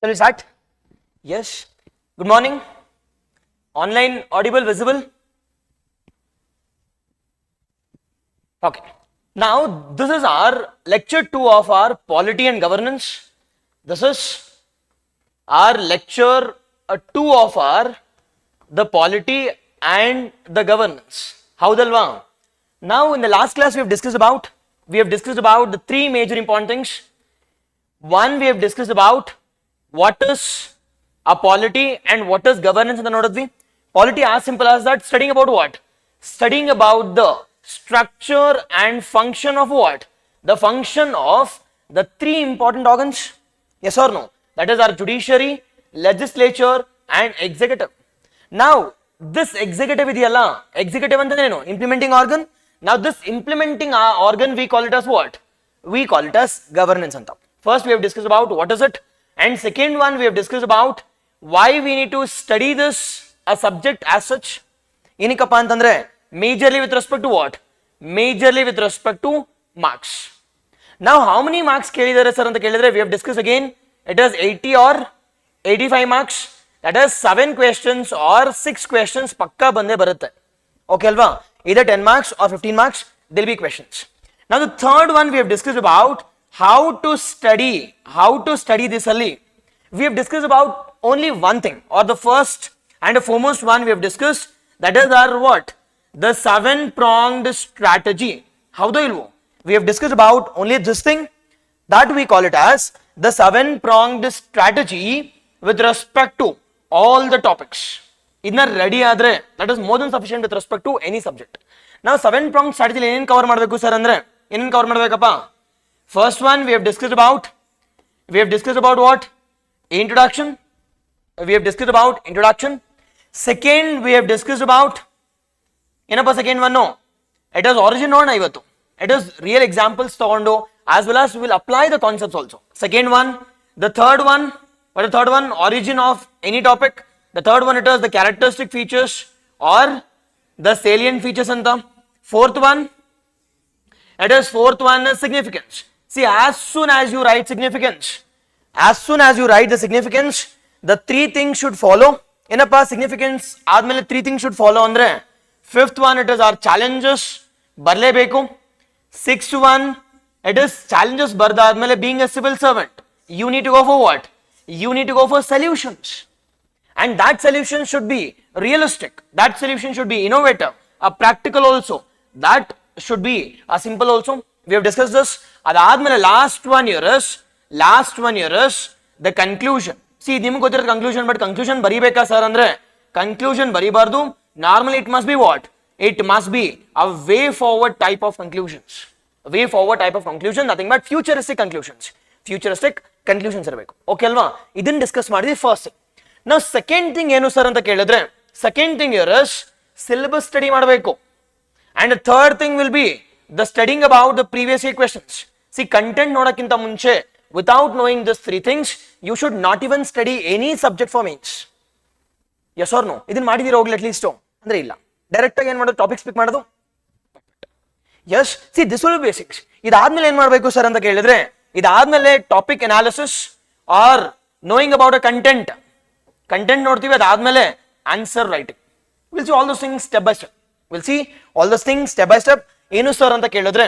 Shall we start? Yes. Good morning. Online, audible, visible? Okay. Now, this is our lecture 2 of our Polity and Governance. This is our lecture 2 of our the Polity and the Governance. Howdalva? Now, in the last class, we have discussed about the three major important things. One, we have discussed about what is a polity and what is governance in the nodadvi. Polity, as simple as that, studying about what? Studying about the structure and function of what? The function of the three important organs. Yes or no? That is our judiciary, legislature, and executive. Now, this executive idiyalla, executive anta implementing organ. Now, this implementing organ, we call it as what? We call it as governance anta. First, we have discussed about what is it, and second one, we have discussed about why we need to study this a subject as such. Inikappa antandre majorly with respect to what? Majorly with respect to marks. Now, how many marks kelidare sir anta kelidre? We have discussed again. It is 80 or 85 marks. That is 7 questions or 6 questions pakka bande barutte. Okay alva? Either 10 marks or 15 marks, there will be questions. Now, the third one we have discussed about how to study this early. We have discussed about only one thing, or the first and the foremost one we have discussed, that is our what? The 7-pronged strategy. How do you know? We have discussed about only this thing, that we call it as the 7-pronged strategy with respect to all the topics. Idna ready adre, that is more than sufficient with respect to any subject. Now, 7-pronged strategy enen cover madbeku sir andre? Enen cover madbekappa? First one we have discussed about what? Introduction. We have discussed about introduction. Second, we have discussed about ಏನಪ್ಪ second one? No, it is origin ನೋಡೋಣ ಇವತ್ತು. It is real examples ತಗೊಂಡು as well as we will apply the concepts also. Second one, the third one, what is the third one? Origin of any topic. The third one, it is the characteristic features or the salient features anta. Fourth one is significance. See, as soon as you write significance, the three things should follow. Enappa significance admele three things should follow andre. Fifth one, it is our challenges barlebeku. Sixth one, it is challenges barda admele being a civil servant. You need to go for what? You need to go for solutions. And that solution should be realistic. That solution should be innovative, a practical also. That should be a simple also. We have discussed this. Adadmele last one year is the conclusion. See, niಮಗೆ ಗೊತ್ತಿರೋ conclusion, but conclusion ಬರಿಬೇಕಾ sir andre? Conclusion ಬರಿಬಾರ್ದು. Normally it must be what? It must be a way forward type of conclusions. A way forward type of conclusion, nothing but futuristic conclusions. Futuristic conclusions ಇರಬೇಕು. Okay ಅಲ್ವಾ? ಇದನ್ನ discuss ಮಾಡಿದ್ವಿ first. Now second thing ಏನು sir ಅಂತ ಕೇಳಿದ್ರೆ, second thing here is syllabus study ಮಾಡಬೇಕು. And the third thing will be the studying about the previous year questions. See, content ನೋಡಕ್ಕಿಂತ ಮುಂಚೆ, without knowing these three things, you should not even study any subject for mains. Yes or no? ಇದನ್ನ ಮಾಡಿದಿರ ಹೋಗ್ಲಿ at least ಅಂದ್ರೆ ಇಲ್ಲ. Direct ಆಗಿ ಏನು ಮಾಡೋದು? Topics ಪಿಕ್ ಮಾಡೋದು. Yes, see, this will be basics. ಇದಾದ್ಮೇಲೆ ಏನು ಮಾಡಬೇಕು ಸರ್ ಅಂತ ಕೇಳಿದ್ರೆ, ಇದಾದ್ಮೇಲೆ topic analysis are knowing about a content ನೋಡ್ತೀವಿ. ಅದಾದ್ಮೇಲೆ answer writing. We'll see all those things step by step. ಏನು ಸರ್ ಅಂತ ಕೇಳಿದ್ರೆ,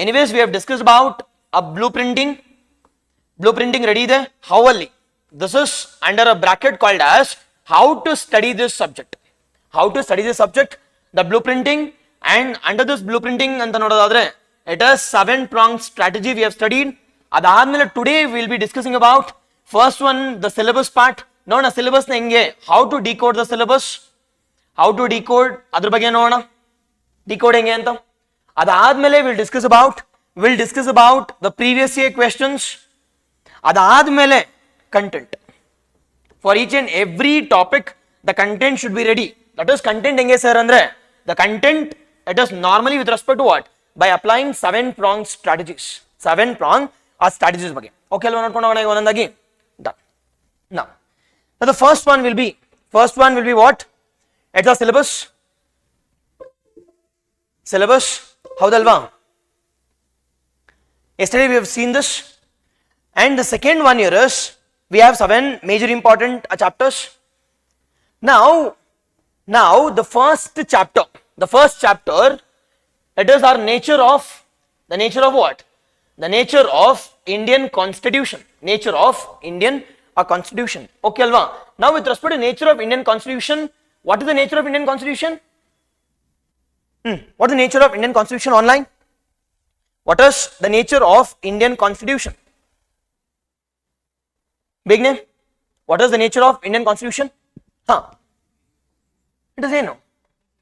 anyways we have discussed about a blueprinting ready ಇದೆ. How only? This is under a bracket called as how to study this subject. The blueprinting, and under this blueprinting ಅಂತ ನೋಡೋದಾದ್ರೆ, it is 7-pronged strategy we have studied. ಅದಾದ್ಮೇಲೆ today we will be discussing about first one, the syllabus part. ನೋಡೋಣ syllabus ನ ಹೆಂಗೆ, how to decode the syllabus, ಅದ್ರ ಬಗ್ಗೆ ನೋಡೋಣ, decode ಹೆಂಗೆ ಅಂತ. ಅದಾದ್ಮೇಲೆ we'll discuss about the previous year questions. ಅದಾದ್ಮೇಲೆ content. For each and every topic, the content should be ready. That is content ಹೆಂಗೆ sir ಅಂದ್ರೆ, the content, it is normally with respect to what? By applying 7-pronged strategies. 7-pronged strategies ಬಗ್ಗೆ. Okay ಅಲ್ವಾ? ನೋಡ್ಕೊಂಡು ಹೋಗೋಣ ಈಗ ಒಂದೊಂದಾಗಿ. Done. Now the first one will be what? It's a syllabus. ಹೌದಲ್ವಾ? Yesterday we have seen this. And the second one here is We have 7 major important chapters. Now the first chapter, it is our nature of what? The nature of Indian Constitution. Nature of Indian Constitution. Okay, alva. Now with respect to nature of Indian Constitution, what is the nature of Indian Constitution? What is the nature of Indian Constitution online? What is the nature of Indian Constitution? Big name. What is the nature of Indian Constitution? It is no.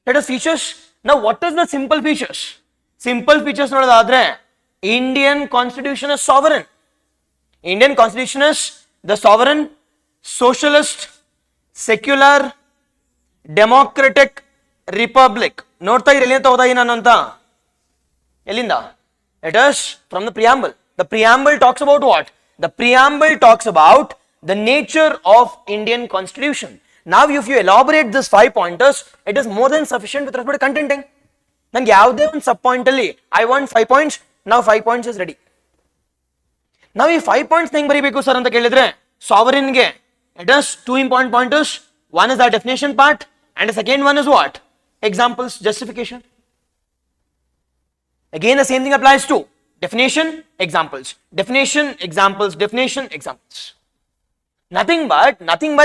Let us features. Now what is the simple features? Simple features nodadadre Indian Constitution is sovereign. Indian Constitution is the sovereign, socialist, secular, democratic republic. Nota ireli anta oda inananta. Elinda. It is from the preamble. The preamble talks about what? The preamble talks about the nature of Indian Constitution. Now, if you elaborate this 5 pointers, it is more than sufficient with respect to contenting. Then, yavde one sub point alli, I want 5 points. Now, 5 points is ready. Now, if 5 points thing baribeku sir anta kelidre, sovereign ge, it is 2 important pointers. One is the definition part, and the second one is what? Examples, justification. Again, the same thing applies to definition, examples, definition, examples, definition, examples. Nothing but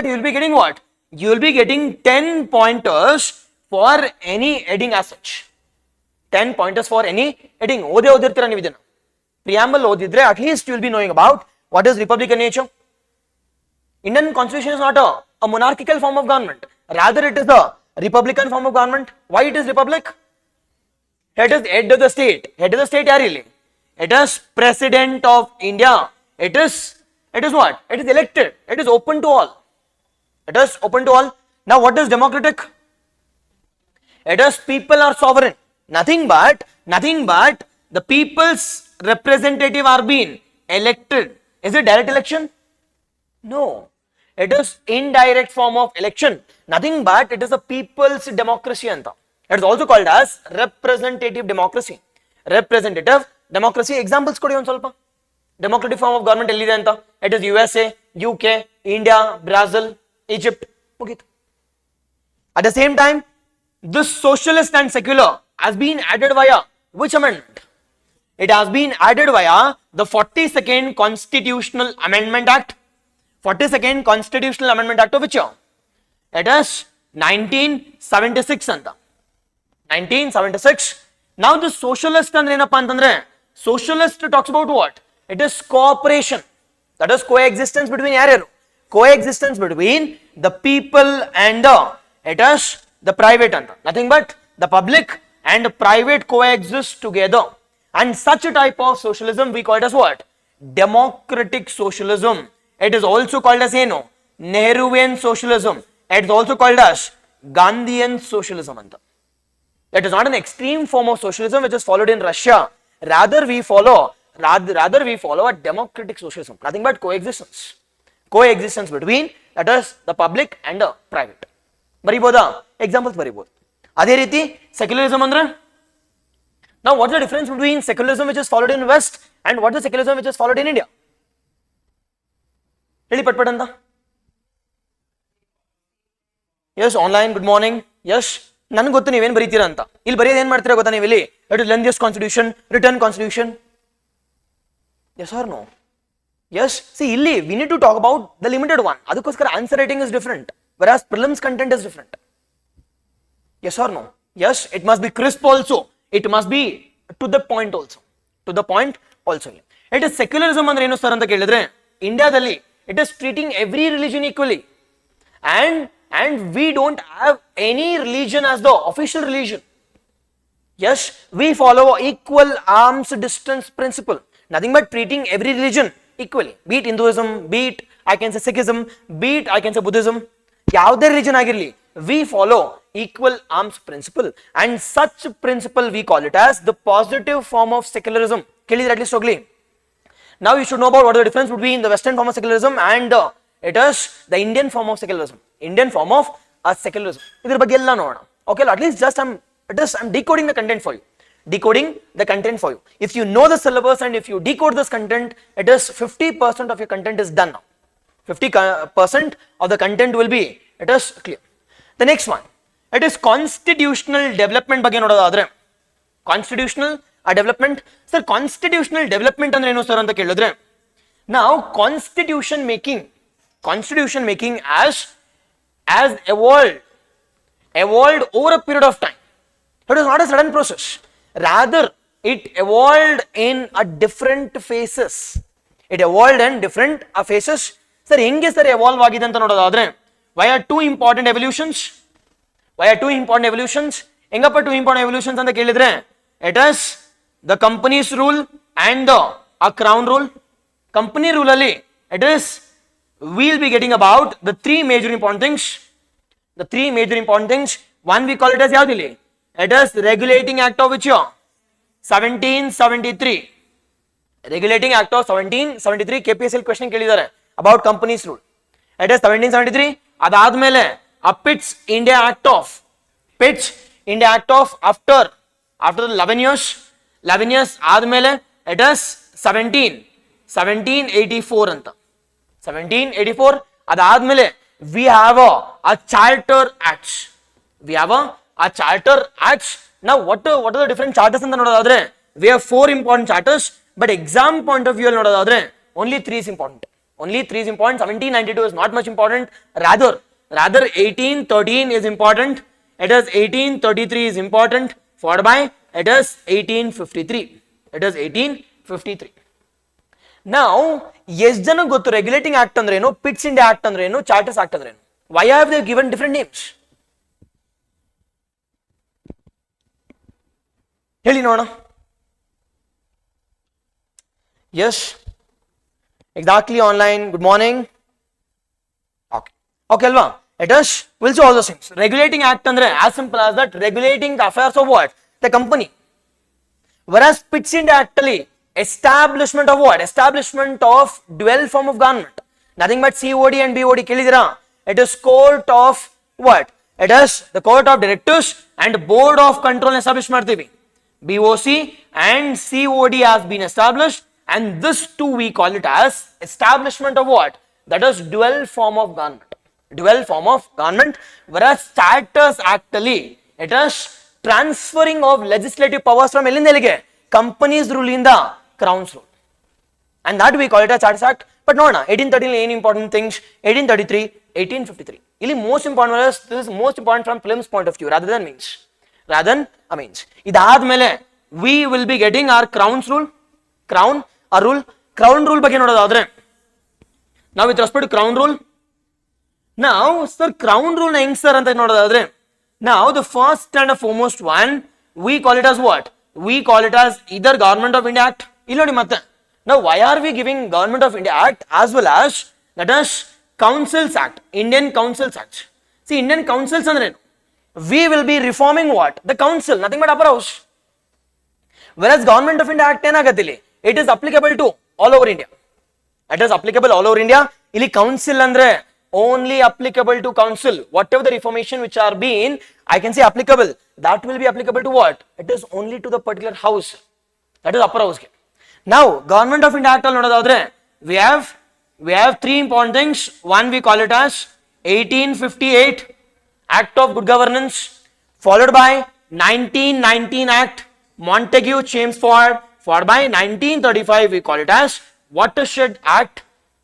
you will be getting what? You will be getting 10 pointers for any heading as such. 10 pointers for any heading. Preamble odidre, at least you will be knowing about what is republican nature. Indian Constitution is not a monarchical form of government. Rather, it is a republican form of government. Why it is republic? It is head of the state. Head of the state really. It is President of India. It is what? It is elected. It is open to all. It is open to all. Now what is democratic? It is people are sovereign. Nothing but the people's representative are being elected. Is it direct election? No. It is indirect form of election. Nothing but it is a people's democracy anta. It is also called as representative democracy. Representative democracy. Examples kodi on solpa. Democratic form of government ellide anta. It is USA, UK, India, Brazil, Egypt. Okay. At the same time, this socialist and secular has been added via which amendment? It has been added via the 42nd Constitutional Amendment Act. 42nd Constitutional Amendment Act of which year? It is 1976 anta. 1976. Now the socialist andre enappa antandre, socialist talks about what? It is cooperation. That is coexistence between yaru. Coexistence between the people and it is the private anta. Nothing but the public and private coexist together. And such a type of socialism we call it as what? Democratic socialism. It is also called as Nehruvian socialism. It is also called as Gandhian socialism anta. It is not an extreme form of socialism which is followed in Russia. Rather we follow a democratic socialism. Nothing but coexistence. Coexistence between that is the public and the private. Bariboda examples bariboda. Adhe riti secularism andre. Now what is the difference between secularism which is followed in West and what is secularism which is followed in India? Really patpadanta. Yes, online, good morning. Yes. ನನಗೆ ಗೊತ್ತು ನೀವೇನು ಬರೀತೀರಾ ಅಂತ. ಇಲ್ಲಿ ಬರೆಯೋದು ಏನು ಮಾಡ್ತೀರಾ ಗೊತ್ತಾ ನೀವು ಇಲ್ಲಿ? It is lengthiest constitution, written constitution. Yes or no? Yes. See, ಇಲ್ಲಿ we need to talk about the limited one. ಅದಕ್ಕೋಸ್ಕರ answer writing is different, whereas prelims content is different. Yes or no? Yes. It must be crisp also. It must be to the point also. To the point also. It is secularism ಅಂದ್ರೆ ಏನು sir ಅಂತ ಕೇಳಿದ್ರೆ, ಇಂಡಿಯಾದಲ್ಲಿ it is treating every religion equally, and we don't have any religion as the official religion. Yes, we follow equal arms distance principle. Nothing but treating every religion equally. Be it Hinduism, be it I can say Sikhism, be it I can say Buddhism. Yavade religion agirli, we follow equal arms principle, and such principle we call it as the positive form of secularism. Kelidre at least ogli. Now you should know about what is the difference between the Western form of secularism and it is the Indian form of secularism. Indian form of secularism. Idra ಬಗ್ಗೆ ಎಲ್ಲ ನೋಡೋಣ. Okay, at least just I'm decoding the content for you. Decoding the content for you. If you know the syllabus and if you decode this content, it is 50% of your content is done now. 50% of the content will be, it is clear. The next one, it is constitutional development ಬಗ್ಗೆ ನೋಡೋದಾದ್ರೆ constitutional development. Sir, constitutional development ಅಂದ್ರೆ ಏನು sir ಅಂತ ಕೇಳಿದ್ರೆ, now constitution making as evolved over a period of time. It is not a sudden process, rather it evolved in a different phases. It evolved in different phases. Sir, ಹೆಂಗೆ sir evolve ಆಗಿದೆ ಅಂತ ನೋಡೋದಾದ್ರೆ, via two important evolutions. ಹೆಂಗಪ್ಪ two important evolutions ಅಂತ ಕೇಳಿದ್ರೆ, it is the company's rule and the crown rule. Company rule ಅಲ್ಲಿ it is, we'll be getting about the three major important things. One we call it as yaudili, it is regulating act of which year? 1773. Regulating act of 1773 KPSC question ಕೇಳಿದ್ದಾರೆ about companies rule. It is 1773. ಅದಾದ್ಮೇಲೆ Pitt's India Act of after 11 years ಆದ್ಮೇಲೆ it is 1784 ಅಂತ 1784. ಅದಾದ್ಮೇಲೆ we have a charter acts. Now what are the different charters ಅಂತ ನೋಡೋದಾದ್ರೆ, we have 4 important charters, but exam point of view ಅಲ್ಲಿ ನೋಡೋದಾದ್ರೆ only 3 is important. 1792 is not much important, rather 1813 is important. It is 1833 is important, followed by it is 1853. Now ಎಷ್ಟು ಜನ ಗೊತ್ತು regulating act ಅಂದ್ರೆ ಏನು, pits India act ಅಂದ್ರೆ ಏನು, ಚಾರ್ಟರ್ಸ್ act ಅಂದ್ರೆ ಏನು? Why have they given different names? ಹೇಳಿ ನೋಡೋಣ. Yes, exactly online. Good morning. Okay ಅಲ್ವಾ? It is, we'll see all those things. Regulating act andre as simple as that, regulating the affairs of what? The company. Whereas Pitt's India Act ali establishment of what? Establishment of dual form of government. Nothing but COD and BOD kelidira. It is court of what? It is the court of directors and board of control establish martivi. BOC and COD has been established, and this too we call it as establishment of what? That is dual form of government. Whereas Charters Act ali it is transferring of legislative powers from elinda elige, companies rule in the crown's rule, and that we call it as Charters Act. But no, 1813 any important things, 1833, 1853 ಇಲ್ಲಿ most important, this is most important from prelims point of view rather than means. ಇದಾದ್ಮೇಲೆ we will be getting our crown's rule. crown rule ಬಗ್ಗೆ ನೋಡೋದಾದ್ರೆ, ನಾವು with respect to crown rule, now sir crown rule na ಹೆಂಗ್ sir ಅಂತ ನೋಡೋದಾದ್ರೆ, now the first and the foremost one we call it as what? We call it as either Government of India Act. ಇಲ್ಲಿ ನೋಡಿ ಮತ್ತೆ, now why are we giving Government of India Act as well as that is Councils Act, Indian Councils Act? See, Indian Councils ಅಂದ್ರೆ ಏನು? We will be reforming what? The council, nothing but upper house. Whereas Government of India Act ಏನಾಗತ್ತೆ ಇಲ್ಲಿ, it is applicable to all over India. ಇಲ್ಲಿ council ಅಂದ್ರೆ only applicable to council. Whatever the reformation which are being, I can say applicable, that will be applicable to what? It is only to the particular house, that is upper house. Now Government of India Act al nodadadre, we have 3 important things. One we call it as 1858 Act of Good Governance, followed by 1919 Act Montague Chelmsford, followed by 1935 we call it as Watershed Act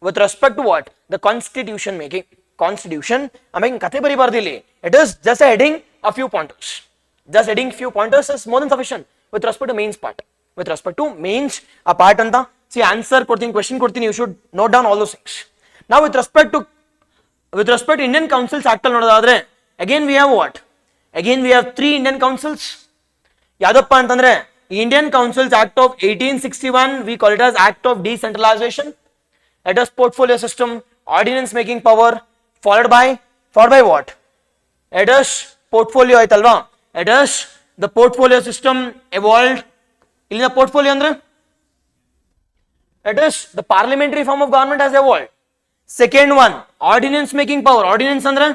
with respect to what? The constitution making. Constitution, I mean kate bari bardili, it is just a heading a few pointers. Just heading few pointers is more than sufficient with respect to mains part. With respect to mains a part anta, see answer kodtini, question kodtini, you should note down all those things. Now with respect to Indian Councils Act al nodadadre, again we have what? Again we have 3 Indian councils. Yadappa antandre, Indian Councils Act of 1861 we call it as Act of Decentralization. It is portfolio system, ordinance making power, followed by what? It is portfolio aitalva. It is the portfolio system evolved. Illi portfolio andre, it is the parliamentary form of government has evolved. Second one, ordinance making power. Ordinance andre,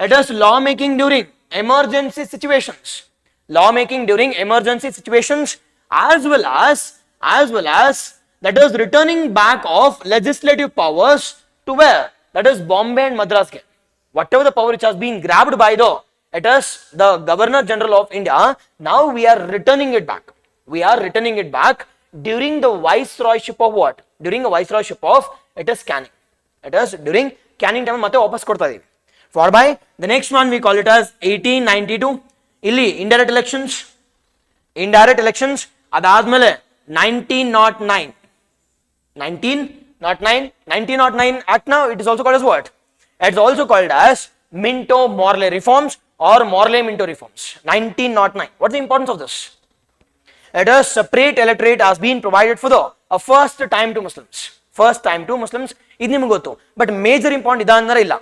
it is law making during emergency situations. As well as that is returning back of legislative powers to to where? That is Bombay and Madras. Whatever the power which has been grabbed by the Governor General of India, now we are returning it back. We are returning it back during the viceroyship of what? During the viceroyship of it is Canning. It is during Canning time matte vapas korta idivi. Followed by the next one, we call it as 1892. Illi indirect elections. Indirect elections. Adadmele 1909. 1909 act. Now it is also called as what? It's also called as Minto-Morley reforms or Morley-Minto reforms. 1909. What's the importance of this? It is separate electorate has been provided for the first time to Muslims. First time to Muslims. Idi niಮಗೆ ಗೊತ್ತು. But major important ಇದಂದ್ರೆ ಇಲ್ಲ.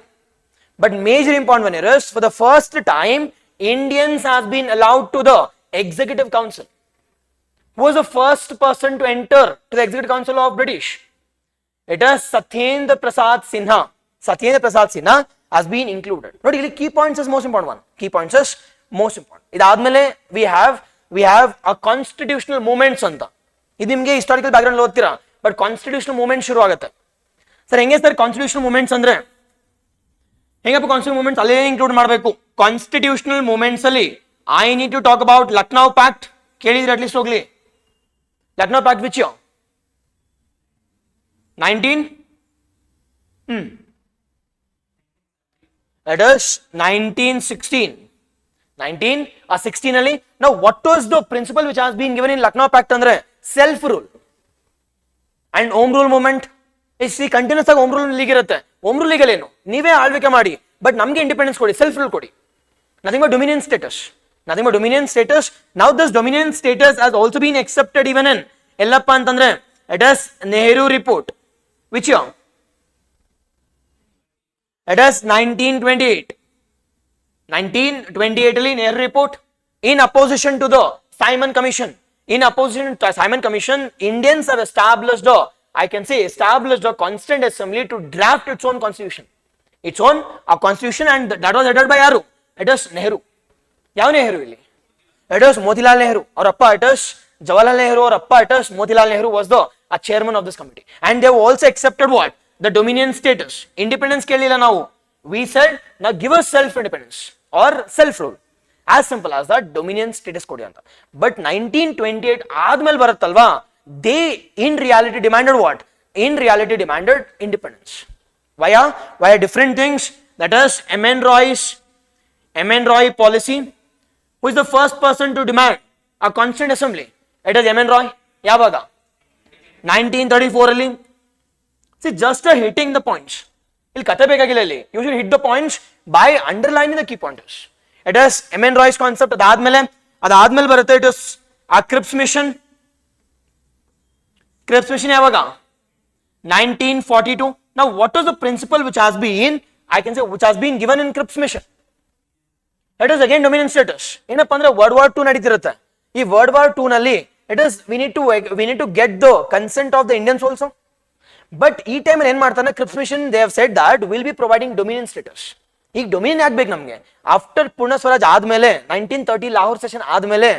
But major important one is for the first time Indians has been allowed to the Executive Council. Who was the first person to enter to the Executive Council of British? It is Satyendra Prasad Sinha. Satyendra Prasad Sinha has been included. Not really key points is most important one. Key points is most important. Idadmele we have a constitutional movements anta. Idi nimge historical background ಓದ್ತೀರಾ, but constitutional movement ಶುರು ಆಗುತ್ತೆ. Sir ಹೆಂಗೆ sir constitutional movements ಅಂದ್ರೆ ಹೆಂಗಪ್ಪ constitutional movements ಅಲ್ಲೇ include ಮಾಡಬೇಕು? Constitutional movements ಅಲ್ಲಿ I need to talk about Lucknow Pact. ಕೇಳಿದ್ರೆ at least ಹೋಗ್ಲಿ. Lucknow Pact which year? 19 It is 1916. 1916 ali. Now what was the principle which has been given in Lucknow Pact andre? Self rule and home rule movement. Is see continuous home rule league irutte. Home rule league ಏನು ನೀವೇ ಆಳ್ವಿಕೆ ಮಾಡಿ, but ನಮಗೆ independence ಕೊಡಿ, self rule ಕೊಡಿ. Nothing but dominion status. Nothing but dominion status. Now this dominion status has also been accepted even in ಎಲ್ಲಪ್ಪ ಅಂತಂದ್ರೆ it is Nehru report. Which year? It is 1928. 1928 ಅಲ್ಲಿ Nehru report. In opposition to the Simon Commission. In opposition to Simon Commission, Indians have established a constant assembly to draft its own constitution. Its own constitution, and that was headed by yaru? It is Nehru. Yav Nehru illi? It is Motilal Nehru. Or appa it is Jawaharlal Nehru, or appa it is Motilal Nehru was the chairman of this committee. And they have also accepted what? The dominion status. Independence kelila now. We said, now give us self-independence or self-rule. As simple as that, dominion status kodi anta. But 1928 ಆದ್ಮೇಲೆ ಬರುತ್ತಲ್ವಾ, they in reality demanded what? In reality demanded independence. Via different things. That is M.N. Roy policy. Who is the first person to demand a constant assembly? It is M.N. Roy. ಯಾವಾಗ? 1934 ಅಲ್ಲಿ. See, just hitting the points. ಇಲ್ಲಿ ಕತೆ ಬೇಕಾಗಿಲ್ಲ ಇಲ್ಲಿ. You should hit the points by underlining the key pointers. It is M.N. Roy's concept. ಅದಾದ್ಮೇಲೆ ಬರುತ್ತೆ it is a Cripps mission. Cripps mission ಯಾವಾಗ? 1942. Now what is the principle which has been given in Cripps mission? It is again dominion status. ಏನಪ್ಪ ಅಂದ್ರೆ World War II ನಡೀತಿರುತ್ತೆ. ಈ World War II ನಲ್ಲಿ it is we need to get the consent of the Indians also. But ಈ time ಏನ್ ಮಾಡ್ತಾನೆ Cripps mission, they have said that we'll be providing dominion status. ಈಗ dominion ಯಾಕೆ ಬೇಕು ನಮಗೆ? After Purna Swaraj ಆದ್ಮೇಲೆ 1930 ಲಾಹೋರ್ ಸೆಷನ್ ಆದ್ಮೇಲೆ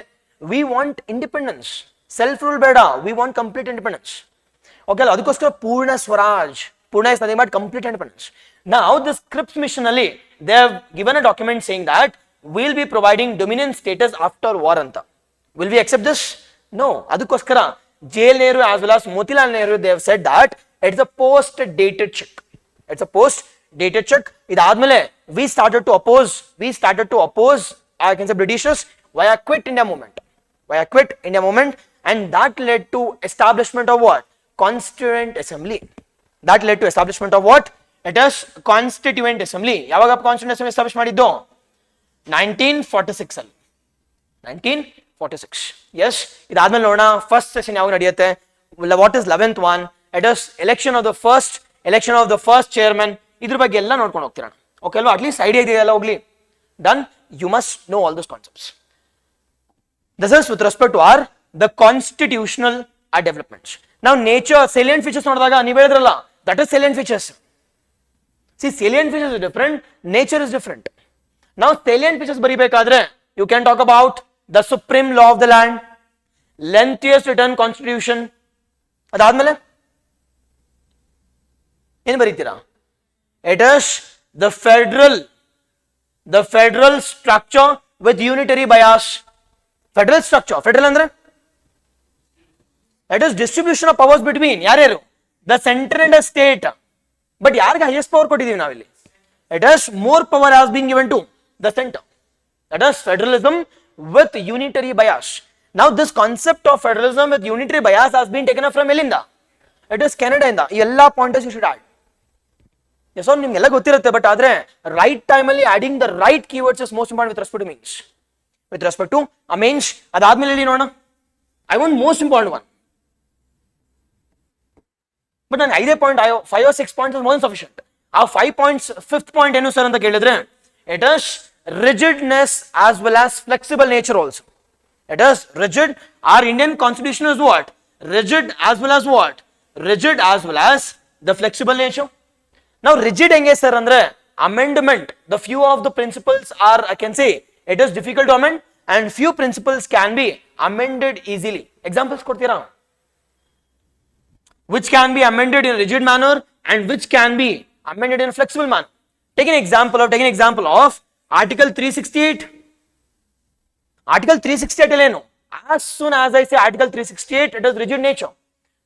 we want independence, self rule ಬೇಡ, we want complete independence. Okay ಅಲ್ಲ, ಅದಕ್ಕೋಸ್ಕರ Purna Swaraj, Purna is nothing but complete independence. Now this Cripps mission ಅಲ್ಲಿ they have given a document saying that will be providing dominion status after war ಅಂತ. Will we accept this? No. ಅದಕ್ಕೋಸ್ಕರ JL Nehru as well as Motilal Nehru, they have said that it's a post dated check. It's a post dated check. ಇದಾದ್ಮೇಲೆ we started to oppose I can say Britishers via Quit India movement, and that led to establishment of what? Constituent Assembly. That led to establishment of what? It is Constituent Assembly. ಯಾವಾಗ Constituent Assembly establish ಮಾಡಿದ್ದು? 1946 ಅಲ್ಲಿ. 1946. Yes. ಇದಾದ್ಮೇಲೆ ನೋಡೋಣ first session ಯಾವಾಗ ನಡೆಯುತ್ತೆ. What is 11th one? It is election of the first chairman. ಇದ್ರ ಬಗ್ಗೆ ಎಲ್ಲ ನೋಡ್ಕೊಂಡು ಹೋಗ್ತೀರಾ. ಓಕೆ ಅಲ್ವಾ? ಅಟ್ಲೀಸ್ಟ್ ಐಡಿಯಾ ಇದೆಯಲ್ಲ, ಹೋಗ್ಲಿ. Done. You must know all those concepts. This is with respect to the constitutional developments. Now nature salient features ನೋಡಿದಾಗ ನೀವು ಹೇಳಿದ್ರಲ್ಲ, that is salient features. See, salient features is different, nature is different. Now salient features ಬರಿಬೇಕಾದ್ರೆ you can talk about the supreme law of the land, lengthiest written constitution. ಅದಾದ್ಮೇಲೆ ಏನು ಬರೀತೀರಾ? It is the federal structure with unitary bias. Federal structure. Federal andre? It is distribution of powers between yaru the center and the state. But yarga highest power kotidivi navilli. It is more power has been given to the center. That is federalism with unitary bias. Now this concept of federalism with unitary bias has been taken up from Elinda. It is Canada inda. Ella pointers you should add. Yes, so nimgeಲ್ಲ ಗೊತ್ತಿರುತ್ತೆ, but ಆದ್ರೆ right time ಅಲ್ಲಿ adding the right keywords is most important with respect to means. With respect to a means, ಅದಾದ್ಮೇಲೆ ಹೇಳಿ ನೋಡೋಣ. I want most important one. But ನಾನು 5 or 6 points is more than sufficient. ಆ 5 points, 5th point ಏನು sir ಅಂತ ಕೇಳಿದ್ರೆ, it is rigidness as well as flexible nature also. It is rigid. Our Indian constitution is what? Rigid as well as what? Rigid as well as the flexible nature. Now rigid henge sir andre amendment, the few of the principles are, I can say, it is difficult to amend and few principles can be amended easily. Examples kodtira, which can be amended in a rigid manner and which can be amended in a flexible manner. Take an example of article 368. Article 368 eleno, as soon as I say article 368, it is rigid nature.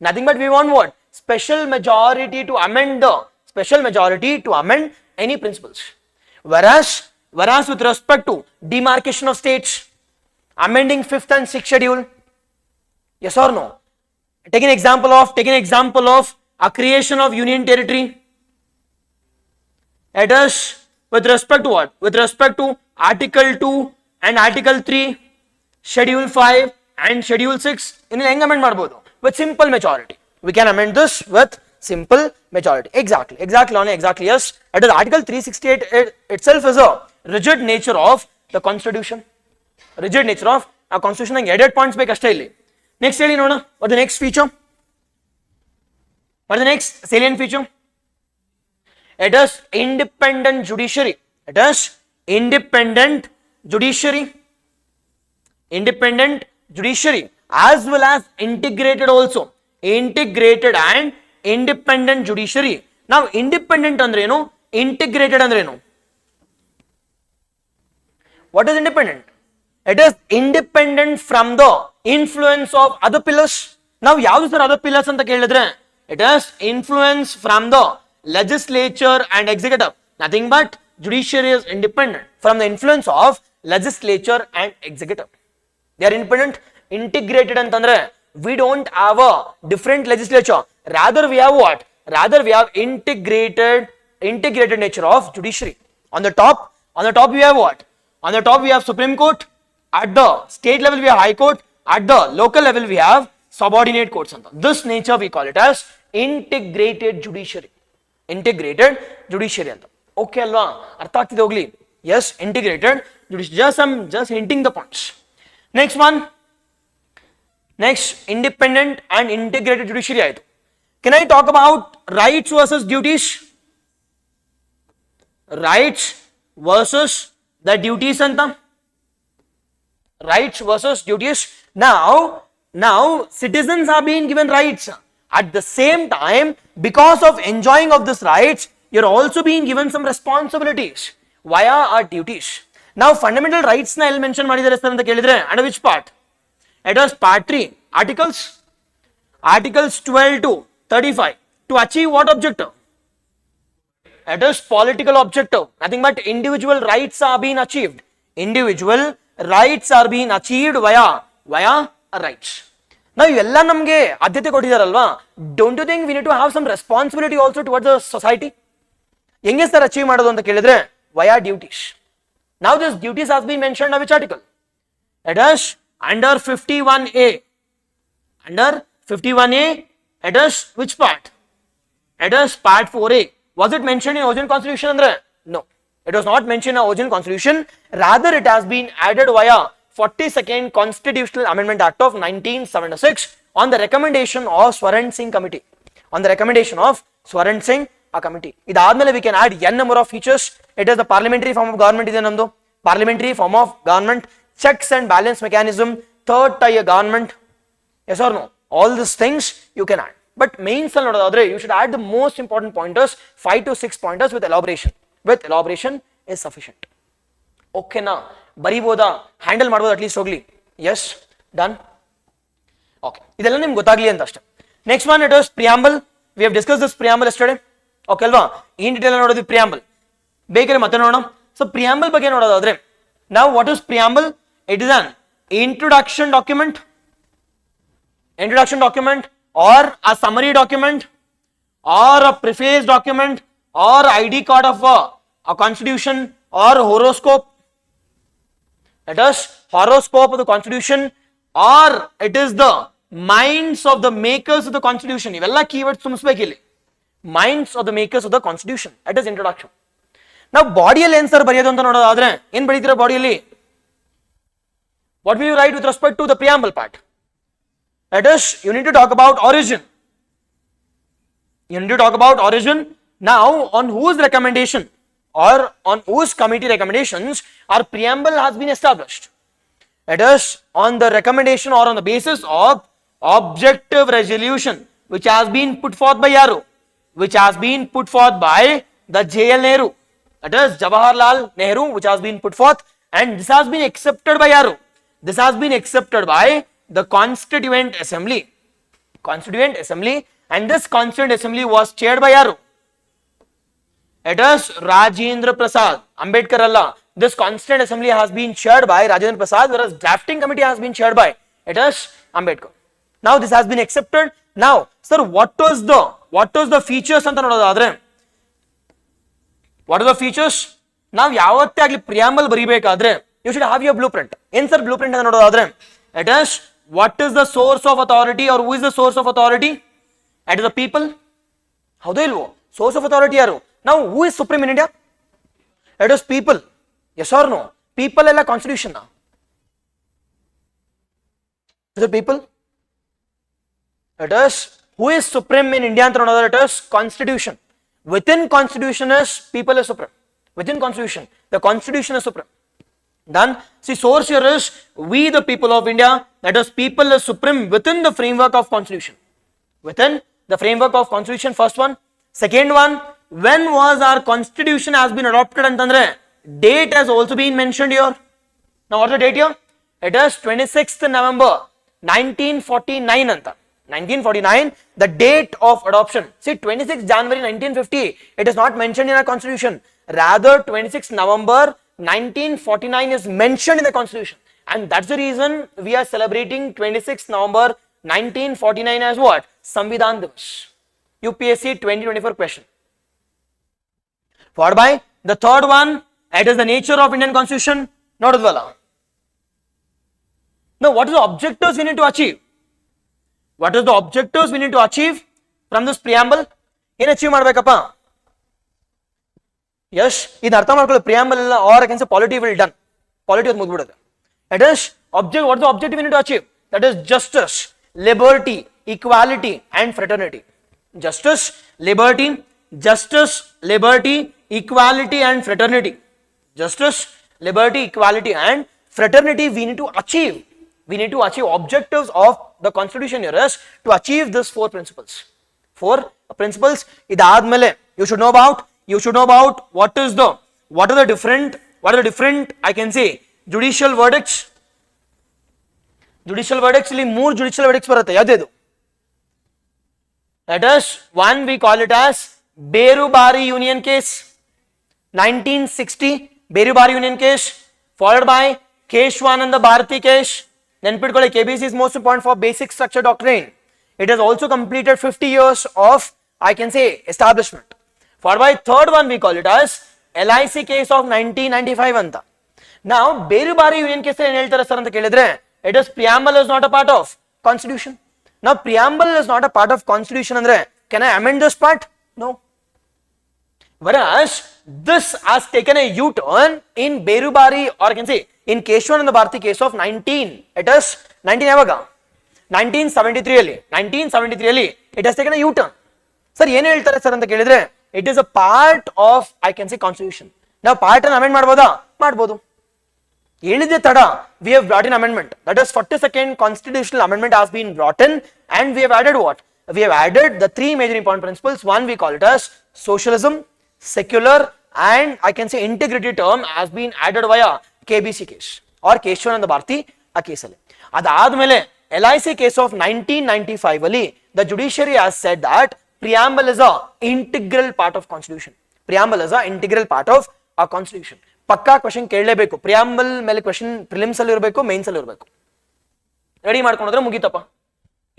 Nothing but we want what? Special majority to amend any principles. Whereas with respect to demarcation of states, amending 5th and 6th schedule, yes or no? Take an example of a creation of union territory. It is with respect to what? With respect to article 2 and article 3, schedule 5 and schedule 6 in ಹೆಂಗ್ amend ಮಾಡಬಹುದು? With simple majority. We can amend this with simple majority. Exactly yes. It is article 368 itself is a rigid nature of the constitution. Rigid nature of a constitution and edit points ಬೇಕು ಅಷ್ಟೇ ಇಲ್ಲಿ. Next ಹೇಳಿ ನೋಡೋಣ. What the next feature? What the next salient feature? It is independent judiciary. It is independent judiciary as well as integrated also. Integrated and independent judiciary. Now independent andrenu, integrated andrenu. What is independent? It is independent from the influence of other pillars. Now ಯಾವುದು sir other pillars ಅಂತ ಕೇಳಿದ್ರೆ, it is influence from the legislature and executive. Nothing but judiciary is independent from the influence of legislature and executive. They are independent. Integrated ಅಂತಂದ್ರೆ we don't have a different legislature, rather we have what? Rather we have integrated nature of judiciary. On the top we have what? On the top we have Supreme Court, at the state level we have High Court, at the local level we have subordinate courts. This nature we call it as integrated judiciary. Okay alva, artha agtide hogli? Yes, integrated judiciary. Just hinting the points. Next, independent and integrated judiciary ಆಯಿತು. Can I talk about rights versus duties? Rights versus the duties anta. Rights versus duties. Now citizens are being given rights. At the same time, because of enjoying of these rights, you're also being given some responsibilities via our duties. Now fundamental rights na ಎಲ್ಲಿ mention ಮಾಡಿದ್ದಾರೆ sir ಅಂತ ಕೇಳಿದ್ರೆ, under which part? It was part 3, articles 12 to 35. To achieve what objective? It is political objective. Nothing but individual rights are being achieved. Individual rights are being achieved via rights. Now ಇವೆಲ್ಲ ನಮಗೆ ಆದ್ಯತೆ ಕೊಟ್ಟಿದ್ದಾರಲ್ವಾ? Don't you think we need to have some responsibility also towards the society? ಹೆಂಗೆ sir achieve ಮಾಡೋದು ಅಂತ ಕೇಳಿದ್ರೆ, via duties. Now this duties has been mentioned in which article? It is under 51A. Under 51A, it is which part? It is part 4A. Was it mentioned in original constitution andre? No, it was not mentioned in original constitution. Rather, it has been added via 42nd Constitutional Amendment Act of 1976 on the recommendation of Swaran Singh Committee. On the recommendation of Swaran Singh Committee. Idadmele we can add n number of features. It is the parliamentary form of government ide namdu. Parliamentary form of government, checks and balance mechanism, third tier government. Yes or no? All these things you can add. But mains ಅಲ್ಲಿ ನೋಡೋದಾದ್ರೆ you should add the most important pointers, 5 to 6 pointers with elaboration. With elaboration is sufficient. Okay na? ಬರಿಬೋದಾ? Handle ಮಾಡ್ಬೋದು at least ಹೋಗ್ಲಿ. Yes, done. Okay. ಇದೆಲ್ಲ ನಿಮ್ಗೆ ಗೊತ್ತಾಗ್ಲಿ ಅಂತ ಅಷ್ಟೇ. Next one, it is preamble. We have discussed this preamble yesterday. Okay ಅಲ್ವಾ? In detail ನೋಡೋದು preamble. ಬೇಕಾದ್ರೆ ಮತ್ತೆ ನೋಡೋಣ. So preamble ಬಗ್ಗೆ ನೋಡೋದಾದ್ರೆ, now what is preamble? It is an introduction document or a summary document or a preface document or ID card of a constitution or horoscope. It is horoscope of the constitution or it is the minds of the makers of the constitution. Ivella keywords ತುಂಬಿಸಬೇಕಿಲ್ಲಿ. Minds of the makers of the constitution. That is introduction. Now ಬಾಡಿಯಲ್ಲಿ ಏನು sir ಬರೆಯೋದು ಅಂತ ನೋಡೋದಾದ್ರೆ ಏನು ಬರೀತೀರಾ ಬಾಡಿಯಲ್ಲಿ? What will you write with respect to the preamble part? That is, you need to talk about origin. You need to talk about origin. Now, on whose recommendation or on whose committee recommendations our preamble has been established? It is on the recommendation or on the basis of objective resolution which has been put forth by Yaru, which has been put forth by the JL Nehru. That is Jawaharlal Nehru, which has been put forth, and this has been accepted by Yaru. This has been accepted by the Constituent Assembly. Constituent Assembly, and this Constituent Assembly was chaired by Yaru. It is Rajendra Prasad Ambedkar Allah. This Constituent Assembly has been chaired by Rajendra Prasad, whereas drafting committee has been chaired by it is Ambedkar. Now this has been accepted. Now, sir, what was the features anta nododadre? What are the features? Now ಯಾವತ್ತೇ ಆಗಲಿ preamble ಬರಿಬೇಕಾದ್ರೆ you should have your blueprint. ಏನು sir blueprint ಅಂತ ನೋಡೋದಾದ್ರೆ, it is what is the source of authority or who is the source of authority? It is the people. ಹೌದೋ ಇಲ್ವೋ? Source of authority ಯಾರು? Now who is supreme in India? It is people. Yes or no? People ಎಲ್ಲ constitution na? Is it people? It is who is supreme in India ಅಂತ ನೋಡೋದಾದ್ರೆ it is constitution. Within constitution is people is supreme. Within constitution, the constitution is supreme. Done. See, source here is we the people of India, that is people is supreme within the framework of constitution. Within the framework of constitution, first one. Second one, when was our constitution has been adopted antandre, date has also been mentioned here. Now what's the date here? It is 26th November 1949 anta. 1949, the date of adoption. See, 26 January 1950, it is not mentioned in our constitution. Rather, 26 November 1949 is mentioned in the constitution. And that's the reason we are celebrating 26 November 1949 as what? Samvidhan Divas. UPSC 2024 question. Followed by the third one, it is the nature of Indian constitution. Nodadvala. Now, what is the objectives we need to achieve? What is the objectives we need to achieve from this preamble? ಏನು achieve ಮಾಡ್ಬೇಕಪ್ಪ? ಯಶ್ ಇದು ಅರ್ಥ ಮಾಡ್ಕೊಳ್ಳಿ. preamble ಎಲ್ಲ or I can say polity will done. Polity ಅದು ಮುಗಿದ್ಬಿಡುತ್ತೆ. It is object. What is the objective we need to achieve? That is justice, liberty, equality and fraternity. Justice, liberty, equality and fraternity. Justice, liberty, equality and fraternity we need to achieve. We need to achieve objectives of the constitution here is to achieve these four principles. Four principles. Idadmele you should know about what are the different I can say judicial verdicts. Judicial verdicts ಇಲ್ಲಿ ಮೂರು judicial verdicts ಬರುತ್ತೆ. ಯಾವುದು? That is one we call it as Berubari Union case 1960 Berubari Union case, followed by Keshwananda Bharati case. ನೆನ್ಪಿಟ್ಕೊಳ್ಳಿ, KPSC is most important for basic structure doctrine. It has also completed 50 years of I can say establishment. Followed by third one we call it as LIC case of 1995 ಅಂತ. Now Berubari Union case ಏನು ಹೇಳ್ತಾರೆ sir ಅಂತ ಕೇಳಿದ್ರೆ, it is preamble is not a part of constitution. Now preamble is not a part of constitution ಅಂದ್ರೆ can I amend this part? No. Whereas this has taken a U-turn in Berubari or I can say in Keshwananda Bharati case of 1973 ಯಾವಾಗ 1973 ಅಲ್ಲಿ it has taken a U-turn. Sir ಏನು ಹೇಳ್ತಾರೆ sir ಅಂತ ಕೇಳಿದ್ರೆ, it is a part of I can say constitution. ನಾವು part ಅನ್ನು amend ಮಾಡಬಹುದಾ? ಮಾಡಬಹುದು. ಹೇಳಿದೆ ತಡ, we have brought in amendment. That is 42nd constitutional amendment has been brought in and we have added what? we have added the three major important principles. One, we call it as socialism, secular, and I can say integrity term has been added via KBC case or Keshwananda Bharti a case alli. Adadmele LIC case of 1995 alli the judiciary has said that preamble is a integral part of constitution. Preamble is a integral part of a constitution. Pakka question kellebeku. Preamble mele question prelims alli irbeku, mains alli irbeku. Ready ಮಾಡ್ಕೊಂಡ್ರೆ ಮುಗಿತಪ್ಪ.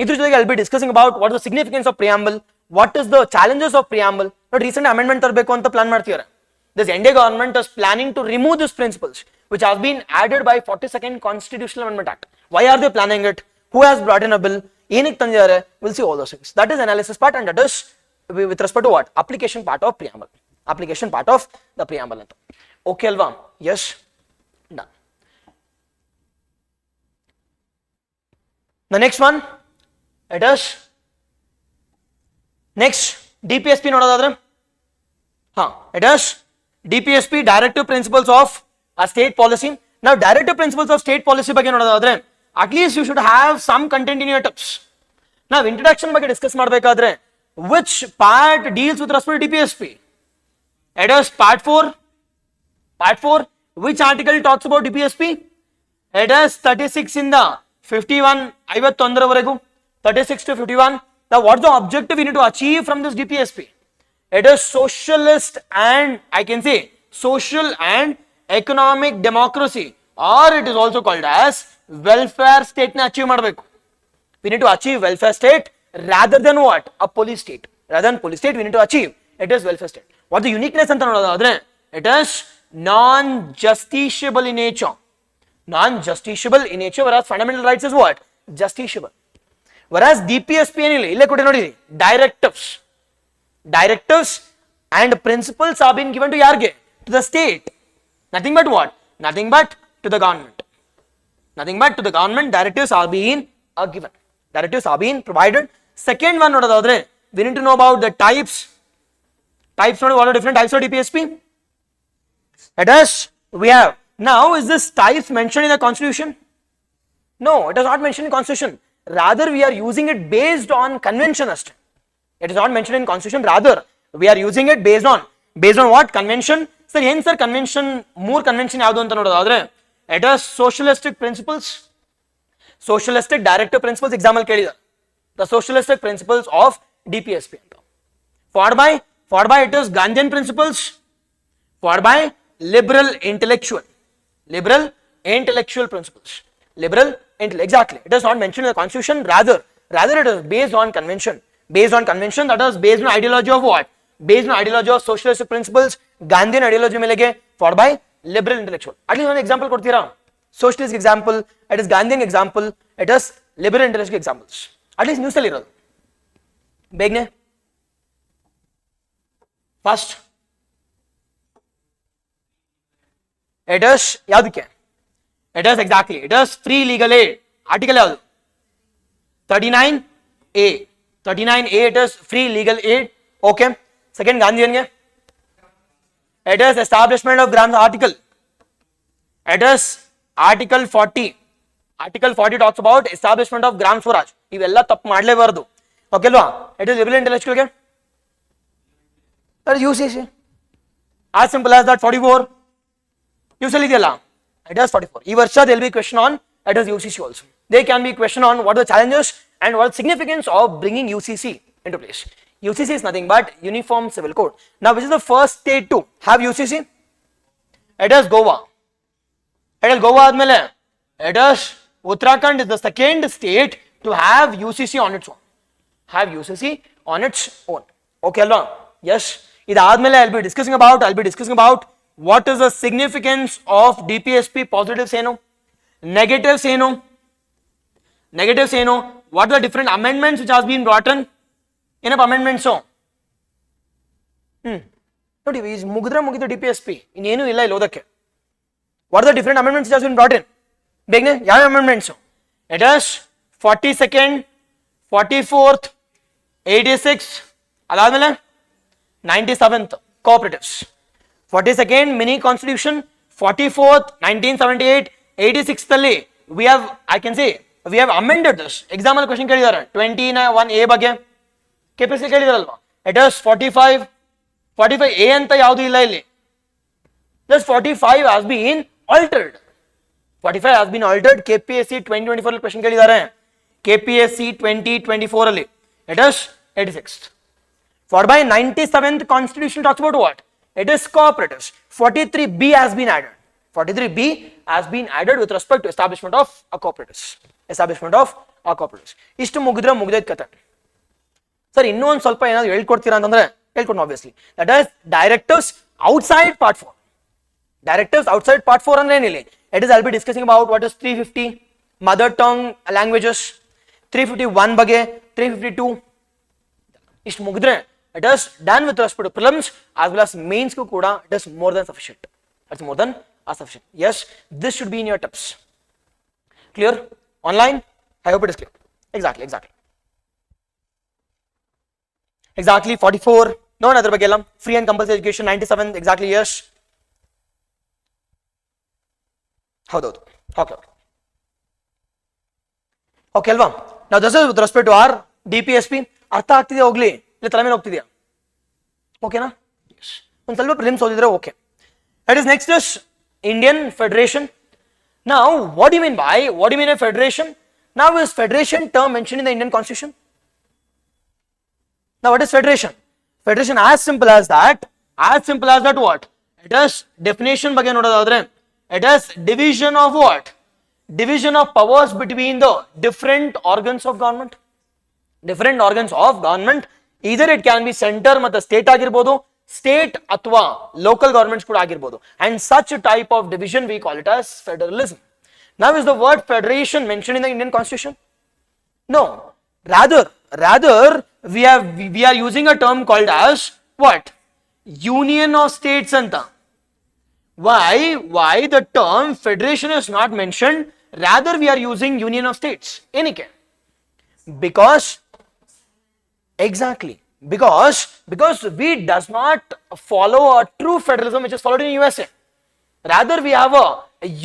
ಇದ್ರ ಜೊತೆಗೆ I'll be discussing about what is the significance of preamble, what is the challenges of preamble. Not recent amendment ತರಬೇಕು ಅಂತ plan ಮಾಡ್ತಿದ್ದಾರೆ. This NDA government is planning to remove these principles which have been added by 42nd Constitutional Amendment Act. Why are they planning it? Who has brought in a bill? ಏನಕ್ಕೆ ತಂದಿದ್ದಾರೆ? We'll see all those things. That is analysis part and that is with respect to what? Application part of preamble. Application part of the preamble ಅಂತ. Okay ಅಲ್ವಾ? Yes. Done. The next one, it is next DPSP ನೋಡೋದಾದ್ರೆ it is DPSP directive principles of a state policy. Now directive principles of state policy ಬಗ್ಗೆ ನೋಡೋದಾದ್ರೆ at least you should have some content in your tips. Now introduction ಬಗ್ಗೆ discuss ಮಾಡಬೇಕಾದ್ರೆ which part deals with respect to DPSP? It is part 4. Part 4, which article talks about DPSP? It is 36 in the 51, 51 36 to 51. Now what is the objective we need to achieve from this DPSP? It is socialist and I can say social and economic democracy, or it is also called as welfare state na achieve madbeku. We need to achieve welfare state rather than what? A police state. Rather than police state, we need to achieve it is welfare state. What the uniqueness anta nodadre? It is non-justiciable in nature. Non-justiciable in nature, whereas fundamental rights is what? Justiciable. Whereas DPSP ಏನಿಲ್ಲ ಇಲ್ಲೇ ಕೊಡಿ ನೋಡಿ directives and principles are being given to ಯಾರಿಗೆ? To the state. Nothing but what? Nothing but to the government. Nothing but to the government. Directives are being given. Directives are being provided. Second one ನೋಡೋದಾದ್ರೆ we need to know about the types. Types ನೋಡಿ, what are different types of DPSP? It is we have. Now is this types mentioned in the constitution? No, it is not mentioned in constitution. Rather we are using it based on convention. It is not mentioned in constitution. Rather we are using it based on what? Convention. Sir ಏನು sir convention? ಮೂರು convention ಯಾವುದು ಅಂತ ನೋಡೋದಾದ್ರೆ it is socialistic principles, socialistic directive principles. Example ಕೇಳಿದ the socialistic principles of DPSP ಅಂತ. Followed by it is Gandhian principles, followed by liberal intellectual principles. Exactly. It is not mentioned in the constitution. Rather it is based on convention. That is based on ideology of what? Based on ideology of socialistic principles, Gandhian ideology melege, followed by liberal intellectual. At least one example ಕೊಡ್ತೀರಾ? Socialist example, it is Gandhian example, it is liberal intellectual examples. At least news ಅಲ್ಲಿ ಇರೋದು ಬೇಗನೆ. First it is ಯಾವ್ದಕ್ಕೆ? It is exactly, it is free legal aid. Article ಯಾವುದು? 39A. It is free legal aid. Okay. Second Gandhian ಗೆ it is establishment of Gram article. It is article 40. Article 40 talks about establishment of Gram Swaraj. ಇವೆಲ್ಲ ತಪ್ಪು ಮಾಡಲೇಬಾರದು. Okay ಅಲ್ವಾ? It is liberal intellectual ಗೆ that is UCC. As simple as that. 44 ಯೂಸಲ್ಲಿ ಇದೆಯಲ್ಲ, it is 44. ಈ ವರ್ಷ there will be question on it is UCC also. There can be question on what are the challenges and what is the significance of bringing UCC into place. UCC is nothing but Uniform Civil Code. Now which is the first state to have UCC? It is Goa. ಆದ್ಮೇಲೆ it is Uttarakhand is the second state to have UCC on its own. Okay alva? Yes. ಇದಾದ್ಮೇಲೆ I'll be discussing about what is the significance of DPSP. Positives ಏನು, negatives ಏನು, what are the different amendments which has been brought in? ಏನಪ್ಪ ಅಮೆಂಡ್ಮೆಂಟ್ಸು ನೋಡಿ, ಮುಗಿದು DPSP ಇನ್ನೇನು ಇಲ್ಲ ಇಲ್ಲಿ ಓದಕ್ಕೆ. what are the different amendments which has been brought in? ಬೇಗನೆ ಯಾವ amendments? it is 42nd, 44th, 86, ಅದಾದ್ಮೇಲೆ 97th cooperatives. 42nd mini constitution, 44th 1978, 86th ಅಲ್ಲಿ we have amended this. Example question ಕೇಳಿದ್ದಾರೆ 21A ಬಗ್ಗೆ, KPSC ಕೇಳಿದಾರಲ್ವಾ, it is 45A ಅಂತ ಯಾವುದು ಇಲ್ಲ ಇಲ್ಲಿ. Just 45 has been altered. 45 has been altered. KPSC 2024 question ಕೇಳಿದ್ದಾರೆ. KPSC 2024 ಅಲ್ಲಿ it is 86th. For by 97th constitution talks about what? It is cooperatives. 43B has been added. 43B has been added with respect to establishment of a cooperatives. Establishment of a cooperatives. ಇಷ್ಟು ಮುಗಿದ್ರೆ ಮುಗಿದೈತ್ ಕತೆ. Sir ಇನ್ನೂ ಒಂದು ಸ್ವಲ್ಪ ಏನಾದ್ರು ಹೇಳ್ಕೊಡ್ತೀರಾ ಅಂತಂದ್ರೆ ಹೇಳ್ಕೊಡ್ತೀನಿ obviously. That is directives outside part 4. Directives outside part 4 ಅಂದ್ರೆ ಏನಿಲ್ಲ. It is I'll be discussing about what is 350 mother tongue languages, 351 ಬಗ್ಗೆ, 352 ಇಷ್ಟು ಮುಗಿದ್ರೆ it is done with respect to prelims as well as mains ku kuda it is more than sufficient. It's more than sufficient. Yes, this should be in your tips. Clear? Online? I hope it is clear. Exactly. Exactly 44. No another ಬಗ್ಗೆ ಎಲ್ಲ free and compulsory education 97 exactly. Yes. ಹೌದು. Okay ಅಲ್ವಾ? Now this is with respect to our DPSP. ಅರ್ಥ ಆಗ್ತಿದೆ ಹೋಗ್ಲಿ ಇಲ್ಲ ತಲೆ ಮೇಲೆ ಹೋಗ್ತಿದ್ಯಾ? ಓಕೆನಾ? ಒಂದು ಸ್ವಲ್ಪ ಪ್ರಿಲಿಮ್ಸ್ ಓದಿದ್ರೆ okay. That is next is Indian Federation. Now what do you mean a federation? Now is federation term mentioned in the Indian Constitution? Now what is federation? Federation as simple as that what? It is definition ಬಗ್ಗೆ ನೋಡೋದಾದ್ರೆ it is division of what? Division of powers between the different organs of government. Different organs of government, either it can be center ಮತ್ತು state ಆಗಿರ್ಬೋದು, state ಅಥವಾ local governments ಕೂಡ ಆಗಿರ್ಬೋದು, and such a type of division we call it as federalism. Now is the word federation mentioned in the Indian Constitution? No, rather we are using a term called as what? Union of states anta. Why the term federation is not mentioned, rather we are using union of states ಏನಕ್ಕೆ? Because we does not follow a true federalism which is followed in USA. Rather we have a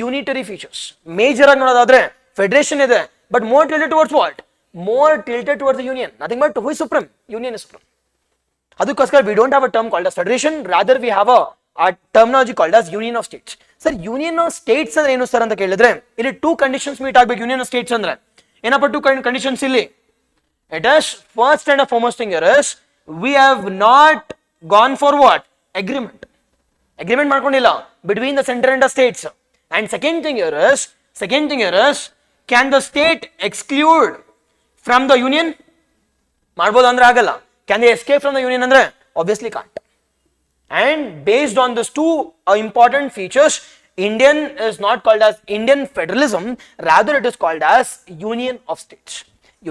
unitary features. Major ಆಗಿ ನೋಡೋದಾದ್ರೆ federation ಇದೆ, but more tilted towards what? More tilted towards the union. Nothing but who is supreme? Union is supreme. ಅದಕ್ಕೋಸ್ಕರ we don't have a term called as federation, rather we have a terminology called as union of states. Sir, union of states ಅಂದ್ರೆ ಏನು sir ಅಂತ ಕೇಳಿದ್ರೆ ಇಲ್ಲಿ 2 conditions meet ಆಗಬೇಕು. union of states ಅಂದ್ರೆ ಏನಪ್ಪ 2 conditions ಇಲ್ಲಿ? It is first and foremost thing here is we have not gone for what? Agreement ಮಾಡ್ಕೊಂಡಿಲ್ಲ between the center and the states. And second thing here is can the state exclude from the union? ಮಾಡ್ಬೋದು ಅಂದ್ರೆ ಆಗಲ್ಲ. Can they escape from the union ಅಂದ್ರೆ obviously can't. And based on these 2 important features, Indian is not called as Indian federalism, rather it is called as union of states.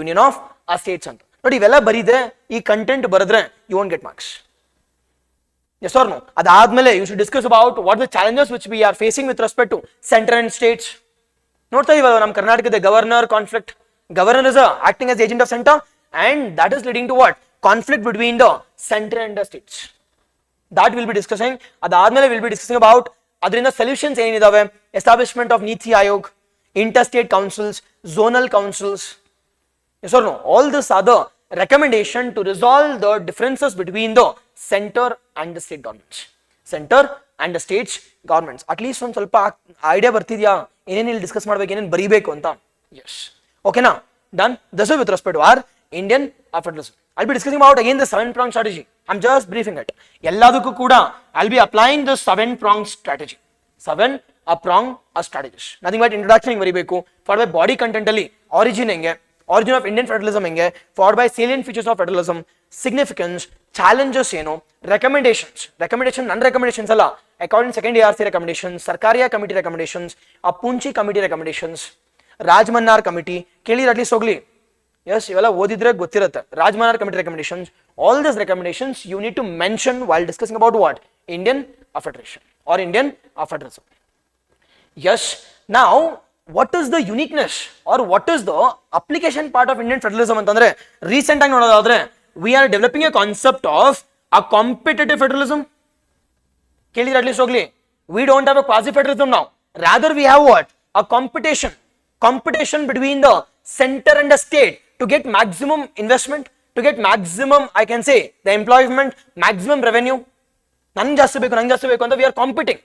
Union of states ಅಂತ ನೋಡಿ. ಇವೆಲ್ಲ ಬರೀದೆ ಈ content ಬರೆದ್ರೆ you won't get marks. Yes or no? ಅದಾದ್ಮೇಲೆ you should discuss about what the challenges which we are facing with respect to center and states. ನೋಡ್ತಾ ಇದೀವಲ್ಲ ನಮ್ಮ ಕರ್ನಾಟಕದ governor conflict. Governor is acting as agent of center, and that is leading to what? Conflict between the center and the states. That we'll be discussing. ಅದಾದ್ಮೇಲೆ we'll be discussing about ಅದರಿಂದ solutions ಏನಿದಾವೆ, establishment of Niti Aayog, interstate councils, zonal councils. Yes or no? All this are the recommendation to resolve the differences between the center and the state governments. Center and the states governments. At least ಒಂದು ಸ್ವಲ್ಪ idea ಬರ್ತಿದ್ಯಾ ಏನೇನು ಇಲ್ಲಿ discuss ಮಾಡ್ಬೇಕು, ಏನೇನು ಬರೀಬೇಕು ಅಂತ? Yes. Okay now, done. This is with respect to our Indian federalism. I'll be discussing about again the 7-pronged strategy. I'm just briefing it. ಎಲ್ಲದಕ್ಕೂ ಕೂಡ I'll be applying the 7-pronged strategy. 7-pronged strategies. Nothing but introduction ಹಿಂಗೆ ಬರೀಬೇಕು. Followed by body content ಅಲ್ಲಿ origin ಹೆಂಗೆ, origin of Indian federalism ಹೆಂಗೆ, followed by salient features of federalism, significance, challenges ಏನು, recommendations. ನನ್ನ recommendations ಅಲ್ಲ, according second ARC recommendations, ಸರ್ಕಾರಿಯ committee recommendations, ಪುಂಚಿ committee recommendations, Rajamannar committee ಕೇಳಿದ್ರೆ at least ಹೋಗ್ಲಿ. Yes, ಇವೆಲ್ಲ ಓದಿದ್ರೆ ಗೊತ್ತಿರುತ್ತೆ. Rajamannar committee recommendations, all these recommendations you need to mention while discussing about what? Indian federation or Indian federalism. Yes, now what is the uniqueness or what is the application part of Indian federalism ಅಂತಂದ್ರೆ recent ಆಗಿ ನೋಡೋದಾದ್ರೆ we are developing a concept of a competitive federalism. ಕೇಳಿದ್ರೆ at least ಹೋಗ್ಲಿ. We don't have a quasi federalism now, rather we have what? A competition between the center and the state to get maximum investment, to get maximum, I can say, the employment, maximum revenue. Nange jaasti beku anta we are competing.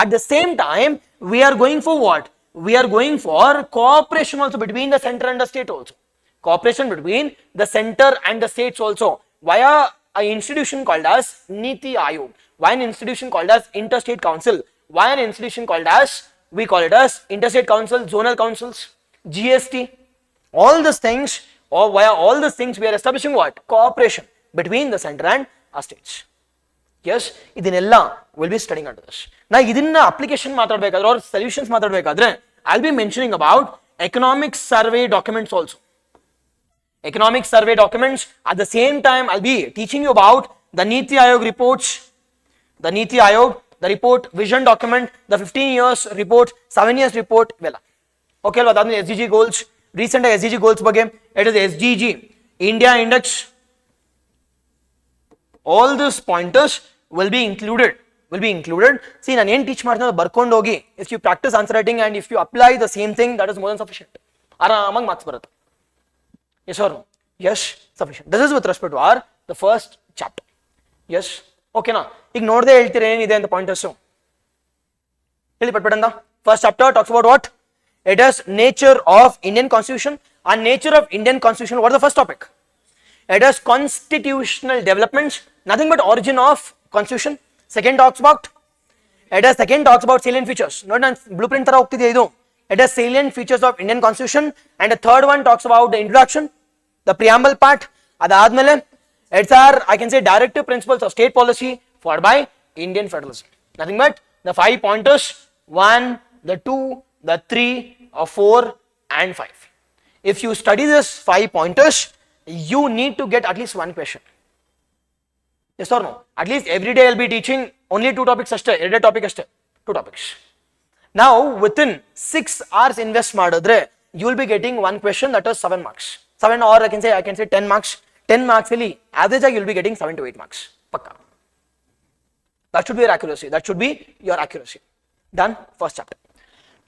At the same time, we are going for what? We are going for cooperation also between the center and the state also. Cooperation between the center and the states also via an institution called as Niti Ayog. Why an institution called as Interstate Council? Why an institution called as, we call it as Interstate Council, Zonal Councils, GST. All these things, or via all these things, we are establishing what? Cooperation between the center and our states. Yes, idinella will be studying under this. Now, idinna application matadbekadre or solutions matadbekadre, I'll be mentioning about economic survey documents also. Economic survey documents. At the same time, I'll be teaching you about the Niti Ayog reports, the Niti Ayog, the report, vision document, the 15 years report, 7 years report, vela. Okay, adadme SDG goals, recent SDG goals ಬಗ್ಗೆ, it is SDG, India Index. All these pointers will be included. See, ನಾನು ಏನು teach ಮಾಡ್ತೀನಿ ಅದು ಬರ್ಕೊಂಡು ಹೋಗಿ, if you practice answer writing and if you apply the same thing, that is more than sufficient. ಆರಾಮಾಗಿ marks ಬರುತ್ತೆ. Yes or no? Yes, sufficient. This is with respect to our the first chapter. Yes, okay na. ಈಗ ನೋಡದೆ ಹೇಳ್ತೀರಾ ಏನಿದೆ ಅಂತ pointers ಹೇಳಿ ಪಟ್ಬಿಡಂದ. First chapter talks about what? It is nature of Indian Constitution. And nature of Indian Constitution, what is the first topic? It is constitutional developments, nothing but origin of Constitution. Second talks about salient features. Not blueprint tara hogtidiya idu. It is salient features of Indian Constitution. And the third one talks about the introduction, the preamble part. Adadmele it's our, I can say, directive principles of state policy followed by Indian federalism. Nothing but the 5 pointers, 1, the 2, the 3, or 4 and 5. If you study this 5 pointers, you need to get at least one question. Yes or no? At least every day I'll be teaching only 2 topics ashte, every topic ashte, 2 topics. Now within 6 hours invest madadre, you will be getting one question that is 7 marks. 7 or I can say 10 marks. 10 marks really average you will be getting 7 to 8 marks. Pakka. That should be your accuracy. That should be your accuracy. Done. First chapter.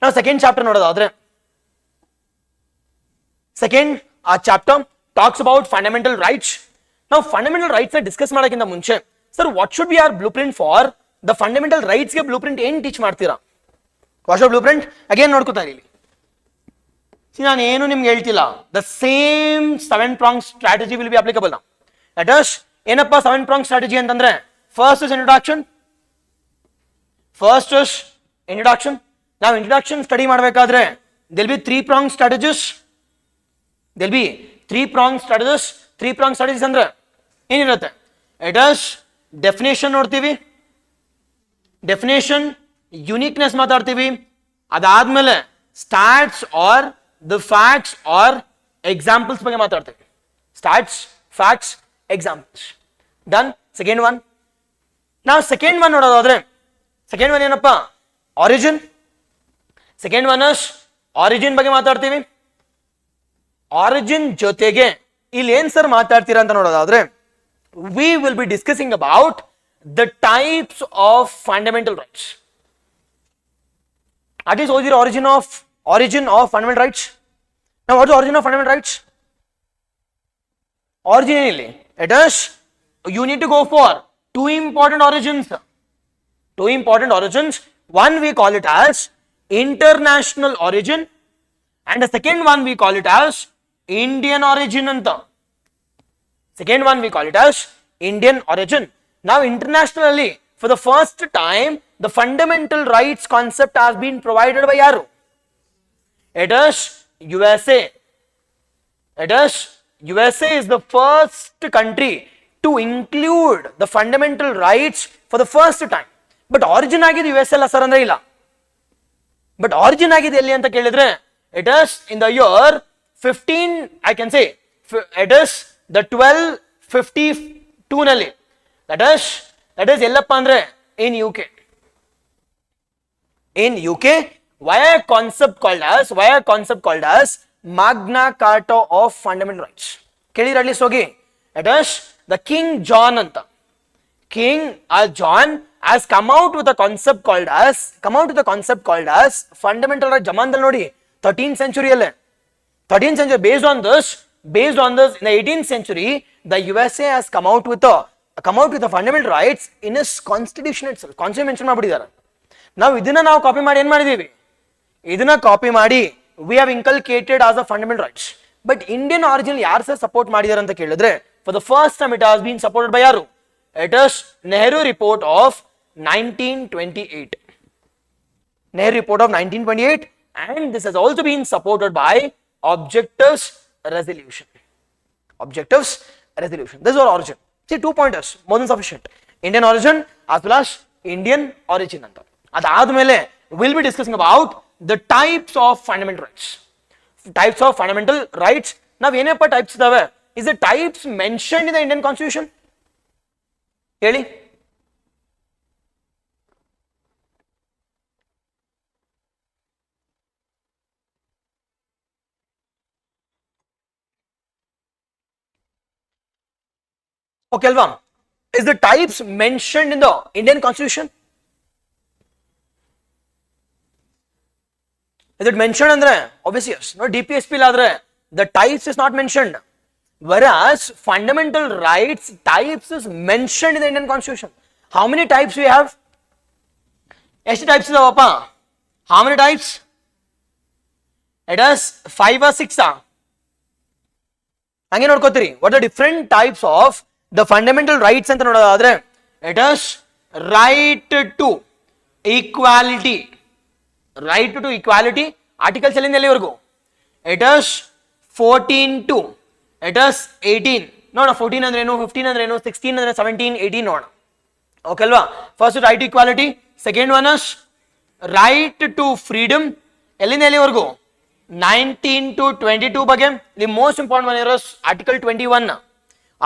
Now second chapter nodadadre. Second chapter talks about fundamental rights. Now fundamental rights na discuss madakinta munche, sir, what should be our blueprint for the fundamental rights ge blueprint ಏನು teach ಮಾಡ್ತೀರಾ? What's your blueprint? Again ನೋಡ್ಕೊತಾ ಇರಿ. See, ನಾನು ಏನು ನಿಮ್ಗೆ ಹೇಳ್ತಿಲ್ಲ. The same 7-prong strategy will be applicable now. That is, ಏನಪ್ಪ 7-prong strategy ಅಂತಂದ್ರೆ, first is introduction. Now introduction study ಮಾಡಬೇಕಾದ್ರೆ there will be 3-prong strategies. There will be 3-prong strategies. 3-prong strategies ಅಂದ್ರೆ ಏನಿರುತ್ತೆ? It is definition ನೋಡ್ತೀವಿ, definition, uniqueness ಮಾತಾಡ್ತೀವಿ, ಅದಾದ್ಮೇಲೆ stats or the facts or examples ಬಗ್ಗೆ ಮಾತಾಡ್ತೀವಿ. Stats, facts, examples. Done. Second one. Now second one ನೋಡೋದಾದ್ರೆ, second one ಏನಪ್ಪ? Origin. Second one is origin ಬಗ್ಗೆ ಮಾತಾಡ್ತೀವಿ. Origin ಜೊತೆಗೆ ಇಲ್ಲಿ ಏನ್ ಸರ್ ಮಾತಾಡ್ತೀರಾ ಅಂತ ನೋಡೋದಾದ್ರೆ, we will be discussing about the types of fundamental rights. That is what is the origin of fundamental rights. Now what is the origin of fundamental rights? Originally, it is, you need to go for 2 important origins. 2 important origins. One we call it as international origin, and the second one we call it as Indian origin anta. Second one we call it as Indian origin. Now internationally, for the first time, the fundamental rights concept has been provided by yaru? It is USA. USA is the first country to include the fundamental rights for the first time. But origin agide USA la sir andre illa. But origin agide elli anta kelidre, it is in the year 15, I can say, it is the 1252 nalli. That is ellappa andre in UK. In UK, via a concept called as Magna Carta of Fundamental Rights. Kelira at least hogi. It is the King John anta. King John has come out with a concept called as fundamental rights. Jamandal nodi 13th century alle. 13th century, based on this, based on this, in the 18th century, the USA has come out with the fundamental rights in its constitution itself. Constitution mention ಮಾಡಿದ್ದಾರೆ. ನಾವು ಇದನ್ನ ನಾವು copy ಮಾಡಿ ಏನು ಮಾಡಿದೀವಿ? ಇದನ್ನ copy ಮಾಡಿ we have inculcated as a fundamental rights. But Indian origin ಯಾರು ಸಹ ಸಪೋರ್ಟ್ ಮಾಡಿದ್ದಾರೆ ಅಂತ ಕೇಳಿದ್ರೆ, for the first time it has been supported by ಯಾರು? It is Nehru report of 1928. Nehru report of 1928, and this has also been supported by objectives resolution. Objectives resolution. This is our origin. See, 2 pointers, more than sufficient. Indian origin as well as Indian origin anta. Adadmele we'll be discussing about the types of fundamental rights. Types of fundamental rights. Now ಏನಪ್ಪ types ಇದಾವೆ? Is the types mentioned in the Indian constitution? ಹೇಳಿ. Okay, Alva, is the types mentioned in the Indian constitution? Is it mentioned andre? Obviously yes. No, DPSP ladre the types is not mentioned, whereas fundamental rights types is mentioned in the Indian constitution. How many types we have? ಎಷ್ಟು types ಇದಾವಪ್ಪ? How many types? It is 5 or 6 ಹಂಗೆ ನೋಡ್ಕೋತೀರಿ. What are the different types of the fundamental rights ಅಂತ ನೋಡೋದಾದ್ರೆ, it is right to equality. Right to equality, articles ಎಲ್ಲಿಂದ ಎಲ್ಲಿವರೆಗೂ? It is 14 to it is 18. ನೋಡೋಣ 14 ಅಂದ್ರೆ ಏನು, 15 ಅಂದ್ರೆ ಏನು, 16 ಅಂದ್ರೆ 17, 18 ನೋಡೋಣ. ಓಕೆ ಅಲ್ವಾ? First right to equality, second one is right to freedom, ಎಲ್ಲಿಂದ ಎಲ್ಲಿವರೆಗೂ? 19 to 22 ಬಗ್ಗೆ. The most important one is article 21.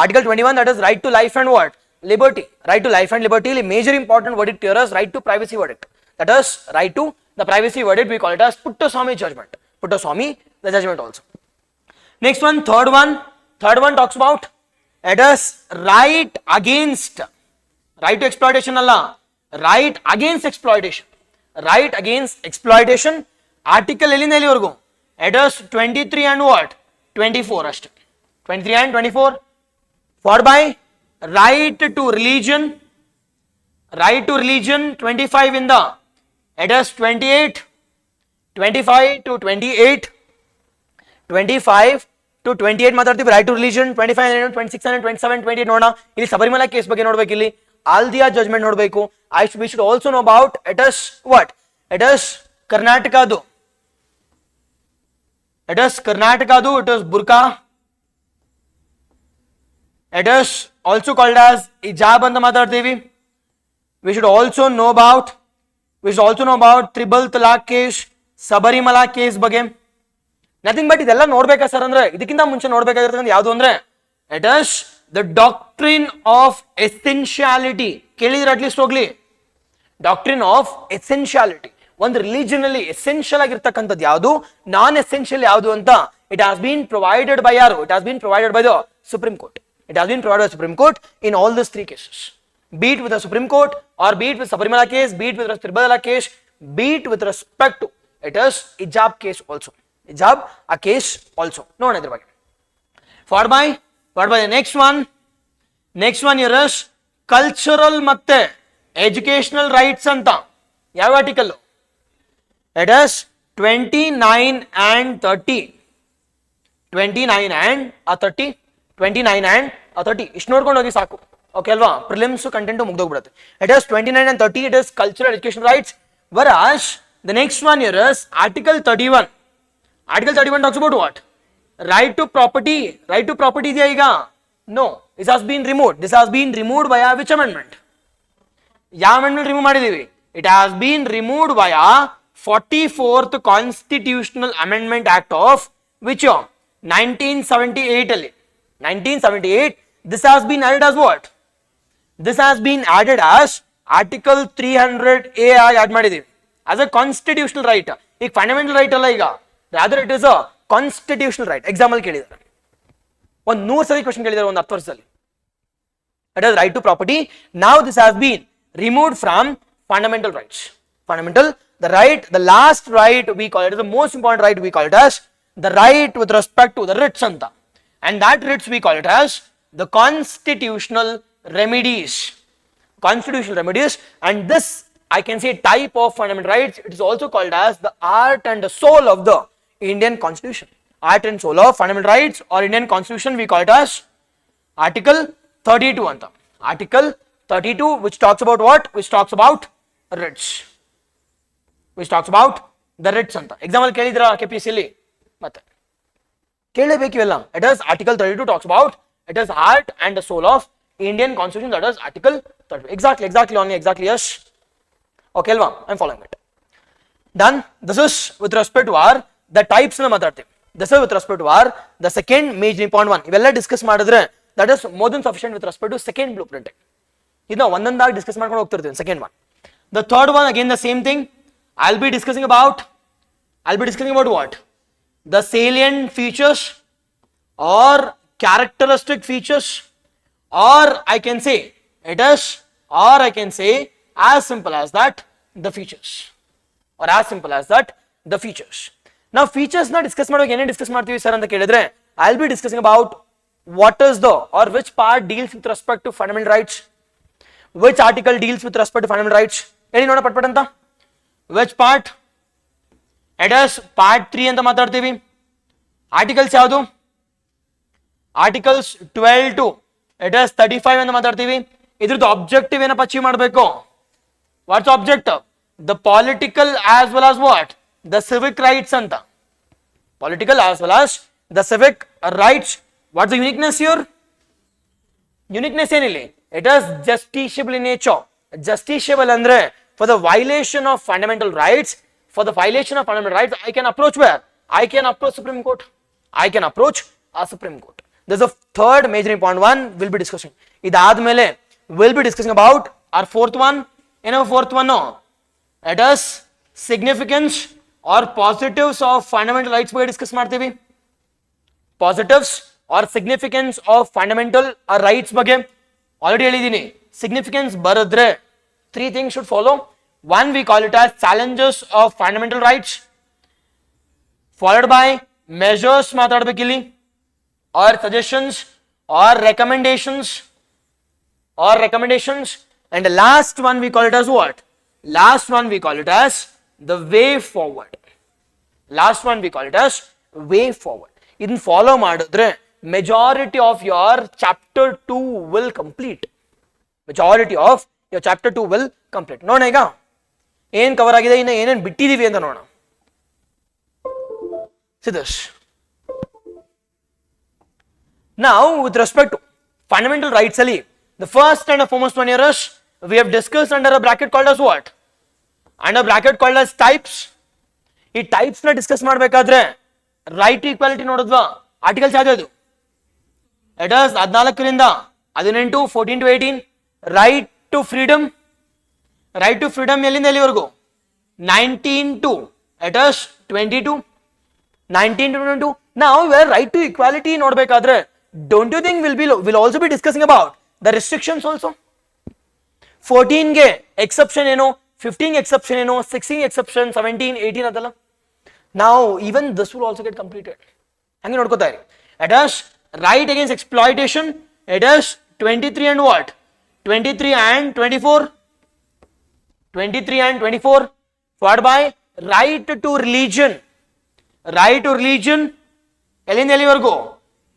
Article 21, that is right to life and what? Liberty. Right to life and liberty. The major important verdict here is right to privacy verdict. That is right to the privacy verdict. We call it as Puttaswamy judgment. Puttaswamy the judgment also. Next one, third one. Third one talks about it is right against. Right to exploitation Allah. Right against exploitation. Right against exploitation. Article ಎಲ್ಲಿಂದ ಎಲ್ಲಿವರೆಗೂ? It is 23 and what? 24 ಅಷ್ಟೇ. 23 and 24. For by right to religion, 25 in the, it is 28, 25 to 28, 25 to 28 ಮಾತಾಡ್ತೀವಿ. Right to religion 25, 26 and 27, 28 ನೋಡೋಣ. ಇಲ್ಲಿ ಸಬರಿಮಲಾ case ಬಗ್ಗೆ ನೋಡ್ಬೇಕು, ಇಲ್ಲಿ ಆಲ್ದಿಯಾ judgement ನೋಡಬೇಕು. we should also know about it is what? It is Karnatakadu. It is Karnatakadu, it is burqa. It is also called as hijab anta ಮಾತಾಡ್ತೀವಿ. We should also know about Tribal Talaq case, Sabarimala case ಬಗ್ಗೆ. Nothing but ಇದೆಲ್ಲ ನೋಡ್ಬೇಕಾ sir ಅಂದ್ರೆ, ಇದಕ್ಕಿಂತ ಮುಂಚೆ ನೋಡ್ಬೇಕಾಗಿರ್ತಕ್ಕಂಥ ಯಾವುದು ಅಂದ್ರೆ, it is the doctrine of essentiality. ಕೇಳಿದ್ರೆ ಅಟ್ಲೀಸ್ಟ್ ಹೋಗ್ಲಿ, ಡಾಕ್ಟ್ರಿನ್ ಆಫ್ ಎಸೆನ್ಶಿಯಾಲಿಟಿ. ಒಂದು ರಿಲಿಜನ್ ಅಲ್ಲಿ ಎಸೆನ್ಷಿಯಲ್ ಆಗಿರ್ತಕ್ಕಂಥದ್ದು ಯಾವುದು, ನಾನ್ ಎಸೆನ್ಷಿಯಲ್ ಯಾವುದು ಅಂತ it has been provided by ಯಾರು? It has been provided by the supreme court. It has been provided by the Supreme Court in all these 3 cases. Be it with the Supreme Court, or be it with Sabarimala case, be it with the Tribal case, be it with respect to it is hijab case also. Hijab a case also. No another ಬಗ್ಗೆ. For by the next one here is cultural ಮತ್ತೆ educational rights ಅಂತ. ಯಾವ article? It is 29 and 30. 29 and 30. 29 and 30 ಇಷ್ಟು ನೋಡ್ಕೊಂಡು ಹೋಗಿ ಸಾಕು. Okay ಅಲ್ವಾ? Prelims content ಮುಗ್ದೋಗ್ಬಿಡುತ್ತೆ. It is 29 and 30. It is cultural education rights. Whereas the next one here is Article 31. Article 31 talks about what? Right to property. Right to property ಇದೆಯಾ ಈಗ? No. This has been removed. This has been removed via which amendment? ಯಾವ amendment remove ಮಾಡಿದೀವಿ? It has been removed via 44th Constitutional Amendment Act of which year? 1978 ಅಲ್ಲಿ. 1978. This has been added as what? This has been added as Article 300A ಆಗಿ add ಮಾಡಿದೀವಿ as a constitutional right. ಈಗ fundamental right ಅಲ್ಲ ಈಗ, rather it is a constitutional right. Example ಕೇಳಿದ್ದಾರೆ, ಒಂದು 100 ಸರಿ question ಕೇಳಿದ್ದಾರೆ ಒಂದು 10 ವರ್ಷದಲ್ಲಿ. It is right to property. Now this has been removed from fundamental rights. Fundamental, the right, the last right we call it, the most important right we call it as the right with respect to the writs anta. and that writs we call it as the constitutional remedies. Constitutional remedies, and this I can say type of fundamental rights, it is also called as the art and the soul of the Indian Constitution. Art and soul of fundamental rights or Indian Constitution, we call it as Article 32 anta. Article 32, which talks about what? Which talks about writs. Which talks about the writs anta. Example kelidra KPSC li matte kelebeki ella. It is Article 32 talks about, it is heart and the soul of Indian Constitution, that is Article 32. Exactly only, exactly, yes. Okay alva, I'm following it. Then this is with respect to our the types na matadteve. This is with respect to our the second major important one. Ivella discuss madidre that is more than sufficient with respect to second blueprint. Idna ondandaagi discuss ಮಾಡ್ಕೊಂಡು ಹೋಗ್ತಿರ್ತೀನಿ. Second one. The third one, again the same thing. I'll be discussing about what? The salient features or characteristic features, or I can say as simple as that, the features, or as simple as that, the features. Now features na discuss ಮಾಡುವಾಗ ಏನೇ discuss ಮಾಡ್ತೀವಿ sir ಅಂತ ಕೇಳಿದ್ರೆ, I'll be discussing about what is the or which part deals with respect to fundamental rights, which article deals with respect to fundamental rights. ಹೇಳಿ ನೋಡ ಪಟ್ ಅಂತ. Which part? It is part 3 ಅಂತ ಮಾತಾಡ್ತೀವಿ. Articles ಯಾವುದು? Articles 12 to it is 35 ಅಂತ ಮಾತಾಡ್ತೀವಿ. ಇದ್ರದ್ದು objective ಏನಪ್ಪ ಅಚೀವ್ ಮಾಡಬೇಕು? What's objective? The political as well as what? The civic rights anta. Political as well as the civic rights. What's the uniqueness here? Uniqueness enilli. It is justiciable in nature. Justiciable andre for the violation of fundamental rights. For the violation of fundamental rights, I can approach where? I can approach Supreme Court. I can approach a Supreme Court. This is the third major important one we'll be discussing. Idadmele we'll be discussing about our fourth one. Fourth one, no. It is significance or positives of fundamental rights ಬಗ್ಗೆ discuss ಮಾಡ್ತೀವಿ. Positives or significance of fundamental rights ಬಗ್ಗೆ already ಹೇಳಿದೀನಿ. Significance ಬರೆದ್ರೆ 3 things should follow. One, we call it as challenges of fundamental rights, followed by measures ಮಾತಾಡಬೇಕಿಲ್ಲಿ, or suggestions or recommendations, and the last one we call it as what? Last one we call it as the way forward. Last one we call it as way forward. Idin follow madidre majority of your chapter 2 will complete. Majority of your chapter 2 will complete. ನೋಡೋಣ ಈಗ ಏನು cover ಆಗಿದೆ, ಇನ್ನು ಏನೇನು ಬಿಟ್ಟಿದೀವಿ ಅಂತ ನೋಡೋಣ. See this. Now with respect to fundamental rights ali, the first and the foremost one here is we have discussed under a bracket called as what? Under a bracket called as types. ಈ types na discuss ಮಾಡಬೇಕಾದ್ರೆ right to equality ನೋಡಿದ್ವಾ? Articles ಯಾವ್ದು? It is 14 ರಿಂದ 18, 14 to 18. Right to freedom. Right to freedom ಎಲ್ಲಿಂದ ಎಲ್ಲಿವರೆಗೂ? 19 to it is 22. 19 to 22. Now where right to equality ನೋಡಬೇಕಾದ್ರೆ don't you think we'll also be discussing about the restrictions also? 14 ಗೆ exception ಏನು, 15 exception ಏನು, 16 exception, 17, 18 ಅದಲ್ಲ. Now even this will also get completed. ಹಂಗೆ ನೋಡ್ಕೋತಾ ಇರಿ. It is right against exploitation. It is 23 and what? 23 and 24. 23 and 24. Followed by right to religion. Right to religion ಎಲ್ಲಿಂದ ಎಲ್ಲಿವರೆಗೂ?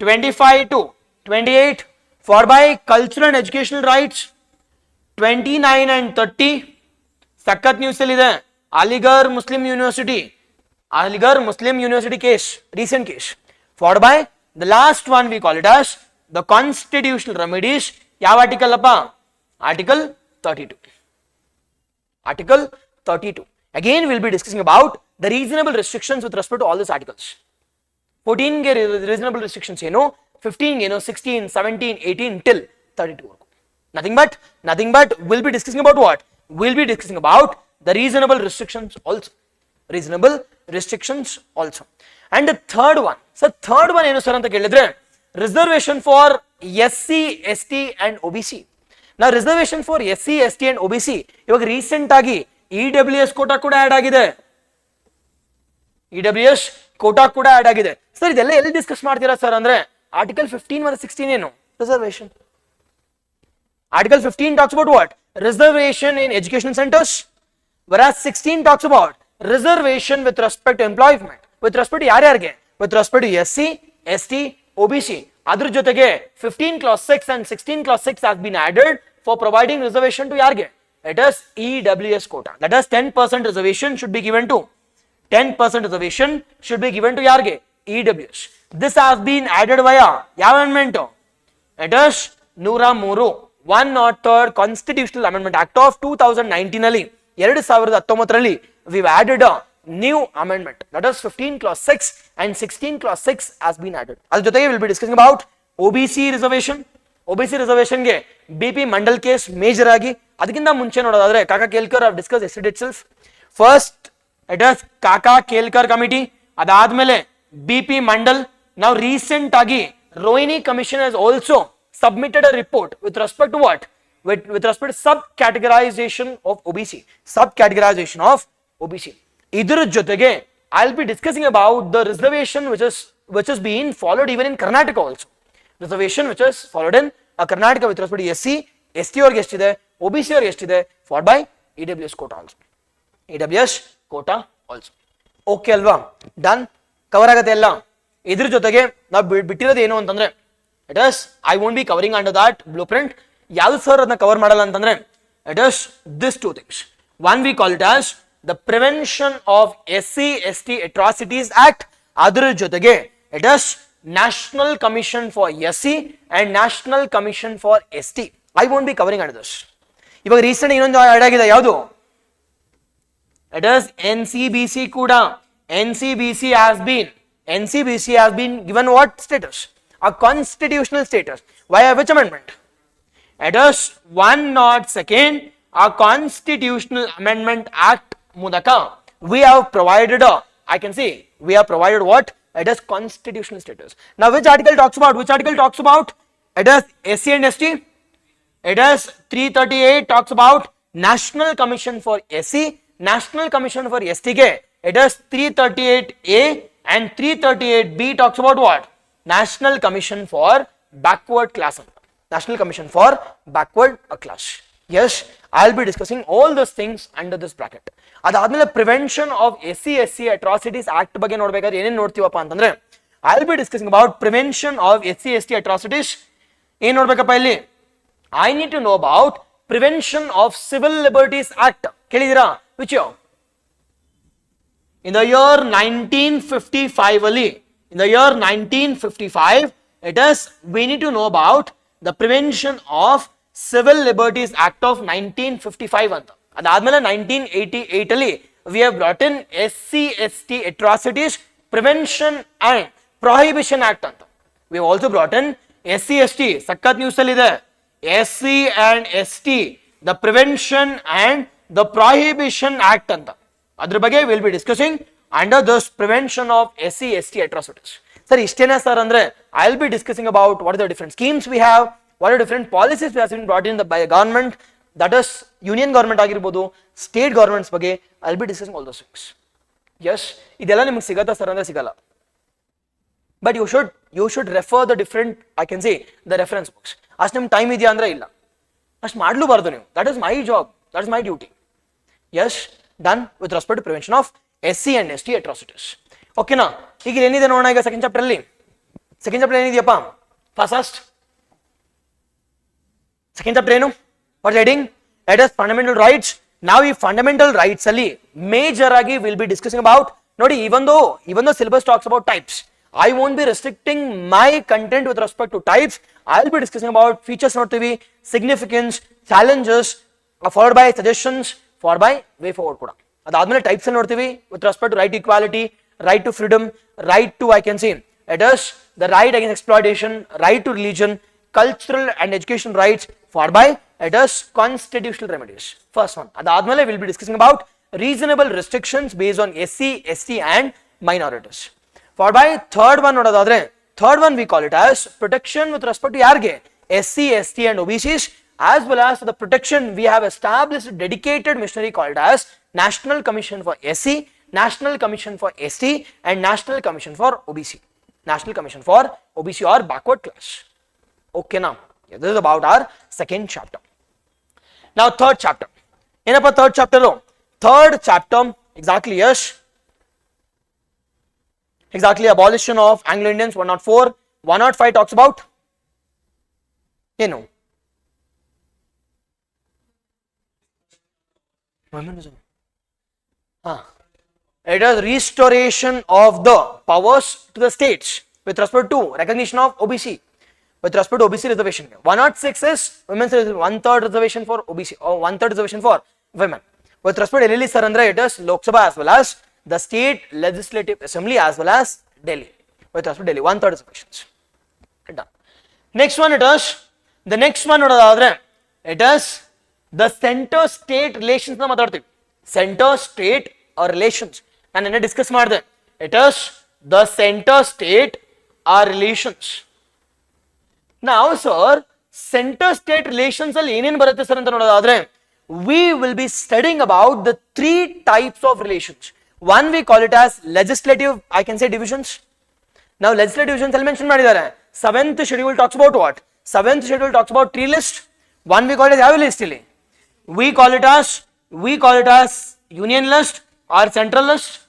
25 to 28. Followed by cultural and educational rights 29 and 30. ಸಖತ್ news ಅಲ್ಲಿ ಇದೆ. Aligarh Muslim university case, recent case. Followed by the last one we call it as the constitutional remedies. ಯಾವ article ಅಪ್ಪ? Article 32. Article 32. Again we'll be discussing about the reasonable restrictions with respect to all these articles. 14 ಗೆ reasonable restrictions ಏನು, 15 ಏನು, 16, 17, 18 till 32. Nothing but we'll be discussing about what? We'll be discussing about the reasonable restrictions also. Reasonable restrictions also. And the third one. So third one ಏನು sir ಅಂತ ಕೇಳಿದ್ರೆ reservation for SC, ST and OBC. Now reservation for SC, ST and OBC ಇವಾಗ recent ಆಗಿ EWS Kota ಕೂಡ add ಆಗಿದೆ. EWS Kota ಕೂಡ add ಆಗಿದೆ. Sir ಇದೆಲ್ಲ ಎಲ್ಲಿ ಡಿಸ್ಕಸ್ ಮಾಡ್ತೀರಾ ಸರ್ ಅಂದ್ರೆ Article 15 ಮತ್ತು 16 ಏನು? Reservation. Article 15 talks about what? Reservation in education centers, whereas 16 talks about reservation with respect to employment. With respect to ಯಾರ್ಯಾರಿಗೆ? With respect to SC, ST, OBC. ಅದ್ರ ಜೊತೆಗೆ 15 clause 6 and 16 clause 6 has been added for providing reservation to ಯಾರ್ಗೆ? It is EWS quota. That is 10% reservation should be given to 10% reservation should be given to ಯಾರ್ಗೆ? EWS. This has been added via ಯಾವ amendment? It is 103 103rd Constitutional Amendment Act of 2019 ಅಲ್ಲಿ 2019ರಲ್ಲಿ we've added a new amendment, that is 15 clause 6 and 16 clause 6 has been added. ಅದ್ರ ಜೊತೆಗೆ we'll be discussing about OBC reservation. OBC reservation ಗೆ BP Mandal case major ಆಗಿ, ಅದಕ್ಕಿಂತ ಮುಂಚೆ ನೋಡೋದಾದ್ರೆ ಕಾಕಾ Kelkar have discussed yesterday itself. First it is ಕಾಕಾ Kelkar committee, ಅದಾದ್ಮೇಲೆ BP ಮಂಡಲ್. Now recent ಆಗಿ Rohini commission has also submitted a report with respect to what? With respect to subcategorization of OBC. Subcategorization of OBC. Idhar jotege I'll be discussing about the reservation which is being followed even in Karnataka also. Reservation which is followed in Karnataka with respect to SC, ST orge eshtiದೆ, OBC orge eshtiದೆ, followed by EWS quota also. EWS quota also. Okay alva? Done? Cover agate ella? Idhar jotege ನಾವು ಬಿಟ್ಟಿರೋದು ಏನು ಅಂತಂದ್ರೆ, it is I won't be covering under that blueprint. ಯಾವ್ದು sir ಅದನ್ನ cover ಮಾಡಲ್ಲ ಅಂತಂದ್ರೆ, it is this two things. One we call it as the Prevention of SC ST Atrocities Act. ಅದರ ಜೊತೆಗೆ it is National Commission for SC and National Commission for ST. I won't be covering under this. ಇವಾಗ recent ಇನ್ನೊಂದು add ಆಗಿದೆ, ಯಾವುದು? It is NCBC ಕೂಡ. NCBC has been given what status? A constitutional status. Via which amendment? It is 102nd a Constitutional Amendment Act ಮೂಲಕ we have provided we have provided what? It is constitutional status. Now which article talks about? It is SC and ST. It is 338 talks about National Commission for SC, National Commission for ST ಗೆ it is 338A and 338B talks about what? National Commission for Backward Class. National Commission for Backward Class. Yes, I'll be discussing all those things under this bracket. ಅದಾದ್ಮೇಲೆ Prevention of SC SC Atrocities Act ಬಗ್ಗೆ ನೋಡ್ಬೇಕಾದ್ರೆ ಏನೇನು ನೋಡ್ತೀವಪ್ಪ ಅಂತಂದ್ರೆ, I'll be discussing about Prevention of SC ST Atrocities. ಏನ್ ನೋಡ್ಬೇಕಪ್ಪ ಇಲ್ಲಿ? I need to know about Prevention of Civil Liberties Act. ಕೇಳಿದಿರಾ? Which year? In the year 1955 ಅಲ್ಲಿ, in the year 1955, it is we need to know about the Prevention of Civil Liberties Act of 1955 ಅಂತ. ಅದಾದ್ಮೇಲೆ 1988 ಅಲ್ಲಿ we have brought in SC ST Atrocities Prevention and Prohibition Act ಅಂತ. We have also brought in SC ST, ಸಖತ್ news ಅಲ್ಲಿ ಇದೆ, SC and ST the Prevention and the Prohibition Act ಅಂತ. ಅದ್ರ ಬಗ್ಗೆ we'll be discussing under this Prevention of SC ST Atrocities. Sir, ಇಷ್ಟೇನಾ sir ಅಂದ್ರೆ, I'll be discussing about what are the different schemes we have, what are different policies we have been brought in by the government, that is union government ಆಗಿರಬಹುದು, state governments ಬಗ್ಗೆ I'll be discussing all those things. Yes, ಇದೆಲ್ಲ ನಿಮಗೆ ಸಿಗತ್ತಾ sir ಅಂದ್ರೆ ಸಿಗಲ್ಲ, but you should refer the different, I can say the reference books. ಅಷ್ಟು ನಿಮ್ಗೆ time ಇದೆಯಾ ಅಂದ್ರೆ ಇಲ್ಲ, ಅಷ್ಟು ಮಾಡ್ಲೂಬಾರ್ದು ನೀವು. That is my job, that is my duty. Yes, done with respect to prevention of SC and ST atrocities. ಓಕೆನಾ? ಈಗ ಏನಿದೆ ನೋಡೋಣ. ಈಗ ಸೆಕೆಂಡ್ ಚಾಪ್ಟರ್ ಅಲ್ಲಿ, ಸೆಕೆಂಡ್ ಚಾಪ್ಟರ್ ಏನಿದೆಯಪ್ಪ? ಫಸ್ಟ್ ಸೆಕೆಂಡ್ ಚಾಪ್ಟರ್ ಏನು? What is heading? It is fundamental rights. ನಾವು ಈ ಫಂಡಮೆಂಟಲ್ ರೈಟ್ಸ್ ಅಲ್ಲಿ ಮೇಜರ್ ಆಗಿ ವಿಲ್ ಬಿ ಡಿಸ್ಕಸಿಂಗ್ ಅಬೌಟ್, ನೋಡಿ, even though syllabus talks about types, I won't be restricting my content with respect to types. I'll be discussing about features ನೋಡ್ತೀವಿ, significance, challenges, followed by suggestions, followed by way forward ಕೂಡ. ಅದಾದ್ಮೇಲೆ types ಅಲ್ಲಿ ನೋಡ್ತೀವಿ with respect to right to equality, right to freedom, right to, I can say, it is the right against exploitation, right to religion, cultural and education rights, followed by it is constitutional remedies. First one. Adadmele we'll be discussing about reasonable restrictions based on SC, ST and minorities. Followed by third one nodadadre, third one we call it as protection with respect to yarge SC, ST and OBCs, as well as the protection we have established a dedicated machinery called as National Commission for SC, National Commission for ST and National Commission for OBC. National Commission for OBC or backward class. Okay, now this is about our second chapter. Now third chapter. ಏನಪ್ಪ third chapter? Third chapter exactly, yes, exactly, abolition of Anglo-Indians. 104, 105 talks about it is restoration of the powers to the states with respect to recognition of OBC, with respect to OBC reservation. 106 is women's one-third reservation for OBC or one-third reservation for women. With respect to Delhi Sarandra, it is Lok Sabha as well as the state legislative assembly as well as Delhi. With respect to Delhi, one-third reservations. Done. Next one, it is the next one. It is the center-state relations. Center-state or relations. And I discuss more. It is the center-state or relations. Now, sir, center-state relations we will be studying about the three types of relations. One we call it as legislative, I can say, divisions. Now, legislative divisions I'll mention. 7th schedule talks about what? 7th schedule talks about tree list. One we call it as list. We call it as union list or central list,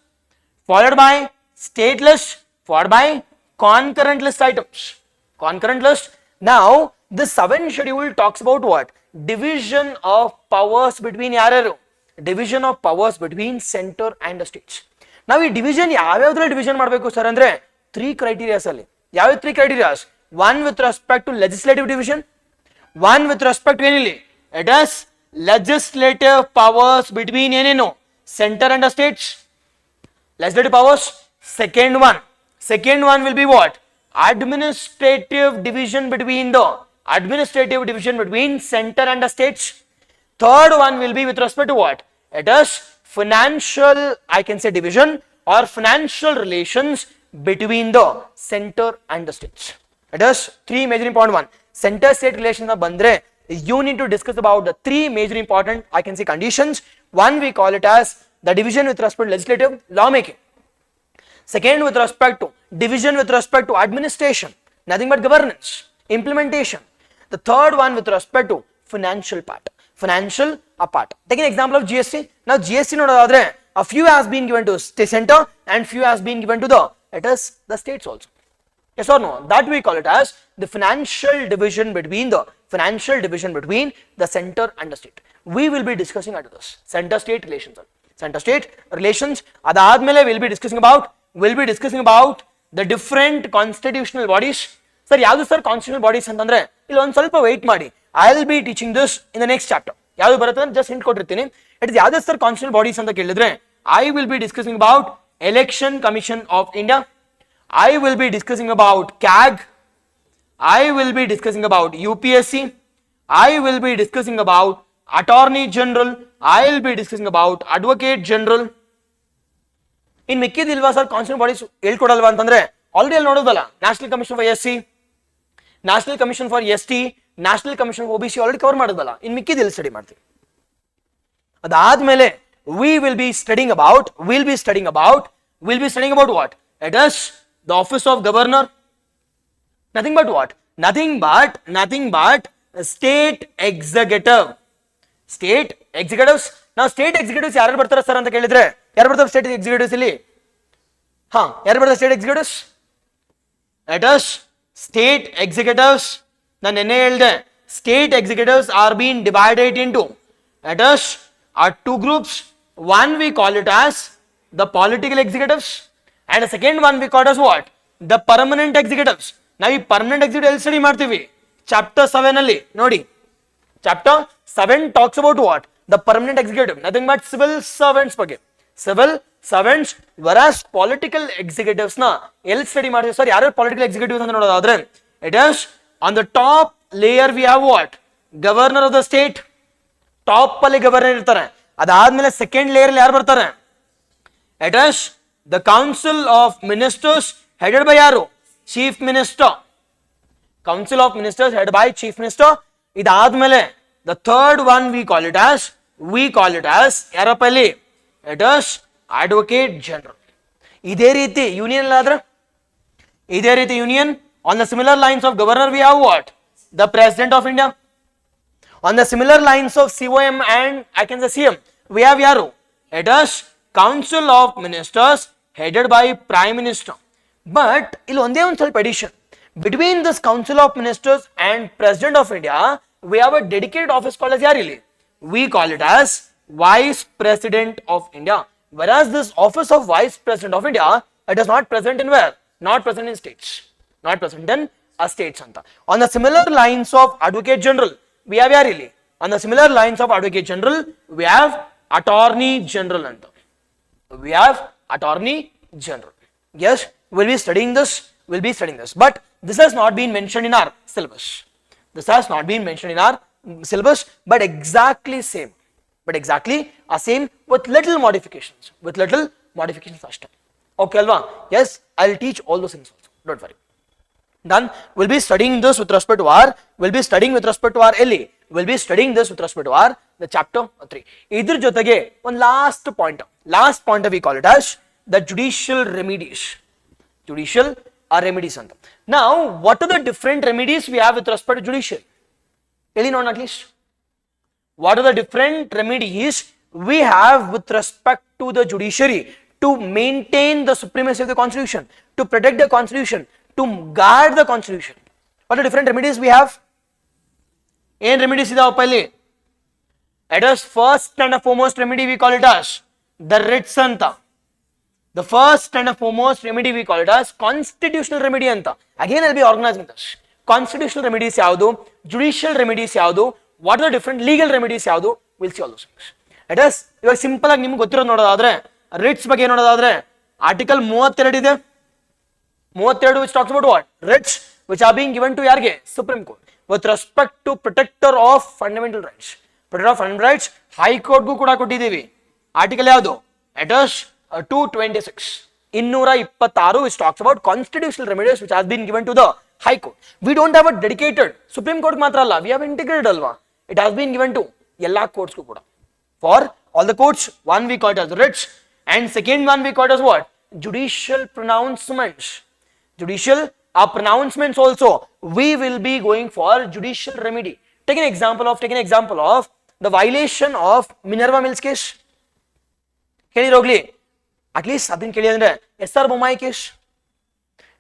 followed by state list, followed by concurrent list items. Concurrent list. Now, the 7th schedule talks about what? Division of powers between division of powers between center and the states. Now, this division division sir, three criteria. Three criteria. One with respect to legislative division, one with respect to it is legislative powers between center and the states. Legislative powers. Second one will be what? Administrative division between center and the states. Third one will be with respect to what? It is financial, I can say, division or financial relations between the center and the states. It is three major important one. Center-state relations bandre, you need to discuss about the three major important, I can say, conditions. One we call it as the division with respect to legislative lawmaking. Second, with respect to division with respect to administration, nothing but governance, implementation. The third one with respect to financial part. Financial part. Take an example of GST. Now GST a few has been given to state center and few has been given to the states also. Yes or no? That we call it as the financial division between the center and the state. We will be discussing under this center-state relations. Center-state relations. Adadmele we'll be discussing about the different constitutional bodies. Sir, yadu sir constitutional bodies antandre illi on ಸ್ವಲ್ಪ wait ಮಾಡಿ. I'll be teaching this in the next chapter. Yadu ಬರುತ್ತೆ ಅಂತ just hint ಕೊಟ್ಟಿರ್ತೀನಿ. It is yadu sir constitutional bodies ಅಂತ ಕೇಳಿದ್ರೆ I will be discussing about Election Commission of India. I will be discussing about CAG. I will be discussing about UPSC. I will be discussing about Attorney General. I will be discussing about Advocate General. In ಮಿಕ್ಕಿದಿಲ್ವಾ sir constitution bodies ಹೇಳ್ಕೊಡಲ್ವಾ ಅಂತಂದ್ರೆ already ಅಲ್ಲಿ ನೋಡೋದಲ್ಲ. National commission for SC, national commission for ST, national commission for OBC already cover ಮಾಡೋದಲ್ಲ. ಇನ್ ಮಿಕ್ಕಿದಿಲ್ಲ study ಮಾಡ್ತೀವಿ. ಅದಾದ್ಮೇಲೆ we will be studying about what? It is the office of governor. Nothing but what? Nothing but state executive. State executives. Now state executives ಯಾರು ಬರ್ತಾರೆ sir ಅಂತ ಕೇಳಿದ್ರೆ ಯಾರು ಬರ್ತಾರೆ ಸ್ಟೇಟ್ ಎಕ್ಸಿಕ್ಯೂಟಿವ್ಸ್ ಇಲ್ಲಿ? ಯಾರು ಬರ್ತಾರೆ state executives? It is state executives. ನಾನು ನೆನ್ನೆ ಹೇಳಿದೆ state executives are being divided into it is two groups. One we call it as the political executives and the second one we call it as what? The permanent executives. ನಾವು ಈ permanent executive ಎಲ್ಲಿ study ಮಾಡ್ತೀವಿ? Chapter 7 ಅಲ್ಲಿ ನೋಡಿ. Chapter 7 talks about what? The permanent executive. Nothing but civil servants ಬಗ್ಗೆ. Civil servants, whereas political executives na ಎಲ್ಲಿ study ಮಾಡ್ತೀವಿ sir? ಯಾರು political executives ಅಂತ ನೋಡೋದಾದ್ರೆ it is on the top layer we have what? Governor of the state. Top ಅಲ್ಲಿ governor ಇರ್ತಾರೆ. ಅದಾದ್ಮೇಲೆ second layer ಅಲ್ಲಿ ಯಾರು ಬರ್ತಾರೆ? It is the council of ministers headed by ಯಾರು? Chief minister. Council of ministers headed by chief minister. ಇದಾದ್ಮೇಲೆ the third one we call it as ಯಾರಪ್ಪ ಇಲ್ಲಿ? It is advocate general. ಇದೇ ರೀತಿ ಯೂನಿಯನ್ ಆದ್ರೆ ಇದೇ ರೀತಿ union. On the similar lines of governor we have what? The president of India. On the similar lines of COM and I can say CM, we have yaru. It is Council of Ministers headed by Prime Minister. But il onde one ಸ್ವಲ್ಪ addition. Between this Council of Ministers and President of India, we have a dedicated office called as yarili. We call it as Vice President of India. Whereas this office of Vice President of India, it is not present in where? Not present in states. Not present in a states anta. On the similar lines of Advocate General, we have yarili. On the similar lines of Advocate General, we have Attorney General anta. We have Attorney General. Yes, we'll be studying this. But this has not been mentioned in our syllabus. This has not been mentioned in our syllabus, but exactly same. Same with little modifications. First time. Okay, Alva? Yes, I'll teach all those things also. Don't worry. Then we'll be studying this with respect to our LE. We'll be studying this with respect to our the chapter 3. Idr jotage one last pointer we call it as the judicial remedies. Judicial are remedies anta. Now, what are the different remedies we have with respect to judicial? Eli known at least. What are the different remedies we have with respect to the judiciary to maintain the supremacy of the constitution, to protect the constitution, to guard the constitution? What are the different remedies we have? Eight remedies idava pahile. It is first and foremost remedy we call it as the writs anta. The first and foremost remedy we call it as constitutional remedy anta. Again I'll be organizing this. Constitutional remedies yavadu, judicial remedies yavadu, what are the different legal remedies yavadu? We'll see all those things. It is iವಾಗ simple ಆಗಿ ನಿಮಗೆ ಗೊತ್ತಿರೋದು ನೋಡೋದಾದ್ರೆ writs ಬಗ್ಗೆ ನೋಡೋದಾದ್ರೆ article 32 ಇದೆ. 32 which talks about what? Writs which are being given to ಯಾರಿಗೆ? Supreme Court with respect to protector of fundamental rights. Protector of fundamental rights High Court ಗೂ ಕೂಡ ಕೊಟ್ಟಿದ್ದೀವಿ. ಆರ್ಟಿಕಲ್ ಯಾವುದು? It is 226 226 which talks about constitutional remedies which has been given to the High Court. We don't have a dedicated Supreme Court ಮಾತ್ರ ಅಲ್ಲ, we have integrated ಅಲ್ವಾ. It has been given to ಎಲ್ಲ courts ಗೂ ಕೂಡ. For all the courts, one we call it as writs and second one we call it as what? Judicial pronouncements. Judicial pronouncements also. We will be going for judicial remedy. Take an example of the violation of Minerva Mills case. ಹೇಳಿರೋಗ್ಲಿ at least ಅದನ್ನ ಕೇಳಿ ಅಂದ್ರೆ SR Bommai case.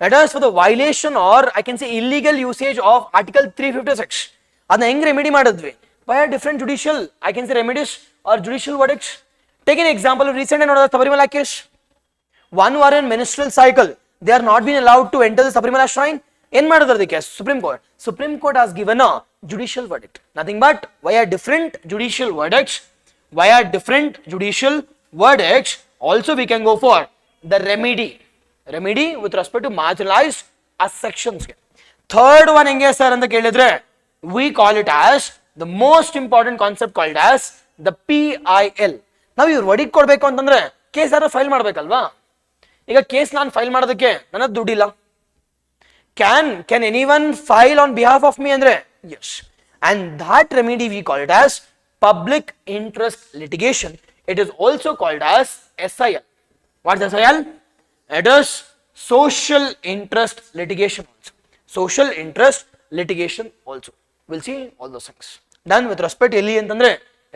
It is for the violation or I can say illegal usage of article 356. ಅದನ್ನ ಹೆಂಗ್ remedy ಮಾಡಿದ್ವಿ? By a different judicial I can say remedies or judicial verdicts. Take an example of recent ನೋಡೋದು Sabarimala case. One who are in menstrual cycle, they are not being allowed to enter the Sabarimala shrine. ಏನ್ ಮಾಡಿದ್ರು ಅದಕ್ಕೆ? Supreme Court has given a judicial verdict. Nothing but via different judicial verdicts also we can go for the remedy with respect to marginalized sections. Third one ಹೆಂಗೆ sir ಅಂತ ಕೇಳಿದ್ರೆ we call it as the most important concept called as the PIL. ನಾವು ಇವ್ರು verdict ಕೊಡ್ಬೇಕು ಅಂತಂದ್ರೆ case ಯಾರು file ಮಾಡ್ಬೇಕಲ್ವಾ? ಈಗ case ನಾನು ಫೈಲ್ ಮಾಡೋದಕ್ಕೆ ನನ್ನ ದುಡ್ಡಿಲ್ಲ. Can anyone file on behalf of me andre? Yes. And that remedy we call it as public interest litigation. It is also called as SIL. What is SIL? It is social interest litigation also. Social interest litigation also. We'll see all those things. Then with respect to LE ಅಂತಂದ್ರೆ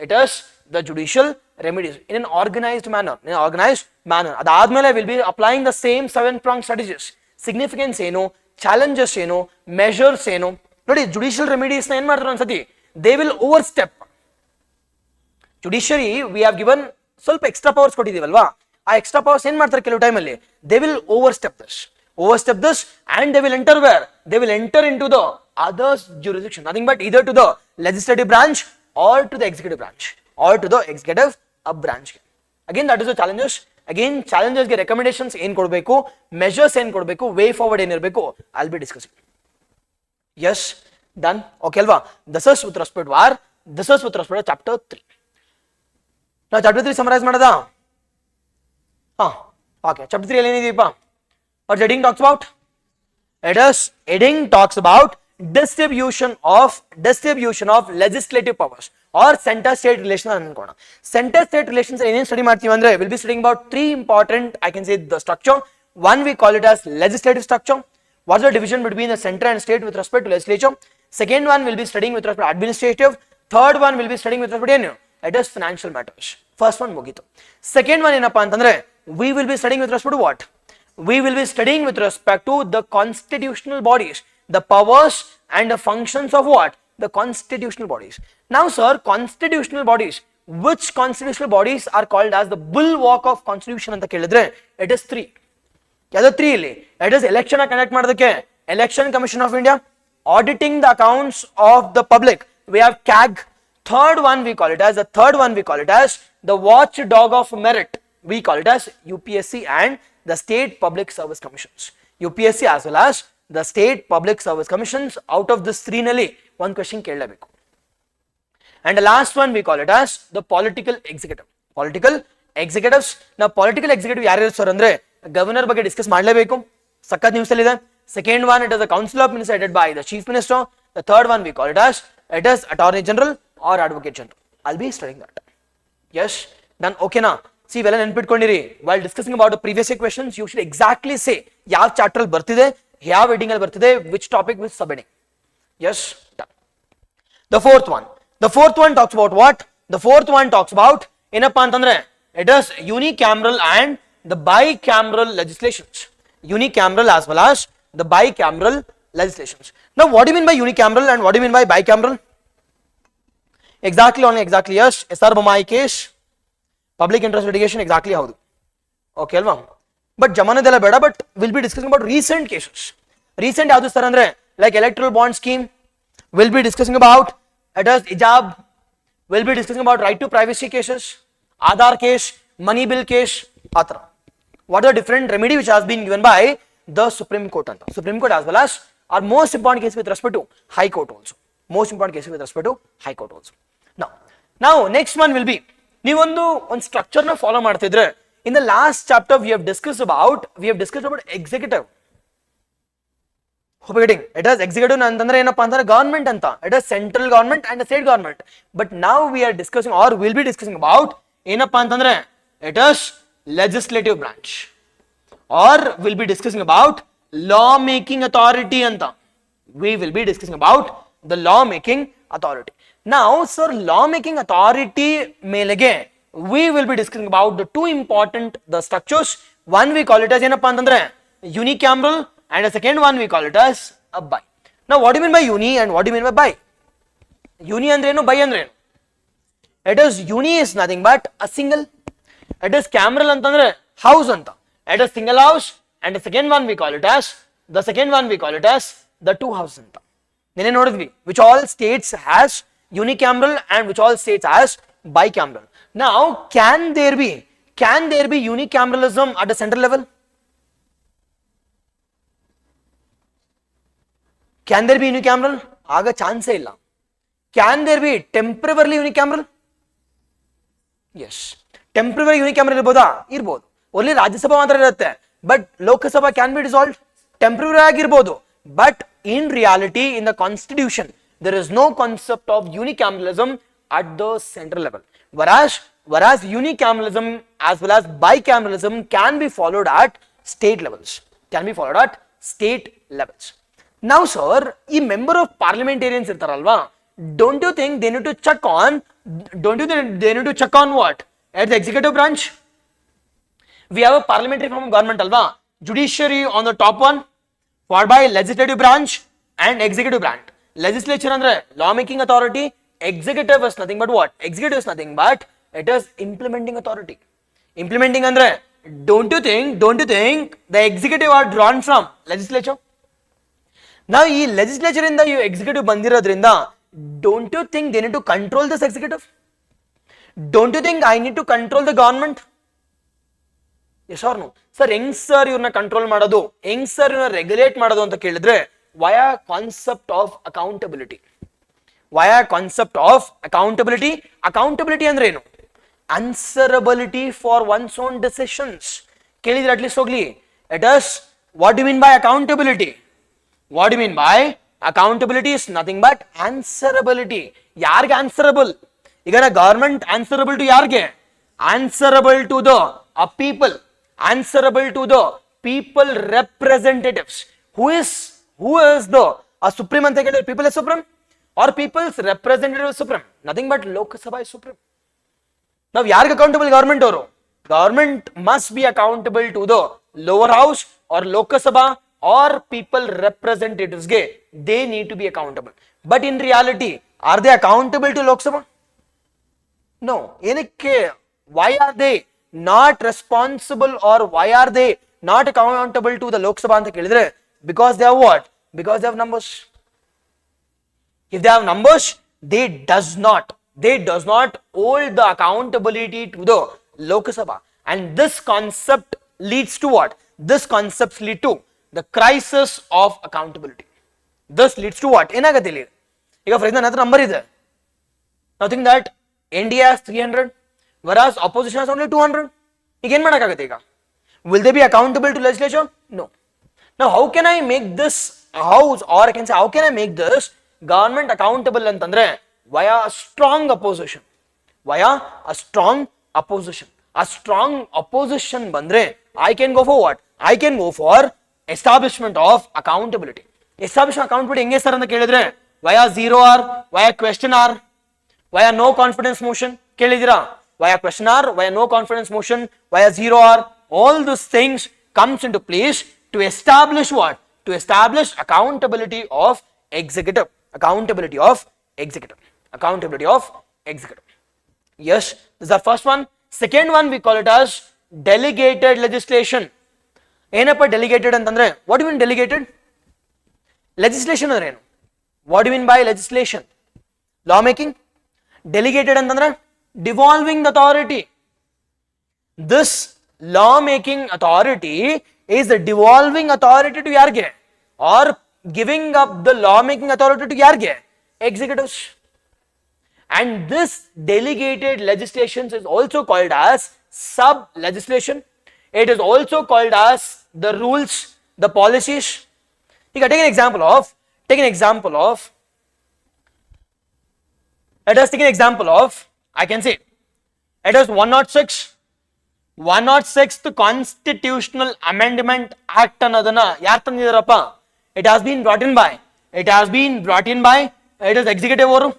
it is the judicial remedies in an organized manner. ಅದಾದ್ಮೇಲೆ we'll be applying the same 7-pronged strategies. Significance ಏನು, challenges ಏನು, measures ಏನು. ನೋಡಿ judicial remedies ನ ಏನ್ ಮಾಡ್ತಾರೆ ಅನ್ಸತಿ? They will overstep. Judiciary we have given ಸ್ವಲ್ಪ extra powers ಕೊಟ್ಟಿದ್ದೀವಲ್ವಾ? ಆ extra powers ಏನ್ ಮಾಡ್ತಾರೆ ಕೆಲವು ಟೈಮ್ ಅಲ್ಲಿ? They will overstep this and they will enter where? They will enter into the other jurisdiction. Nothing but either to the legislative branch or to the executive branch. Again that is the challenges. Again challenges ಗೆ recommendations ಏನ್ ಕೊಡಬೇಕು, measures ಏನ್ ಕೊಡಬೇಕು, way forward ಏನ್ ಇರಬೇಕು, I'll be discussing. Yes, done. Okay alva? This is with respect to chapter 3. Now chapter 3 summarize ಮಾಡದಾ? Okay, chapter 3 ಅಲ್ಲಿ ಏನಿದೆಯಪ್ಪ? What heading talks about? Heading talks about distribution of legislative powers or center state relations ಅನ್ಕೋಣ. Center state relations ಏನೇನು study ಮಾಡ್ತೀವಿ ಅಂದ್ರೆ we'll be studying about 3 important I can say the structure. One we call it as legislative structure, What's the division between the center and state with respect to legislature? Second one will be studying with respect to administrative. Third one will be studying with respect to it is financial matters. First one mugitu. Second one ಏನಪ್ಪಾ ಅಂತಂದ್ರೆ we will be studying with respect to what? We will be studying with respect to the constitutional bodies, the powers and the functions of what? The constitutional bodies. Now sir, constitutional bodies, which constitutional bodies are called as the bulwark of constitution ಅಂತ ಕೇಳಿದ್ರೆ it is 3. ಯಾವುದು 3 ಇಲ್ಲಿ? It is election conduct ಮಾಡೋದಕ್ಕೆ Election Commission of India, auditing the accounts of the public, we have CAG. Third one we call it as the watchdog of merit, we call it as UPSC and the state public service commissions. UPSC as well as the state public service commissions. Out of this 3 nalli one question kellebeku. And the last one we call it as the political executive. Political executives. Now political executive yaru sir andre governor ಬಗ್ಗೆ discuss ಮಾಡಲೇಬೇಕು, ಸಕ್ಕತ್ news ಅಲ್ಲಿ ಇದೆ. Second one, it is the council of ministers headed by the chief minister. The third one we call it as it is attorney general or advocate general. I'll be studying that. Yes, done. Okay na. See, well ನೆನಪಿಟ್ಕೊಂಡಿರಿ, while discussing about the previous year questions, you should exactly say ಯಾವ chapter ಅಲ್ಲಿ ಬರ್ತಿದೆ, ಯಾವ heading ಅಲ್ಲಿ ಬರ್ತಿದೆ, which topic, which sub heading. Yes, done. The fourth one talks about what? The fourth one talks about ಏನಪ್ಪಾ ಅಂತಂದ್ರೆ it is unicameral and the bicameral legislations. Unicameral as well as the bicameral legislations. Now what do you mean by unicameral and what do you mean by bicameral? Exactly, yes. SR Bommai case, public interest litigation, exactly howdu. Okay alva? But jamanadella beda, but we'll be discussing about recent cases. Recent yavdu sir andre like electoral bond scheme, we'll be discussing about it as hijab, we'll be discussing about right to privacy cases, Aadhaar case, money bill case, atra. What are the different remedy which has been given by the Supreme Court anta. Supreme Court as well as our most important case with respect to High Court also. Most important case with respect to High Court also. Now next one will be ನೀವೊಂದು structure ನ follow ಮಾಡ್ತಿದ್ರೆ in the last chapter we have discussed about executive. Hope getting it is executive ಅಂತಂದ್ರೆ ಏನಪ್ಪಾ ಅಂತಂದ್ರೆ government ಅಂತ, it is central government and the state government. But now we are discussing or will be discussing about ಏನಪ್ಪಾ ಅಂತಂದ್ರೆ it is legislative branch, or we'll be discussing about law making authority anta. We will be discussing about the law making authority. Now sir, law making authority melege we will be discussing about the two important the structures. One we call it as ಏನಪ್ಪಾ ಅಂತಂದ್ರೆ unicameral and the second one we call it as a bi. Now what do you mean by uni and what do you mean by bi? Uni andre enu, bi andre enu? It is uni is nothing but a single. It is cameral ಅಂತಂದ್ರೆ house anta. It is single house and the second one we call it as the two house anta. Nene nodidvi which all states has unicameral and which all states has bicameral. Now can there be unicameralism at the central level? Can there be unicameral? Aga chance illa. Can there be temporarily unicameral? Yes. Temporary unicameral ಇರಬಹುದಾ? ಇರಬಹುದು. Only Rajya Sabha ಮಾತ್ರ ಇರುತ್ತೆ, but Lok Sabha can be dissolved. Temporary ಆಗಿರಬಹುದು, but in reality in the constitution there is no concept of unicameralism at the central level, whereas unicameralism as well as bicameralism can be followed at state levels. Now sir, ಈ member of parliamentarians irtaralva, don't you think they need to check on what? At the executive branch, we have a parliamentary form of government alva, judiciary on the top one, followed by legislative branch and executive branch. Legislature andre law making authority, executive is nothing but what? Executive is nothing but it is implementing authority. Implementing andre, don't you think the executive are drawn from legislature? Now ee legislature inda you executive bandirodrinda, don't you think they need to control this executive? Don't you think I need to control the government? Yes or no? Sir, ಹೆಂಗ್ sir ಇವ್ರನ್ನ control ಮಾಡೋದು, ಹೆಂಗ್ sir ಇವ್ರನ್ನ regulate ಮಾಡೋದು ಅಂತ ಕೇಳಿದ್ರೆ via concept of accountability. Accountability ಅಂದ್ರೆ ಏನು? Answerability for one's own decisions. ಕೇಳಿದ್ರೆ at least ಹೋಗ್ಲಿ. It is, what do you mean by accountability? What do you mean by accountability is nothing but answerability. ಯಾರಿಗೆ answerable? ಈಗ government answerable to ಯಾರಿಗೆ? Answerable to the people. Answerable to the people representatives. who is the supreme anta kelidre, people is supreme or people's representative is supreme? Nothing but Lok Sabha is supreme. Now yarige accountable government ಅವರು? Government must be accountable to the lower house or Lok Sabha or people representatives ge, they need to be accountable. But in reality, are they accountable to Lok Sabha? No. ಏನಕ್ಕೆ? Why are they not responsible or why are they not accountable to the Lok Sabha anta kelidre? Because they have what? Because they have numbers. If they have numbers, they does not hold the accountability to the Lok Sabha. And this concept leads to what? This concept lead to the crisis of accountability. This leads to what? ಏನಾಗುತ್ತೆ ಇಲ್ಲಿ? ಈಗ for example, ನನ್ನ number ಇದೆ. Now think that India has 300, whereas opposition has only 200. ಈಗ ಏನು ಮಾಡಕ್ಕಾಗುತ್ತೆ ಈಗ? Will they be accountable to legislature? No. Now how can I make this house, or I can say how can I make this government accountable ಅಂತಂದ್ರೆ via a strong opposition. Via a strong opposition. A strong opposition ಬಂದ್ರೆ I can go for what? I can go for establishment of accountability. Establishment accountability ಹೆಂಗೆ sir ಅಂತ ಕೇಳಿದ್ರೆ via 0 hour, via question hour, via no confidence motion. ಕೇಳಿದಿರಾ? Via question hour, via no confidence motion, via 0 hour. All these things comes into place to establish what? To establish accountability of executive. Accountability of executive. Accountability of executive. Yes, this is our first one. Second one, we call it as delegated legislation. ಏನಪ್ಪ delegated ಅಂತಂದ್ರೆ? What do you mean delegated? Legislation ಅಂದ್ರೆ ಏನು? What do you mean by legislation? Law making. Delegated ಅಂತಂದ್ರೆ devolving the authority. This law making authority is the devolving authority to ಯಾರಿಗೆ? Or giving up the law making authority to ಯಾರಿಗೆ? Executives. And this delegated legislation is also called as sub legislation. It is also called as the rules, the policies. You can take an example of let us take an example of, I can say it is 106th Constitutional Amendment Act ಅನ್ನೋದನ್ನ ಯಾರು ತಂದಿದಾರಪ್ಪ? It has been brought in by it is executive ಅವರು.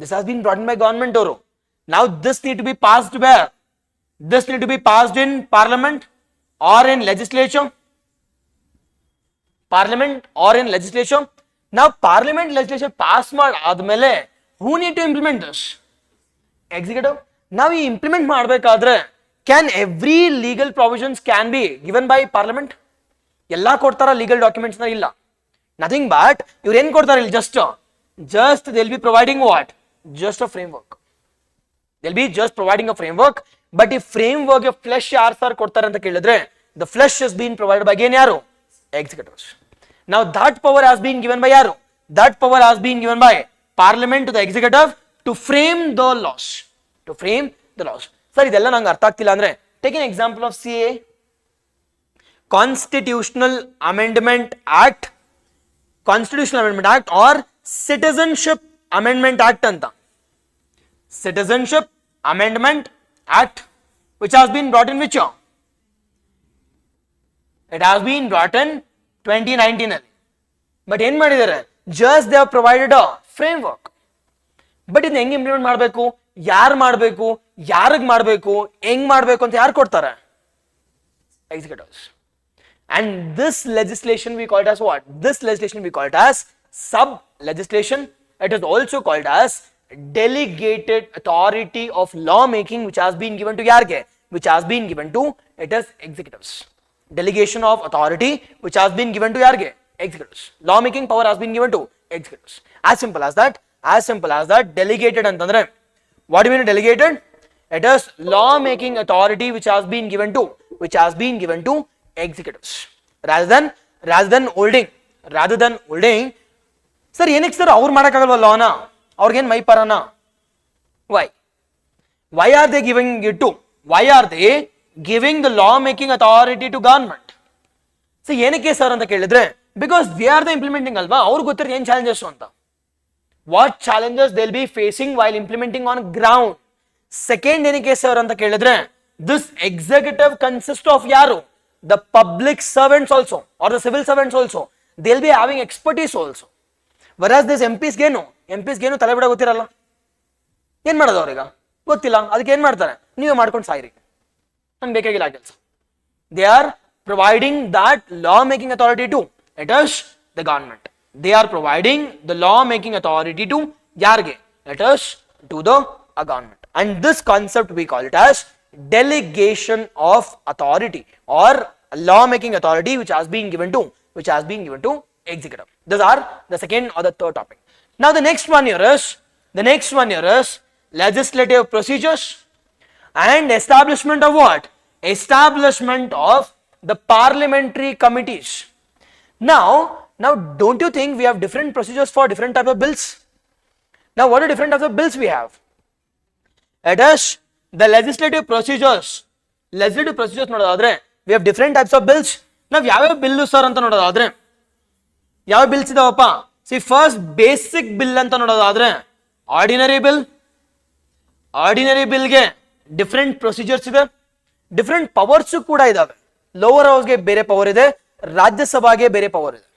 This has been brought in by government ಅವರು. Now this need to be passed where? This need to be passed in parliament or in legislature. Parliament or in legislature. Now parliament legislature pass ಮಾಡಾದ್ಮೇಲೆ who need to implement this? Executive. Now ಈ implement ಮಾಡಬೇಕಾದ್ರೆ can every legal provisions can be given by parliament? ಎಲ್ಲಾ ಕೊಡ್ತಾರ legal documents ನ? ಇಲ್ಲ. Nothing but ಇವ್ರು ಏನ್ ಕೊಡ್ತಾರೆ ಇಲ್ಲಿ? just they'll be providing what? Just a framework. They'll be just providing a framework. But if framework of flesh ಯಾರು sir ಕೊಡ್ತಾರೆ ಅಂತ ಕೇಳಿದ್ರೆ the flesh has been provided by again ಯಾರು? Executives. Now that power has been given by ಯಾರು? That power has been given by parliament to the executive to frame the laws. To frame the laws. Sir ಇದೆಲ್ಲ ನಂಗೆ ಅರ್ಥ ಆಗ್ತಿಲ್ಲ ಅಂದ್ರೆ take an example of CA, Constitutional Amendment Act, Constitutional Amendment Act or Citizenship Amendment Act ಅಂತ. Citizenship Amendment Act which has been brought in which year? It has been brought in 2019 ಅಲ್ಲಿ. But ಏನ್ ಮಾಡಿದ್ದಾರೆ? Just they have provided a framework. But ಇದನ್ನ ಹೆಂಗ್ implement ಮಾಡಬೇಕು, ಯಾರು ಮಾಡಬೇಕು, ಯಾರಿಗೆ ಮಾಡಬೇಕು, ಹೆಂಗ್ ಮಾಡಬೇಕು ಅಂತ ಯಾರು ಕೊಡ್ತಾರೆ? Executives. And this legislation we call it as what? This legislation we call it as sub legislation. It is also called as delegated authority of law making which has been given to yarge, which has been given to it is executives. Delegation of authority which has been given to yarge, executives. Law making power has been given to executives. As simple as that. Delegated antandre what do you mean delegated? It is law making authority which has been given to executives rather than holding. Sir ಏನಕ್ಕೆ sir ಅವ್ರು ಮಾಡಕ್ಕಾಗಲ್ವಾ ಲಾನ? ಅವ್ರಿಗೇನ್ ಮೈಪರನ? Why are they giving it to? Why are they giving the law making authority to government? So ಏನಕ್ಕೆ sir ಅಂತ ಕೇಳಿದ್ರೆ because we are the implementing ಅಲ್ವಾ, ಅವ್ರಿಗೆ ಗೊತ್ತಿರೋ ಏನ್ challenges ಅಂತ. What challenges they'll be facing while implementing on ground. Second ಏನಕ್ಕೆ sir ಅಂತ ಕೇಳಿದ್ರೆ this executive consists of ಯಾರು? the public servants also or the civil servants also, they'll be having expertise also. Whereas this MPs gain ತಲೆ ಬಿಡ ಗೊತ್ತಿರಲ್ಲ, ಏನ್ ಮಾಡೋದು ಅವ್ರೀಗ ಗೊತ್ತಿಲ್ಲ, ಅದಕ್ಕೆ ಏನ್ ಮಾಡ್ತಾರೆ, ನೀವೇ ಮಾಡ್ಕೊಂಡು ಸಾಯಿರಿ, ನಂಗೆ ಬೇಕಾಗಿಲ್ಲ ಕೆಲಸ. They are providing that law making authority to, it is the government. They are providing the law making authority to ಯಾರಿಗೆ, it is to the government. And this concept we call it as delegation of authority or law making authority which has been given to executive. These are the second or the third topic. Now the next one here is legislative procedures and establishment of what? Establishment of the parliamentary committees. Now don't you think we have different procedures for different types of bills? Now what are different types of bills we have? It is the legislative procedures ನೋಡೋದಾದ್ರೆ we have different types of bills. ನಾವು ಯಾವ್ಯಾವ bill sir ಅಂತ ನೋಡೋದಾದ್ರೆ ಯಾವ bills ಇದಾವಪ್ಪ? See first basic bill ಅಂತ ನೋಡೋದಾದ್ರೆ ordinary ಬಿಲ್ಗೆ ಡಿಫರೆಂಟ್ ಪ್ರೊಸೀಜರ್ಸ್ ಇದೆ, ಡಿಫರೆಂಟ್ ಪವರ್ಸ್ ಕೂಡ ಇದಾವೆ. ಲೋವರ್ ಹೌಸ್ಗೆ ಬೇರೆ ಪವರ್ ಇದೆ, ರಾಜ್ಯಸಭಾಗೆ ಬೇರೆ ಪವರ್ ಇದೆ.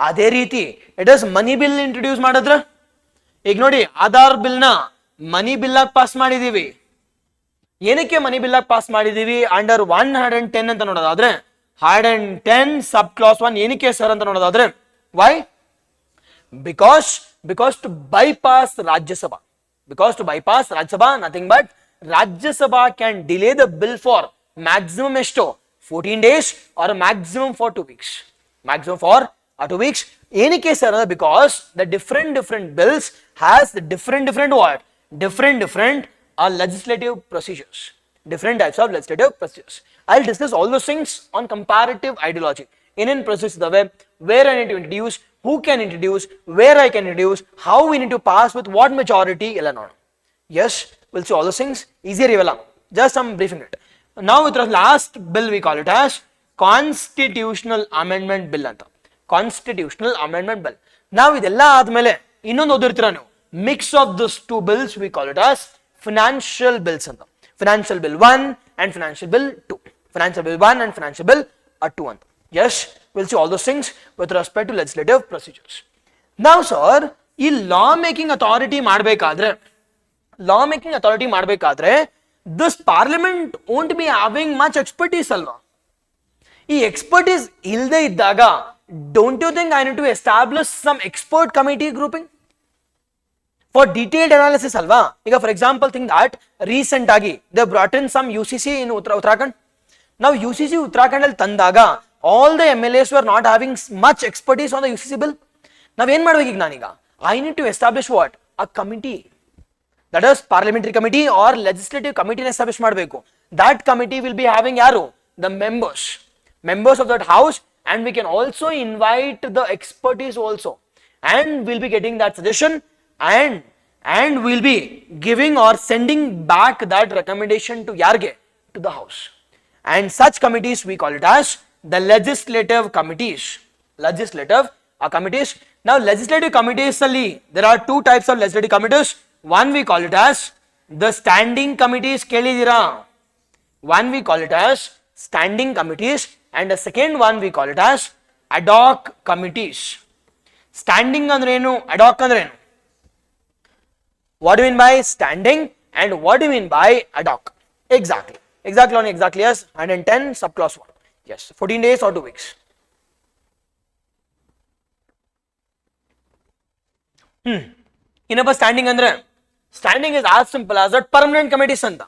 ಅದೇ ರೀತಿ it is money bill introduce ಮಾಡಿದ್ರೆ, ಈಗ ನೋಡಿ ಆಧಾರ್ ಬಿಲ್ ನ ಮನಿ ಬಿಲ್ ಆಗಿ ಪಾಸ್ ಮಾಡಿದೀವಿ. ಏನಕ್ಕೆ ಮನಿ ಬಿಲ್ ಆಗಿ ಪಾಸ್ ಮಾಡಿದೀವಿ? ಅಂಡರ್ 110 ಅಂತ ನೋಡೋದಾದ್ರೆ 110 ಸಬ್ ಕ್ಲಾಸ್ 1 ಏನಕ್ಕೆ ಸರ್ ಅಂತ ನೋಡೋದಾದ್ರೆ why? Because to bypass Rajya Sabha, nothing but Rajya Sabha can delay the bill for maximum ಎಷ್ಟು 14 days or maximum for 2 weeks. ಏನಕ್ಕೆ sir? Because the different bills has different legislative procedures, different types of legislative procedures. I'll discuss all those things on comparative ideology. In process the way where I need to introduce, who can introduce, where I can introduce, how we need to pass with what majority ella no. Yes, we'll see all those things easier ivella. Just I'm briefing it. Now with the last bill we call it as constitutional amendment bill anta. Constitutional amendment bill. Now idella ಆದ್ಮೇಲೆ ಇನ್ನೊಂದು ಓದಿರ್ತೀರಾ ನೀವು, mix of those two bills we call it as financial bills anta. Financial bill 1 and financial bill 2. Financial bill 1 and financial bill 2 anta. Yes, we'll see all those things with respect to legislative procedures. Now sir, ಈ law making authority ಮಾಡಬೇಕಾದ್ರೆ this parliament won't be having much expertise alva. ಈ expertise ಇಲ್ಲದೆ ಇದ್ದಾಗ don't you think I need to establish some expert committee grouping for detailed analysis alva? ಈಗ for example think that recent ಆಗಿ they brought in some UCC in Uttarakhand. Now UCC Uttarakhand ಅಲ್ಲಿ ತಂದಾಗ all the MLAs were not having much expertise on the UCC bill. ನಾವ್ ಏನ್ ಮಾಡ್ಬೇಕು ಈಗ ನಾನೀಗ? I need to establish what? A committee. That is parliamentary committee or legislative committee establish ಮಾಡಬೇಕು. That committee will be having ಯಾರು? The members of that house, and we can also invite the expertise also, and we'll be getting that suggestion and we'll be giving or sending back that recommendation to yarge, to the house. And such committees we call it as the legislative committees. Now legislative committees ali there are two types of legislative committees. One we call it as the standing committees, kelidira. One we call it as standing committees, and the second one we call it as ad hoc committees. Standing andre enu, ad hoc andre enu? What do you mean by standing and what do you mean by ad hoc? Exactly yes, 110 subclause 1. Yes, 14 days or 2 weeks. Inapa standing andre, standing is as simple as that permanent committees anta.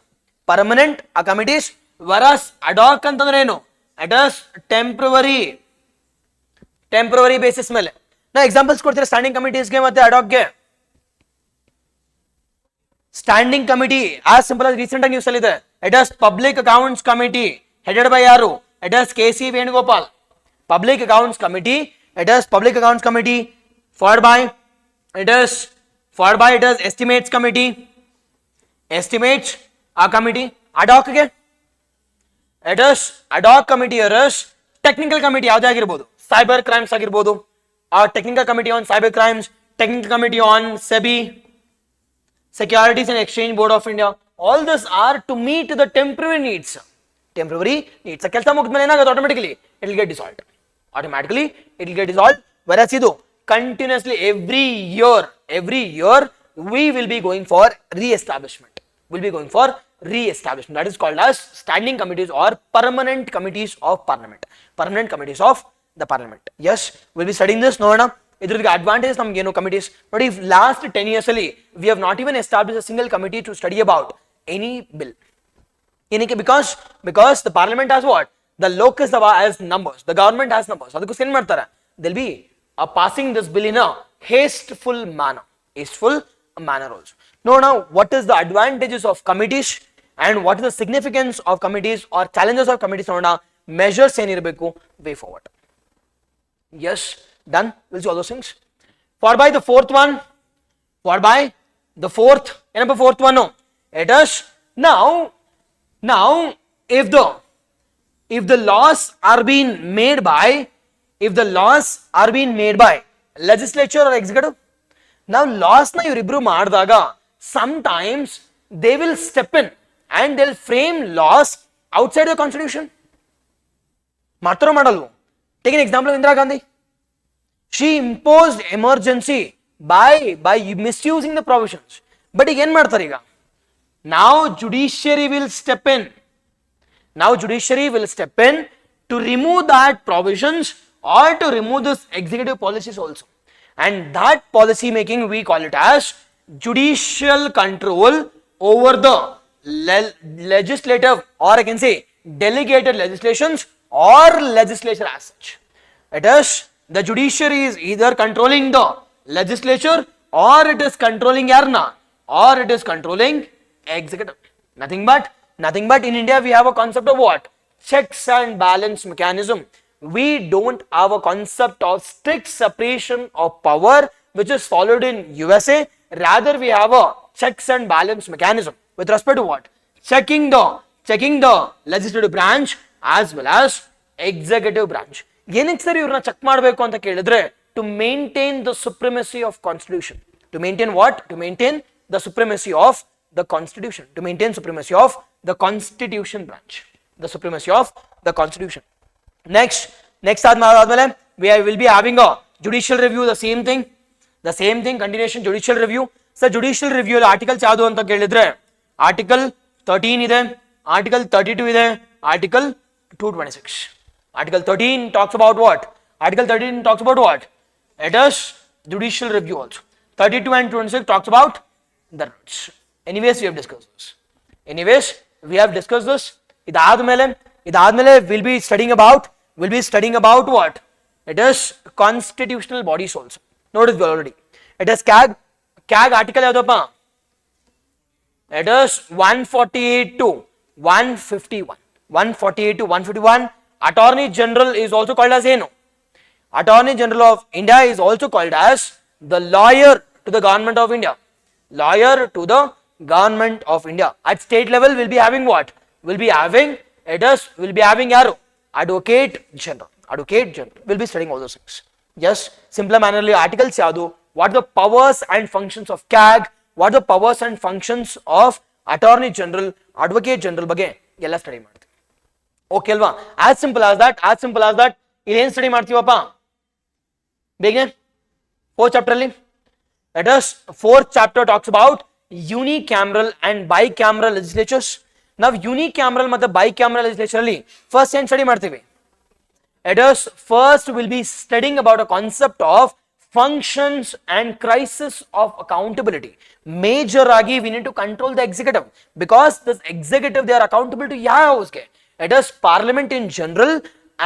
Permanent committees, whereas ad hoc antandre enu? It is temporary basis ಮೇಲೆ. Now examples ಕೊಡ್ತೀರಾ standing committees ಗೆ ಮತ್ತೆ ad hoc ಗೆ? Standing committee as simple as recent news ಅಲ್ಲಿ ಇದೆ. It is public accounts committee headed by ಯಾರು? It is KC Venugopal. Public accounts committee, it is public accounts committee followed by it is estimates committee. Estimates committee. Ad hoc ಗೆ it is ad hoc committee or technical committee ಯಾವ್ದೇ ಆಗಿರಬಹುದು, cyber crimes ಆಗಿರಬಹುದು, or technical committee on cyber crimes, technical committee on SEBI, Securities and Exchange Board of India. All these are to meet the temporary needs temporary needs. So ಕೆಲಸ ಮುಗಿದ್ಮೇಲೆ ಏನಾಗುತ್ತೆ automatically it will get dissolved. Automatically it will get dissolved. Whereas ಇದು continuously every year we will be going for re-establishment. We'll be going for re-establishment. That is called as standing committees or permanent committees of parliament. Permanent committees of the parliament. Yes, we'll be studying this. No, ಇದ್ರದ್ದು advantages ನಮ್ಗೆ ಏನು committees. But if last 10 years ಅಲ್ಲಿ we have not even established a single committee to study about any bill. Because the parliament has what? The locus has numbers. The government has numbers. ಅದಕ್ಕೋಸ್ಕರ ಏನು ಮಾಡ್ತಾರೆ? They'll be passing this bill in a hasteful manner also. Now what is the advantages of committees and what is the significance of committees or challenges of committees? Measures ಏನಿರಬೇಕು way forward. Yes, done. We'll see all those things. For by the fourth one, ಏನಪ್ಪ fourth one? It is now if the laws are being made by legislature or executive. Now laws na ಇವರಿಬ್ರು ಮಾಡಿದಾಗ sometimes they will step in and they'll frame laws outside the constitution. ಮಾಡ್ತಾರೋ ಮಾಡಲ್ವೋ? Take an example of Indira Gandhi. She imposed emergency by misusing the provisions. But ಈಗ ಏನ್ ಮಾಡ್ತಾರೆ ಈಗ? Now judiciary will step in. To remove that provisions or to remove this executive policies also. And that policy making we call it as judicial control over the legislative, or I can say delegated legislations or legislature as such. It is the judiciary is either controlling the legislature or it is controlling yarna or it is controlling executive. Nothing but in India we have a concept of what? Checks and balance mechanism. We don't have a concept of strict separation of power which is followed in USA. Rather we have a checks and balance mechanism with respect to what? Checking the legislative branch as well as executive branch. ಏನಕ್ಕೆ sir ಇವ್ರನ್ನ check ಮಾಡಬೇಕು ಅಂತ ಕೇಳಿದ್ರೆ to maintain the supremacy of constitution. To maintain what? To maintain the supremacy of the constitution. To maintain supremacy of the constitution branch. The supremacy of the constitution. Next ಆದ್ಮೇಲೆ we will be having a judicial review. The same thing continuation judicial review. So judicial review ಅಲ್ಲಿ articles ಯಾವುದು ಅಂತ ಕೇಳಿದ್ರೆ article 13 ಇದೆ, article 32 ಇದೆ, article 226. Article 13 talks about what? It is judicial review also. 32 and 26 talks about the rights. Anyways, we have discussed this. ಇದಾದ್ಮೇಲೆ we'll be studying about what? It is constitutional bodies also. Notice already. It is CAG article ಯಾವ್ದಪ್ಪ? It is 148 to 151. 148 to 151. Attorney General is also called as ಏನು? Attorney General of India is also called as the lawyer to the government of India. At state level we'll be having what? We'll be having ಯಾರು? Advocate General. We'll be studying all those things. Yes, simpler mannerly articles ಯಾವುದು? What are the powers and functions of CAG? What are the powers and functions of Attorney General, Advocate General ಬಗ್ಗೆ ಎಲ್ಲ study ಮಾಡ್ತೀವಿ. Okay ಅಲ್ವಾ? as simple as that. ಇಲ್ಲಿ ಏನು study ಮಾಡ್ತೀವಪ್ಪ ಬೇಗನೆ? 4th chapter ಅಲ್ಲಿ it is 4th chapter talks about unicameral and bicameral legislatures. ನಾವು unicameral ಮತ್ತು bicameral legislature ಅಲ್ಲಿ first ಏನು ಸ್ಟಡಿ ಮಾಡ್ತೀವಿ? It is first we'll be studying about a concept of functions and crisis of accountability. Major agi we need to control the executive because this executive they are accountable to yahavske. It is parliament in general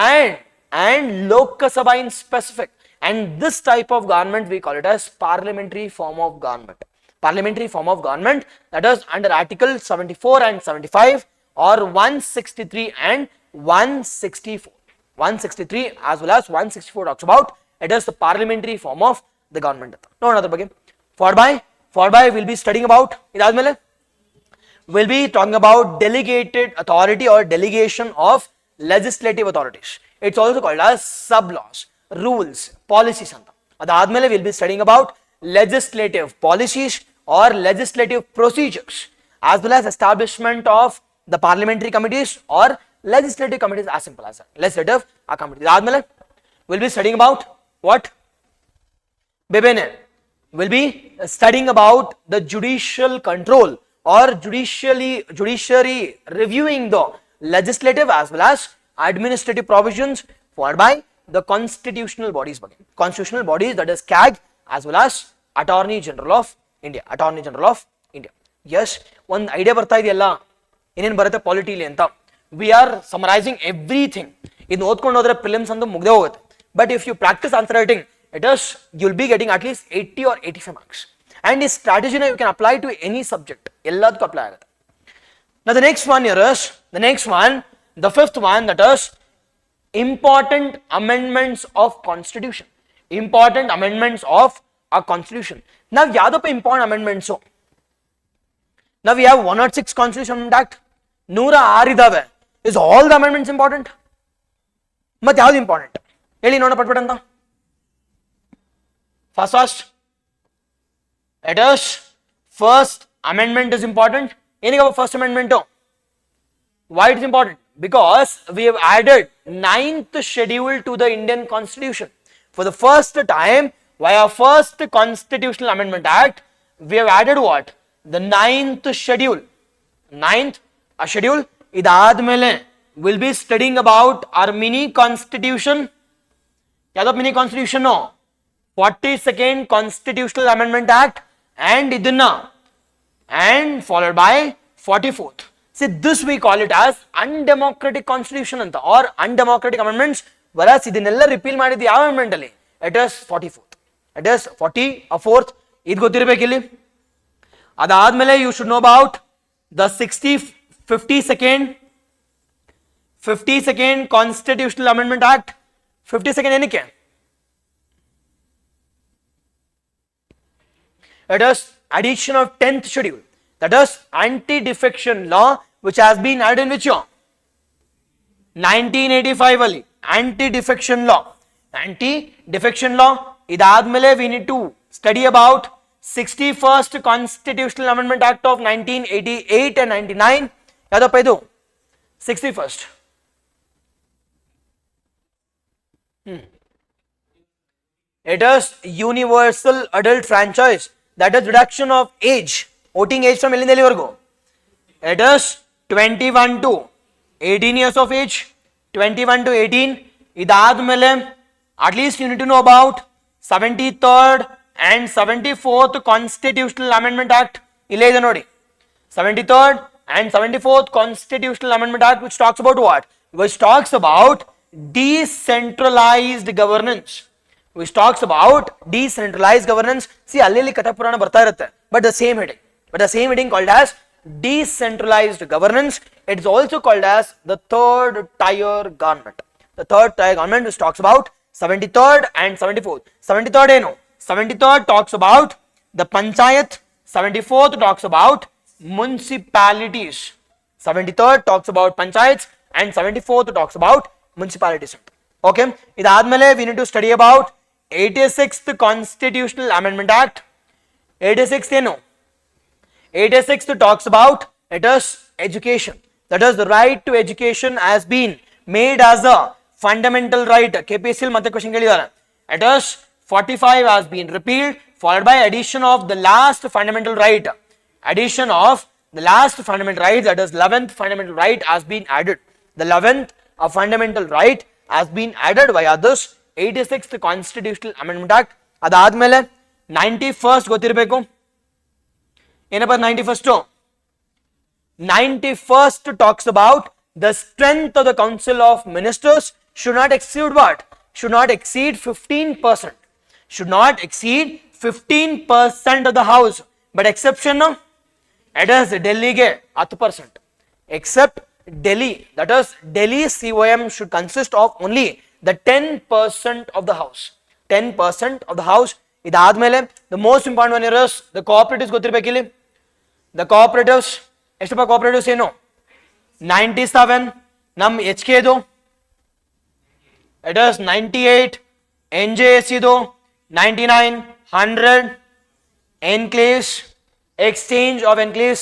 and Lok Sabha in specific. And this type of government we call it as parliamentary form of government. That is under article 74 and 75 or 163 and 164. 163 as well as 164 talks about it is the parliamentary form of the government. No another ಬಗ್ಗೆ for by we'll be studying about ಇದಾದ್ಮೇಲೆ we'll be talking about delegated authority or delegation of legislative authorities. It's also called as sub laws, rules, policies anta. ಅದಾದ್ಮೇಲೆ we'll be studying about legislative policies or legislative procedures as well as establishment of the parliamentary committees or legislative committees, as simple as that. Legislative committees. Admele, we'll be studying about what? Bebene, we'll be studying about the judicial control or judiciary reviewing the legislative as well as administrative provisions, followed by the constitutional bodies, that is CAG as well as Attorney General of India. Yes, one idea barta ideyalla ಇನ್ನೇನು ಬರುತ್ತೆ ಪಾಲಿಟಿಲಿ ಅಂತ. We are summarising everything. ಇದು ಓದ್ಕೊಂಡು ಹೋದ್ರೆ prelims ಅಂತ ಮುಗ್ದೇ ಹೋಗುತ್ತೆ. But if you practice answer writing, it is you will be getting at least 80 or 85 marks. And this strategy you can apply to any subject. ಎಲ್ಲದಕ್ಕೂ ಅಪ್ಲೈ ಆಗುತ್ತೆ. Now the next one here is, the fifth one, that is important amendments of constitution. Important amendments of our constitution. Now ಯಾವ್ದಪ್ಪ important ಅಮೆಂಡ್ಮೆಂಟ್ಸು? Now we have 106 Constitution Amendment Act. 106 ಇದಾವೆ. Is all the amendments important? ಮತ್ತೆ ಯಾವ್ದು important ಹೇಳಿ ನೋಡೋಣ ಪಟ್ಪಟ್ ಅಂತ. First, it is first amendment is important. ಏನೀಗ first amendment? Why it is important? Because we have added 9th schedule to the Indian Constitution. For the first time, via first Constitutional Amendment Act, we have added what? The 9th schedule. 9th schedule. Idadmele we'll be studying about our mini constitution. Yada mini constitution no? 42nd Constitutional Amendment Act and idunna, and followed by 44th. See, this we call it as undemocratic constitution anta or undemocratic amendments. Whereas idinella repeal ಮಾಡಿದ್ದು ಯಾವ amendment ಅಲ್ಲಿ? It is 44th. It is 44th. ಇದು ಗೊತ್ತಿರಬೇಕು ಇಲ್ಲಿ. ಅದಾದ್ಮೇಲೆ you should know about the 52nd Constitutional Amendment Act. 52nd ಏನಕ್ಕೆ? It is addition of 10th schedule, that is anti-defection law, which has been added in which year? 1985 ಅಲ್ಲಿ anti-defection law. ಇದಾದ್ಮೇಲೆ we need to study about 61st Constitutional Amendment Act of 1988 and 99. ಯಾವ್ದಪ್ಪ ಇದು? 61st. It is universal adult franchise, that is reduction of age, voting age from ಎಲ್ಲಿಂದ ಎಲ್ಲಿವರೆಗೂ? It is 21 to 18 years of age. 21 to 18. ಇದಾದ್ಮೇಲೆ at least you need to know about 73rd and 74th Constitutional Amendment Act. ಇಲ್ಲೇ ಇದೆ ನೋಡಿ, 73rd and 74th Constitutional Amendment Act, which talks about what? Which talks about decentralized governance. Which talks about decentralized governance. See, ಅಲ್ಲಿ ಕಥಾ ಪುರಾಣ ಬರ್ತಾ ಇರುತ್ತೆ, but the same heading called as decentralized governance. It is also called as the third tier government. The third tier government, which talks about 73rd and 74th. 73rd ಏನು? 73rd talks about the panchayat. 74th talks about municipalities. 73rd talks about panchayats and 74th talks about municipalities. Okay, ಇದಾದ್ಮೇಲೆ we need to study about 86th Constitutional Amendment Act. 86th ಏನು? 86th talks about, it is education, that is the right to education has been made as a fundamental right. KPSC ಮತ್ತೆ question ಕೇಳಿದ್ದಾರೆ. It is 45 has been repealed, followed by addition of the last fundamental right. Addition of the last fundamental right, that is 11th fundamental right, has been added. The 11th fundamental right has been added via this 86th Constitutional Amendment Act. ಅದಾದ್ಮೇಲೆ 91st ಗೊತ್ತಿರಬೇಕು. ಏನಪ್ಪ 91st? 91st talks about the strength of the Council of Ministers should not exceed what? Should not exceed 15%. Should not exceed 15% of the House. But exception no? It is Delhi ಗೆ 10%. Except Delhi, that is Delhi COM should consist of only the 10% of the House. 10% of the House. ಇದಾದ್ಮೇಲೆ the most important one is the cooperatives ಗೊತ್ತಿರಬೇಕಿಲ್ಲಿ. The cooperatives, ಎಷ್ಟಪ್ಪ cooperatives ಏನು? 97. ನಮ್ಮ HK ಇದು it is 98. NJS ಇದು 99. 100. Enclaves, exchange of enclaves,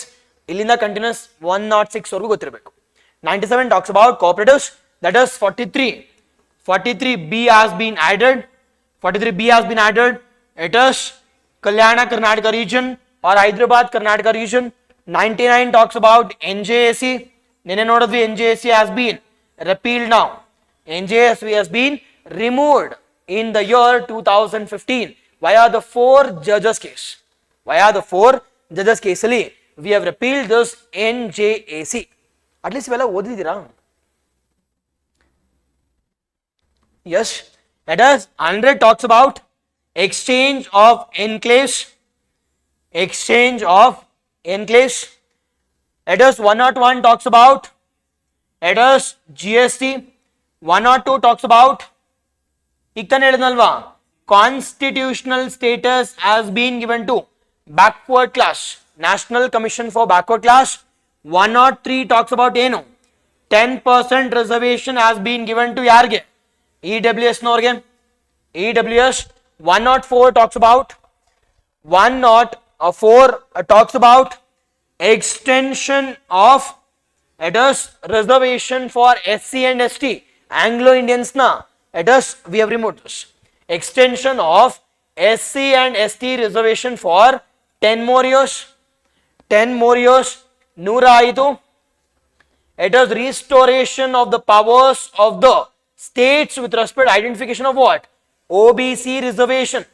ಇಲ್ಲಿಂದ continuous 106 ವರೆಗೂ ಗೊತ್ತಿರಬೇಕು. 97 talks about cooperatives, that is 43. 43B has been added. 43B has been added. It is Kalyana Karnataka region or Hyderabad Karnataka region. 99 talks about NJAC. NJAC has been repealed now. NJAC has been removed in the year 2015 via the 4 judges case. Via the 4 judges case, we have repealed this NJAC. At least vela odidira. Yes, it is 100 talks about exchange of enclaves. Exchange of enclaves. It is 101 talks about, it is GST. 102 talks about constitutional status has been given to backward class, National Commission for Backward Class. 103 talks about 10% reservation has been given to yarge EWS norge. EWS. 104 talks about, 104 talks about extension of, it is reservation for SC and ST, Anglo Indians na, it is, we have removed this. Extension of SC and ST reservation for 10 more years. 10 more years. Nura Aidu. It is restoration of the powers of the states with respect to identification of what? OBC reservation.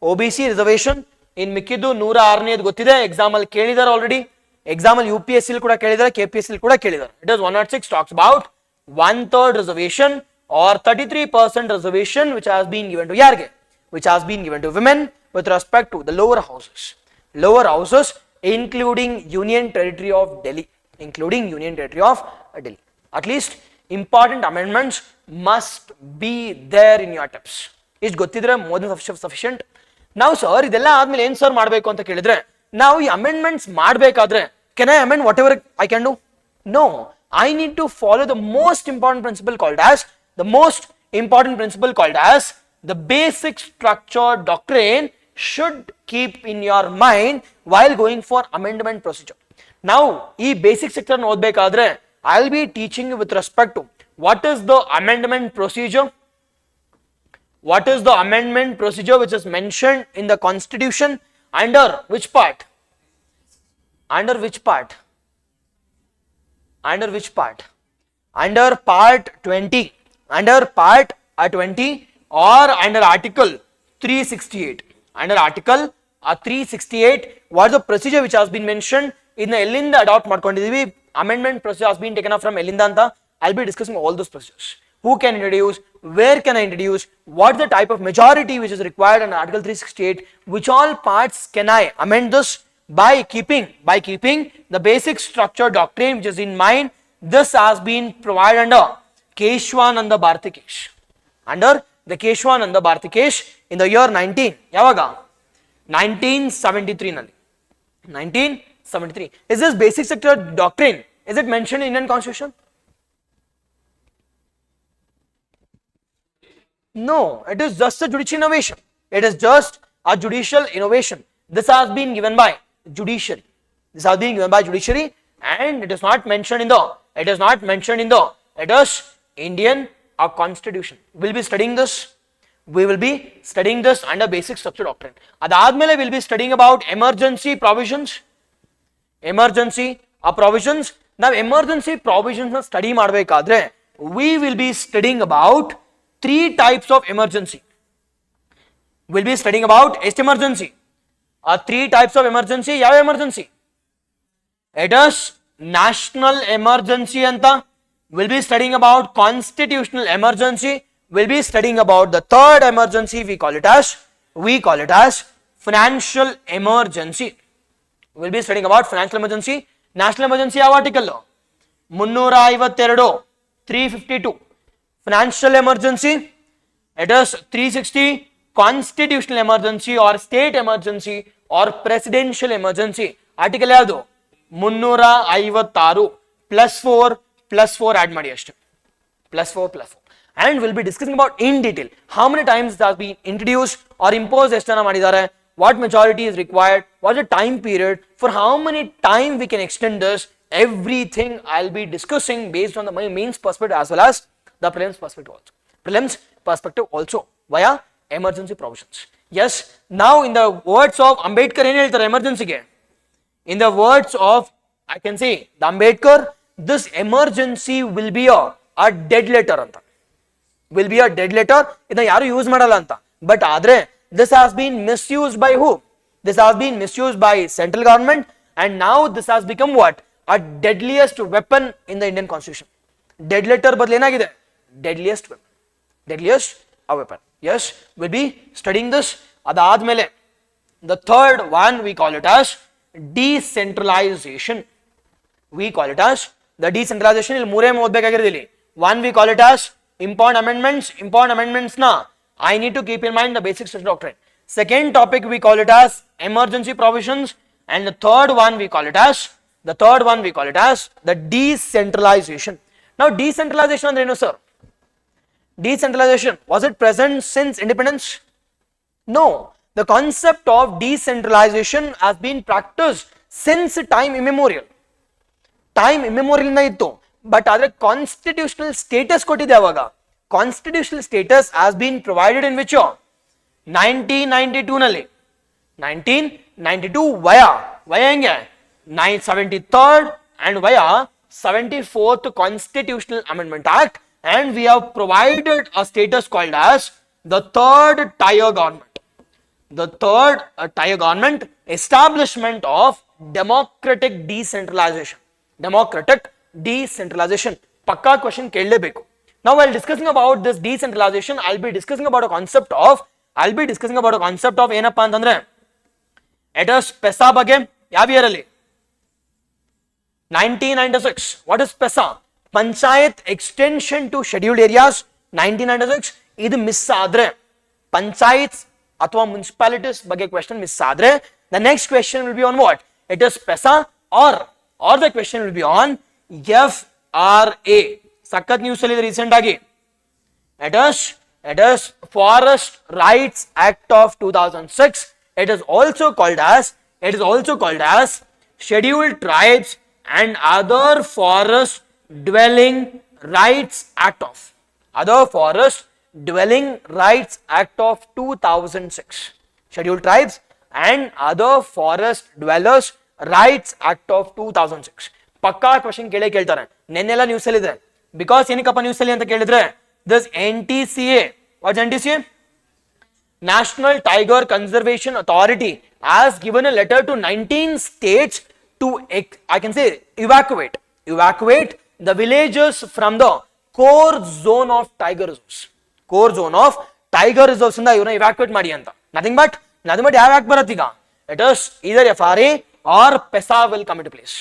OBC reservation in Mikidu Nura Arned Gotide, example Kelidar already. Example UPSC kuda kelidare, KPSC kuda kelidare. It is 106 talks about 1/3 reservation or 33% reservation which has been given to yarge, which has been given to women with respect to the lower houses. Lower houses including Union Territory of Delhi. Including Union Territory of Delhi. At least important amendments must be there in your tips. Is gottidre more than sufficient? Now sir, idella admele ಏನು sir ಮಾಡಬೇಕು ಅಂತ ಕೇಳಿದ್ರೆ ನಾವು ಈ amendments ಮಾಡಬೇಕಾದ್ರೆ can I amend whatever I can do? No, I need to follow the most important principle called as the basic structure doctrine should keep in your mind while going for amendment procedure. Now ಈ basic structure ಓದಬೇಕಾದ್ರೆ I'll be teaching you with respect to what is the amendment procedure. What is the amendment procedure which is mentioned in the constitution under which part? Under which part? Under which part? Under part 20. Under part 20 or under article 368. Under article 368, what is the procedure which has been mentioned in the Elinda adopt ಮಾಡ್ಕೊಂಡಿದ್ದೀವಿ. Amendment procedure has been taken up from Elinda ಅಂತ. I'll be discussing all those procedures. Who can introduce? Where can I introduce? What is the type of majority which is required under Article 368? Which all parts can I amend this by keeping the basic structure doctrine which is in mind? This has been provided under Keshwananda Bharati case. Under the Keshwananda Bharati case in the year 1973 nalli. 1973. Is this basic structure doctrine? Is it mentioned in Indian Constitution? No, it is just a judicial innovation. It is just a judicial innovation. This has been given by judiciary. This has been given by judiciary, and it is not mentioned in the. It is Indian Constitution. We'll be studying this. We will be studying this under basic structure doctrine. Adadmele we'll be studying about emergency provisions. Emergency provisions. Now emergency provisions study ಮಾಡಬೇಕಾದ್ರೆ we will be studying about 3 types of emergency. We'll be studying about emergency. 3 types of emergency. ಯಾವ emergency? It is national emergency anta. We'll be studying about constitutional emergency. We'll be studying about the third emergency. We call it as financial emergency. We'll be studying about financial emergency. National emergency ಯಾವ article? 352, 352. Financial emergency, it is 360. Constitutional emergency or state emergency or presidential emergency. Article ಯಾವುದು? 356 +4 add ಮಾಡಿ ಅಷ್ಟೇ. +4. And we'll be discussing about in detail how many times it has been introduced or imposed ಎಷ್ಟು ಜನ ಮಾಡಿದ್ದಾರೆ, what majority is required, what is the time period, for how many time we can extend this, everything I'll be discussing based on the mains perspective as well as the prelims perspective also. Prelims perspective also via emergency provisions. Yes, now in the words of Ambedkar ಏನು ಹೇಳ್ತಾರೆ emergency in the words of I can say the Ambedkar, this emergency will be a dead letter anta, will be a dead letter, ಇದನ್ನ ಯಾರು use ಮಾಡಲ್ಲ ಅಂತ. But ಆದ್ರೆ this has been misused by who? This has been misused by central government, and now this has become what? A deadliest weapon in the Indian constitution. Dead letter ಬದಲು ಏನಾಗಿದೆ? Deadliest weapon. Deadliest a weapon. Yes, we'll be studying this. ಅದಾದ್ಮೇಲೆ the third one we call it as decentralization. We call it as the decentralization. ಇಲ್ಲಿ ಮೂರೇ ಓದಬೇಕಾಗಿರೋದು ಇಲ್ಲಿ. One we call it as important amendments. Important amendments na I need to keep in mind the basic structure doctrine. Second topic we call it as emergency provisions, and the third one we call it as the decentralization. Now decentralization andre ಏನು sir? Decentralization, was it present since independence? No, the concept of decentralization has been practiced since time immemorial. Time immemorial ಇಂದ ಇತ್ತು, but ಆದ್ರೆ constitutional status ಕೊಟ್ಟಿದೆ ಅವಾಗ. Constitutional status has been provided in which year? 1992 ನಲ್ಲಿ. 1992 via ಹೆಂಗೆ 73rd and via 74th Constitutional Amendment Act, and we have provided a status called as the third tier government. The third tier government, establishment of democratic decentralization. Democratic decentralization. Pakka question kellebeku. Now while discussing about this decentralization, I'll be discussing about a concept of ಏನಪ್ಪಾ ಅಂತಂದ್ರೆ it is PESA ಬಗ್ಗೆ. ಯಾವ year ಅಲ್ಲಿ? 1996. What is PESA? Panchayat extension to scheduled areas. 1996. ಇದು miss ಆದ್ರೆ ಪಂಚಾಯತ್ ಅಥವಾ municipalities ಬಗ್ಗೆ question miss ಆದ್ರೆ the next question will be on what? It is PESA or the question will be on FRA. ಸಖತ್ news ಅಲ್ಲಿ recent ಆಗಿ it is Forest Rights Act of 2006. It is also called as Scheduled Tribes and Other Forest Dwelling Rights Act of 2006. Scheduled Tribes and Other Forest Dwellers Rights Act of 2006. ಪಕ್ಕಾ question ಕೇಳ್ತಾರೆ. ನೆನ್ನೆಲ್ಲ news ಅಲ್ಲಿ ಇದೆ. Because ಏನಕ್ಕಪ್ಪ news ಅಲ್ಲಿ ಅಂತ ಕೇಳಿದ್ರೆ this NTCA, what's NTCA? National Tiger Conservation Authority has given a letter to 19 states to I can say evacuate the villages from the core zone of tiger reserves. Core zone of tiger reserves ಇಂದ ಇವನ್ನ evacuate ಮಾಡಿ ಅಂತ. Nothing but ಯಾವ act ಬರುತ್ತೆ ಈಗ? It is either FRA or PESA will come into place.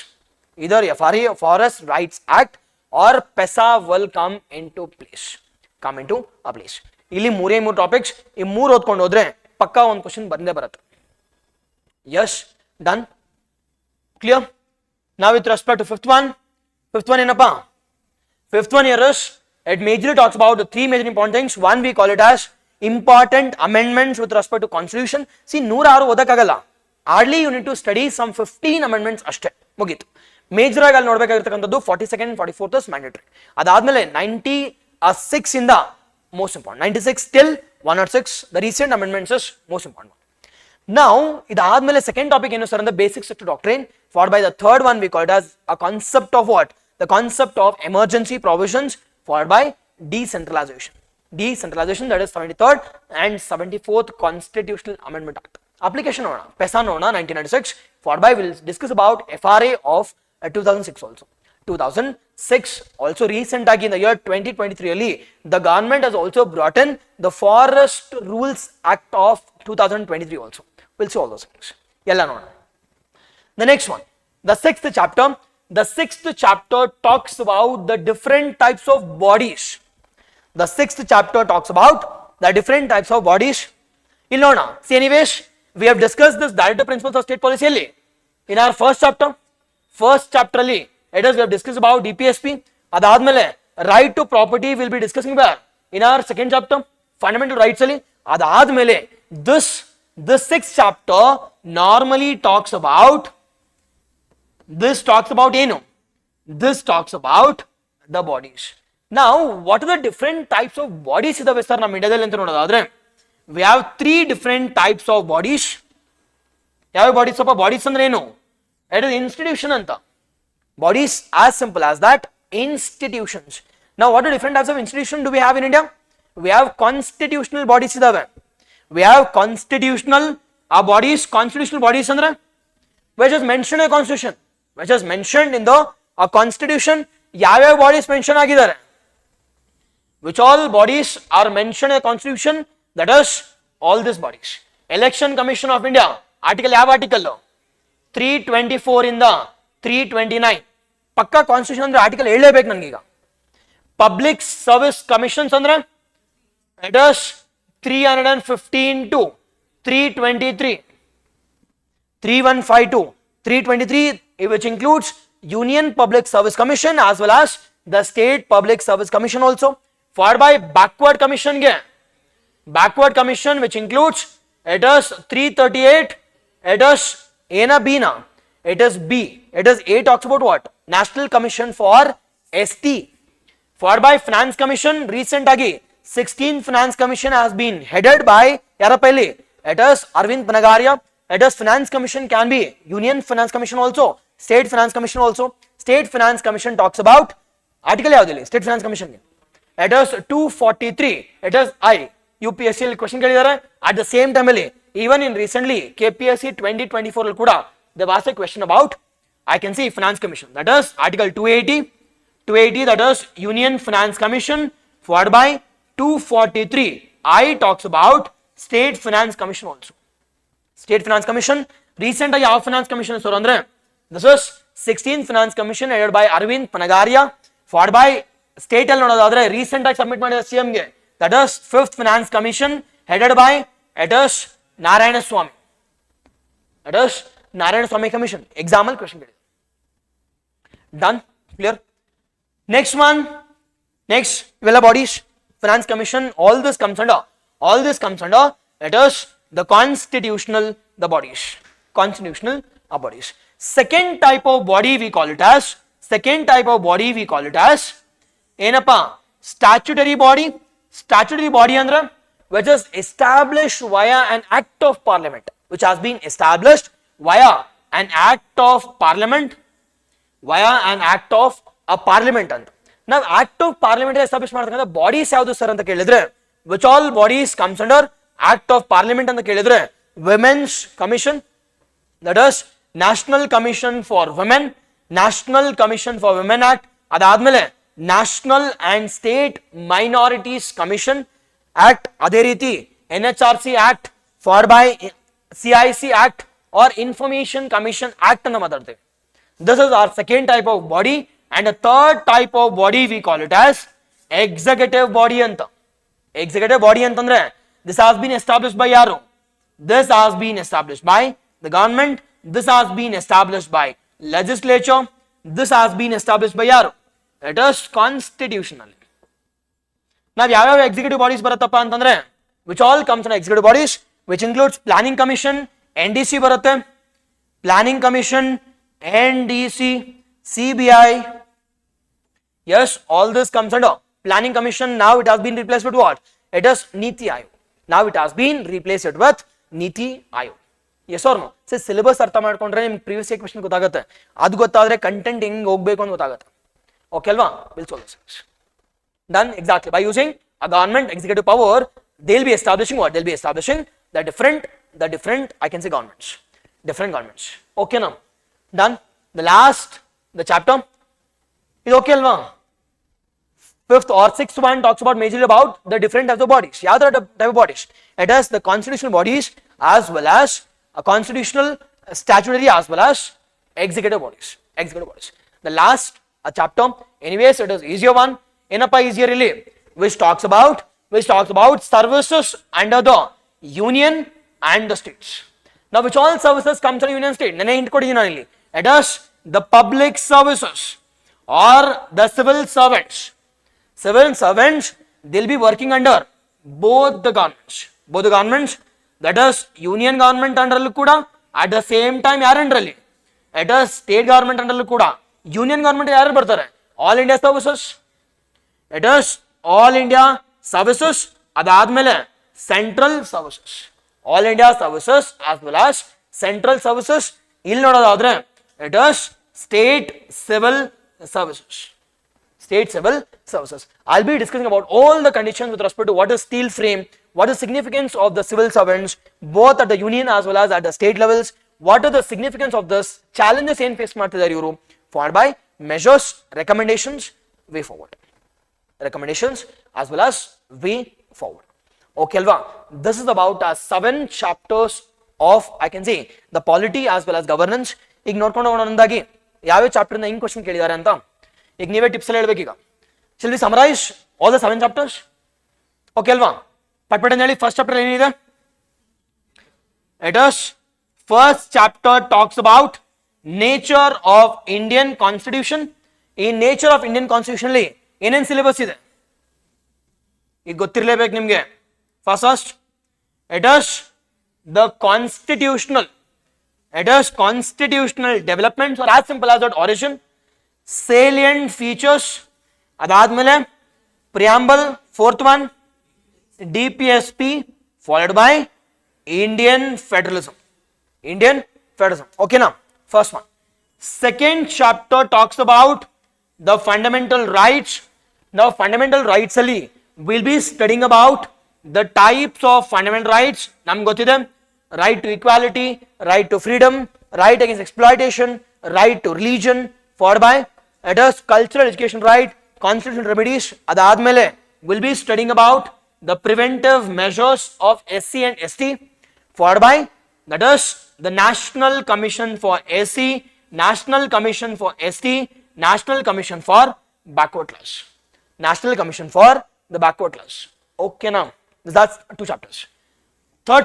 Either FRA, Forest Rights Act, or PESA will come into place. ಇಲ್ಲಿ ಮೂರೇ ಮೂರು ಟಾಪಿಕ್ಸ್, ಈ ಮೂರು ಓದ್ಕೊಂಡು ಹೋದ್ರೆ ಪಕ್ಕಾ ಒಂದು ಕ್ವಶನ್ ಬಂದೇ ಬರುತ್ತೆ. Yes, done, clear. ನಾವು with respect to fifth one ಏನಪ್ಪಾ? Fifth one year it majorly talks about the three major important things. One we call it as important amendments with respect to constitution. See, 106 ಓದಕ್ಕಾಗಲ್ಲ. Hardly you need to study some 15 amendments ಅಷ್ಟೇ, ಮುಗೀತು. Major ಆಗಿ ಅಲ್ಲಿ ನೋಡ್ಬೇಕಾಗಿರ್ತಕ್ಕಂಥದ್ದು 42nd and 44th is mandatory. ಅದಾದ್ಮೇಲೆ 96 ಇಂದ most important, 96 till 106 the recent amendments is most important. Now ಇದಾದ್ಮೇಲೆ second topic ಏನು sir ಅಂದ್ರೆ basic structure doctrine, followed by the third one we call it as a concept of what? The concept of emergency provisions, followed by decentralization, that is 73rd and 74th Constitutional Amendment Act. Application ನೋಡೋಣ, PESA ನೋಡೋಣ 1996, followed by we'll discuss about FRA of 2006 also. 2006 also recent ಆಗಿ in the year 2023 ಅಲ್ಲಿ the government has also brought in the Forest Rules Act of 2023 also. We'll see all those things. ಎಲ್ಲ ನೋಡೋಣ. The next one, the sixth chapter talks about the different types of bodies. The sixth chapter talks about the different types of bodies. ಇಲ್ಲಿ ನೋಡೋಣ. See, anyways, we have discussed this directive principles of state policy ಅಲ್ಲಿ in our first chapter ಅಲ್ಲಿ we have discussed about DPSP. ಅದಾದ್ಮೇಲೆ right to property will be discussing where in our second chapter, fundamental rights ಅಲ್ಲಿ. ಅದಾದ್ಮೇಲೆ this sixth chapter normally talks about ಏನು? this talks about the bodies. Now what are the different types of bodies idave sir ನಮ್ಮ ಇಂಡಿಯಾದಲ್ಲಿ ಅಂತ ನೋಡೋದಾದ್ರೆ we have three different types of bodies. ಯಾವ bodies ಅಪ್ಪ? Bodies ಅಂದ್ರೆ ಏನು? ಇಟ್ ಇಸ್ ಇನ್ಸ್ಟಿಟ್ಯೂಷನ್ ಅಂತ. Bodies as simple as that, institutions. Now what are different types of institution do we have in India? We have constitutional bodies idave. We have constitutional bodies. Constitutional bodies andre which is mentioned in the constitution, which is mentioned in the constitution. ಯಾವ bodies mention ಆಗಿದ್ದಾರೆ? Which all bodies are mentioned in the constitution? That is all these bodies. Election Commission of India article ಯಾವ article 324 ಇಂದ 329 ಪಕ್ಕಾ constitution ಅಂದ್ರೆ article ಹೇಳಲೇಬೇಕು ನನಗೀಗ. Public service commissions ಅಂದ್ರೆ it is 315 to 323, 3152, 323, which includes Union Public Service Commission as well as the State Public Service Commission also. Followed by backward commission ge, backward commission which includes it is 338, it is A na B na, it is B, it is A talks about what? National Commission for ST. Followed by Finance Commission, recent agi 16th Finance Commission has been headed by yara pehle, it is Arvind Panagaria. It is Finance Commission can be Union Finance Commission also, State Finance Commission also. State Finance Commission talks about article yaudili State Finance Commission ge, it is 243, it is I. UPSC question kelidare at the same time ali, even in recently KPSC 2024 al kuda there was a question about, I can see Finance Commission, that is article 280, that is Union Finance Commission. Followed by 243 I talks about State Finance Commission also. State Finance Commission recent ಯಾವ Finance Commission sir ಅಂದ್ರೆ this is 16th Finance Commission headed by Arvind Panagaria. Followed by state ಅಲ್ಲಿ ನೋಡೋದಾದ್ರೆ recent ಆಗಿ submit ಮಾಡಿದ CM ಗೆ, that is 5th Finance Commission headed by it is Narayana Swamy. It is Narayana Swamy Commission. Example question ಕೇಳಿ. Done? Clear? Next one. Next ಇವೆಲ್ಲ bodies. Finance Commission, all this comes under it is the constitutional bodies. Constitutional bodies. Second type of body we call it as ಏನಪ್ಪ? Statutory body. Statutory body ಅಂದ್ರೆ which is established via an act of parliament, which has been established via an act of parliament, a parliament ಅಂತ. ನಾವು act of parliament establish ಮಾಡ್ತಕ್ಕಂಥ bodies ಯಾವುದು sir ಅಂತ ಕೇಳಿದ್ರೆ which all bodies comes under act of parliament ಅಂತ ಕೇಳಿದ್ರೆ women's commission, that is National Commission for Women, National Commission for Women Act. ಅದಾದ್ಮೇಲೆ National and State Minorities Commission Act, ಅದೇ ರೀತಿ NHRC Act, followed by CIC Act or Information Commission Act ಅಂತ ಮಾತಾಡ್ತೇವೆ. This is our second type of body. And the third type of body we call it as executive body anta. Executive body ಅಂತಂದ್ರೆ this has been established by ಯಾರು? This has been established by the government. This has been established by legislature. This has been established by ಯಾರು? It is constitutional. ನಾವು ಯಾವ್ಯಾವ executive bodies ಬರುತ್ತಪ್ಪ ಅಂತಂದ್ರೆ which all comes in executive bodies, which includes Planning Commission, NDC ಬರುತ್ತೆ, Planning Commission, NDC, CBI. Yes, all this comes under Planning Commission. Now it has been replaced with what? It is Niti Ayog. Now it has been replaced with Niti Ayog. Yes or no? So syllabus ಅರ್ಥ ಮಾಡ್ಕೊಂಡ್ರೆ ನಿಮ್ಗೆ previous year question ಗೊತ್ತಾಗುತ್ತೆ. ಅದು ಗೊತ್ತಾದ್ರೆ content ಹೆಂಗ್ ಹೋಗ್ಬೇಕು ಅಂತ ಗೊತ್ತಾಗುತ್ತೆ. ಓಕೆ ಅಲ್ವಾ? We'll solve this. Done? Exactly. By using a government executive power, they'll be establishing what? They'll be establishing the different I can say governments. Different governments. Okay now? Done? The last, the chapter is okay alva. Fifth or sixth one talks about majorly about the different types of bodies. Yeah, the type of bodies. It has the constitutional bodies as well as a constitutional, statutory as well as executive bodies. The last chapter, anyways, it is easier one. Enapa easier really, which talks about services under the union and the states. Now, which all services comes under union and state? Nene hint kodidina illi. It is the public services or the civil servants. Civil servants, they'll be working under both the governments, that is union government under kuda, at the same time yaar under it is state government under kuda, union government ಯಾರು ಬರ್ತಾರೆ? All India services. It is all India services. ಅದಾದ್ಮೇಲೆ central services, all India services as well as central services. ಇಲ್ಲಿ ನೋಡೋದಾದ್ರೆ it is state civil services. State civil services. I'll be discussing about all the conditions with respect to what is steel frame, what is significance of the civil servants, both at the union as well as at the state levels. What are the significance of this? Challenges in face ಮಾಡ್ತಿದ್ದಾರೆ ಇವರು, followed by measures, recommendations, way forward. Recommendations as well as way forward. Okay, alva. This is about 7 chapters of, I can say, the polity as well as governance. ಈಗ ನೋಡ್ಕೊಂಡು ಹೋಗೋಣ ಒಂದಾಗಿ ಯಾವ chapter ಇಂದ ಹಿಂಗ್ question ಕೇಳಿದ್ದಾರೆ ಅಂತ. ಈಗ ನೀವೇ ಟಿಪ್ಸ್ ಎಲ್ಲ ಹೇಳ್ಬೇಕೀಗ. Shall we summarise all the 7 chapters? Okay ಅಲ್ವಾ? ಪಟ್ಪಟ್ ಹೇಳಿ. ಫಸ್ಟ್ ಚಾಪ್ಟರ್ ಏನಿದೆ? It is first chapter talks about nature of Indian constitution. ಈ ನೇಚರ್ ಆಫ್ ಇಂಡಿಯನ್ ಕಾನ್ಸ್ಟಿಟ್ಯೂಷನ್ ಅಲ್ಲಿ ಏನೇನ್ ಸಿಲೆಬಸ್ ಇದೆ ಈಗ ಗೊತ್ತಿರಲೇಬೇಕು ನಿಮ್ಗೆ. First it is the constitutional, it is constitutional developments, or as simple as that, origin, salient features, adadmele preamble, fourth one DPSP, followed by Indian federalism. Indian federalism. Okay, now first one. Second chapter talks about the fundamental rights. Now fundamental rights ali we'll be studying about the types of fundamental rights. Nam gottide: right to equality, right to freedom, right against exploitation, right to religion, followed by it is cultural education right, constitutional remedies. Adadmele we'll be studying about the preventive measures of SC and ST, followed by that is the National Commission for SC, National Commission for ST, National Commission for backward class, National Commission for the backward class. Okay, now that's 2 chapters. Third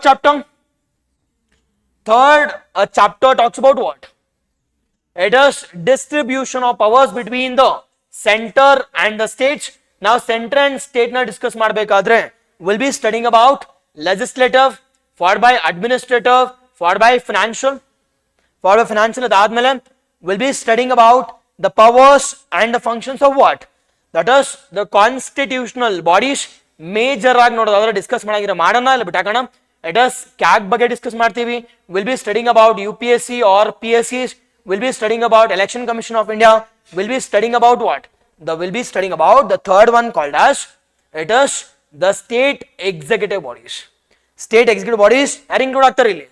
chapter talks about what? It is distribution of powers between the center and the states. Now center and state na discuss ಮಾಡಬೇಕಾದ್ರೆ we'll be studying about legislative, followed by administrative, followed by financial, ಅದಾದ್ಮೇಲೆ we'll be studying about the powers and the functions of what? That is the constitutional bodies. Major ಆಗಿ ನೋಡೋದಾದ್ರೆ discuss ಮಾಡೋಣ ಇಲ್ಲ ಬಿಟ್ಟಾಕೋಣ. It is CAG ಬಗ್ಗೆ discuss ಮಾಡ್ತೀವಿ. We'll be studying about UPSC or PSCs. We'll be studying about Election Commission of India. We'll be studying about what? We'll be studying about the third one called as it is the state executive bodies. State executive bodies are included ಆಗ್ತಾರೆ ಇಲ್ಲಿ.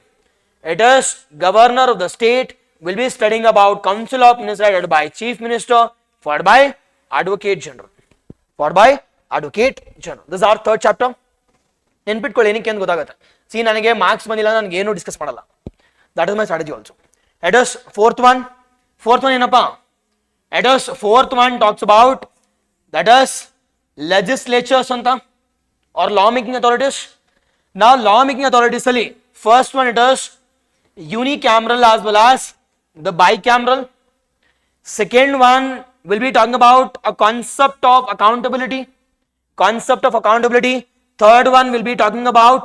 It is governor of the state. We'll be studying about Council of Ministers headed by Chief Minister, followed by Advocate General. Followed by Advocate General. This is our third chapter. ನೆನ್ಪಿಟ್ಕೊಳ್ಳಿ, ಏನಕ್ಕೆ ಅಂತ ಗೊತ್ತಾಗುತ್ತೆ. C ನನಗೆ marks ಬಂದಿಲ್ಲ, ನನಗೆ ಏನು discuss ಮಾಡಲ್ಲ. That is my strategy also. It is fourth one ಏನಪ್ಪ? It is fourth one talks about that is legislatures ಅಂತ ಆರ್ ಲಾ ಮೇಕಿಂಗ್ ಅಥಾರಿಟೀಸ್. ನಾವು ಲಾ ಮೇಕಿಂಗ್ ಅಥಾರಿಟೀಸ್ ಅಲ್ಲಿ first one it is unicameral as well as the bicameral. Second one will be talking about a concept of accountability. Third one will be talking about